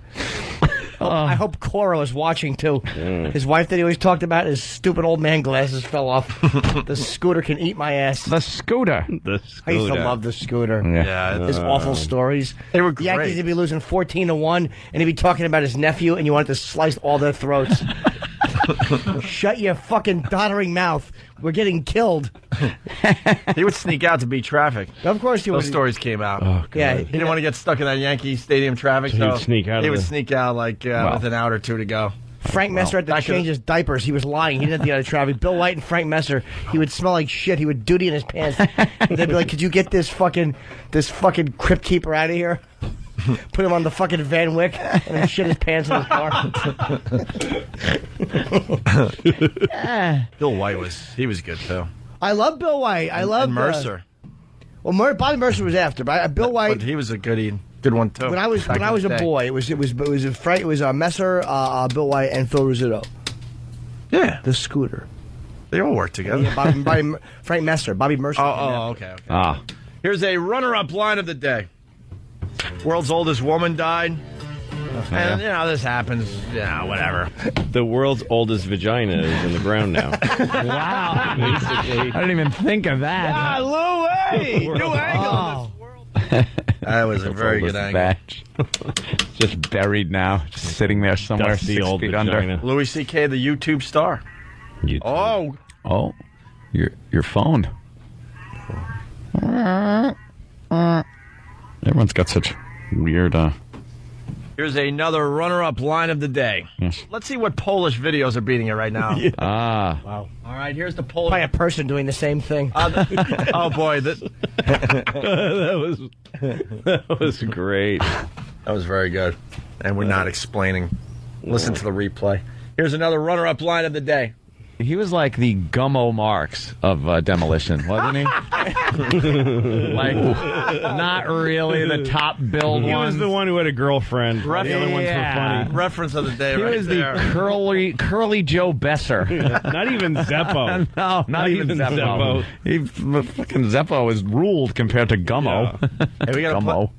I hope Cora was watching, too. His wife that he always talked about, his stupid old man glasses fell off. The scooter can eat my ass. The scooter. I used to love the scooter. Yeah. His awful stories. They were The great. Yankees would be losing 14-1, and he'd be talking about his nephew, and you wanted to slice all their throats. Shut your fucking doddering mouth. We're getting killed. He would sneak out to beat traffic. Of course he would. Those stories came out. Oh, God. Yeah, He didn't want to get stuck in that Yankee Stadium traffic, So he would sneak out He of would the- sneak out with an hour or two to go. Frank Messer had to change his diapers. He was lying. He didn't get out of traffic. Bill White and Frank Messer, he would smell like shit. He would duty in his pants. They'd be like, could you get this fucking crypt keeper out of here? Put him on the fucking Van Wyck and then shit his pants in his car. Bill White was good too. I love Bill White. I love Mercer. Bobby Mercer was after, but Bill White. But he was a good one too. When I was a boy, it was Messer, Bill White, and Phil Rizzuto. Yeah, the Scooter. They all work together. Yeah, Frank Messer, Bobby Mercer. Okay. Here's a runner-up line of the day. World's oldest woman died. And, this happens. Whatever. The world's oldest vagina is in the ground now. Wow. Basically. I didn't even think of that. Louis! New angle. That was a very good angle. Just buried now. Just sitting there somewhere. That's the 6 old feet vagina. under. Louis C.K., the YouTube star. YouTube. Oh. Your phone. Everyone's got such weird... Here's another runner-up line of the day. Yes. Let's see what Polish videos are beating it right now. Yeah. Wow. All right, here's the Polish... By a person doing the same thing. Oh, boy. That was great. That was very good. And we're not explaining. Listen to the replay. Here's another runner-up line of the day. He was like the Gummo Marx of Demolition, wasn't he? Like, not really the top billed one. He was the one who had a girlfriend. The other ones were funny. Reference of the day he was there. The curly Joe Besser. Not even Zeppo. No, not even Zeppo. Fucking Zeppo is ruled compared to Gummo. Yeah. Hey, we got Gummo.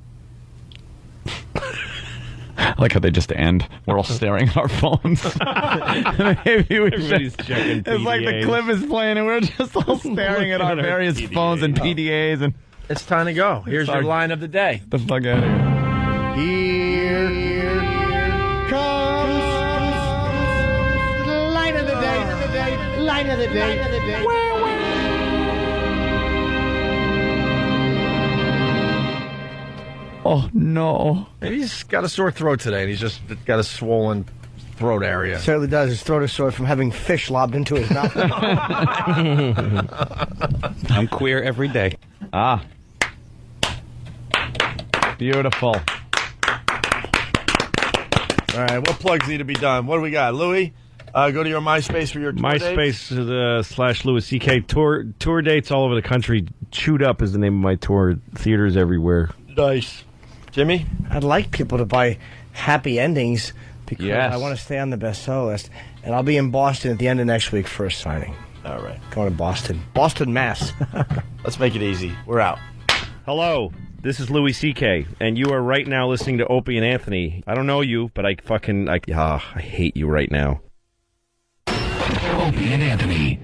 I like how they just end. We're all staring at our phones. Maybe we should. Checking It's like the clip is playing and we're just all staring at our various phones and PDAs. And it's time to go. Here's your line of the day. The fuck out of here. Here comes the line of the day. Line of the day. Oh, no. Maybe he's got a sore throat today, and he's just got a swollen throat area. Certainly does. His throat is sore from having fish lobbed into his mouth. I'm queer every day. Beautiful. All right, what plugs need to be done? What do we got? Louis, go to your MySpace for your tour MySpace / Louis C.K. Tour dates all over the country. Chewed Up is the name of my tour. Theaters everywhere. Nice. Jimmy? I'd like people to buy Happy Endings because I want to stay on the bestseller list. And I'll be in Boston at the end of next week for a signing. All right. Going to Boston. Boston, Mass. Let's make it easy. We're out. Hello. This is Louis C.K., and you are right now listening to Opie and Anthony. I don't know you, but I hate you right now. Opie and Anthony.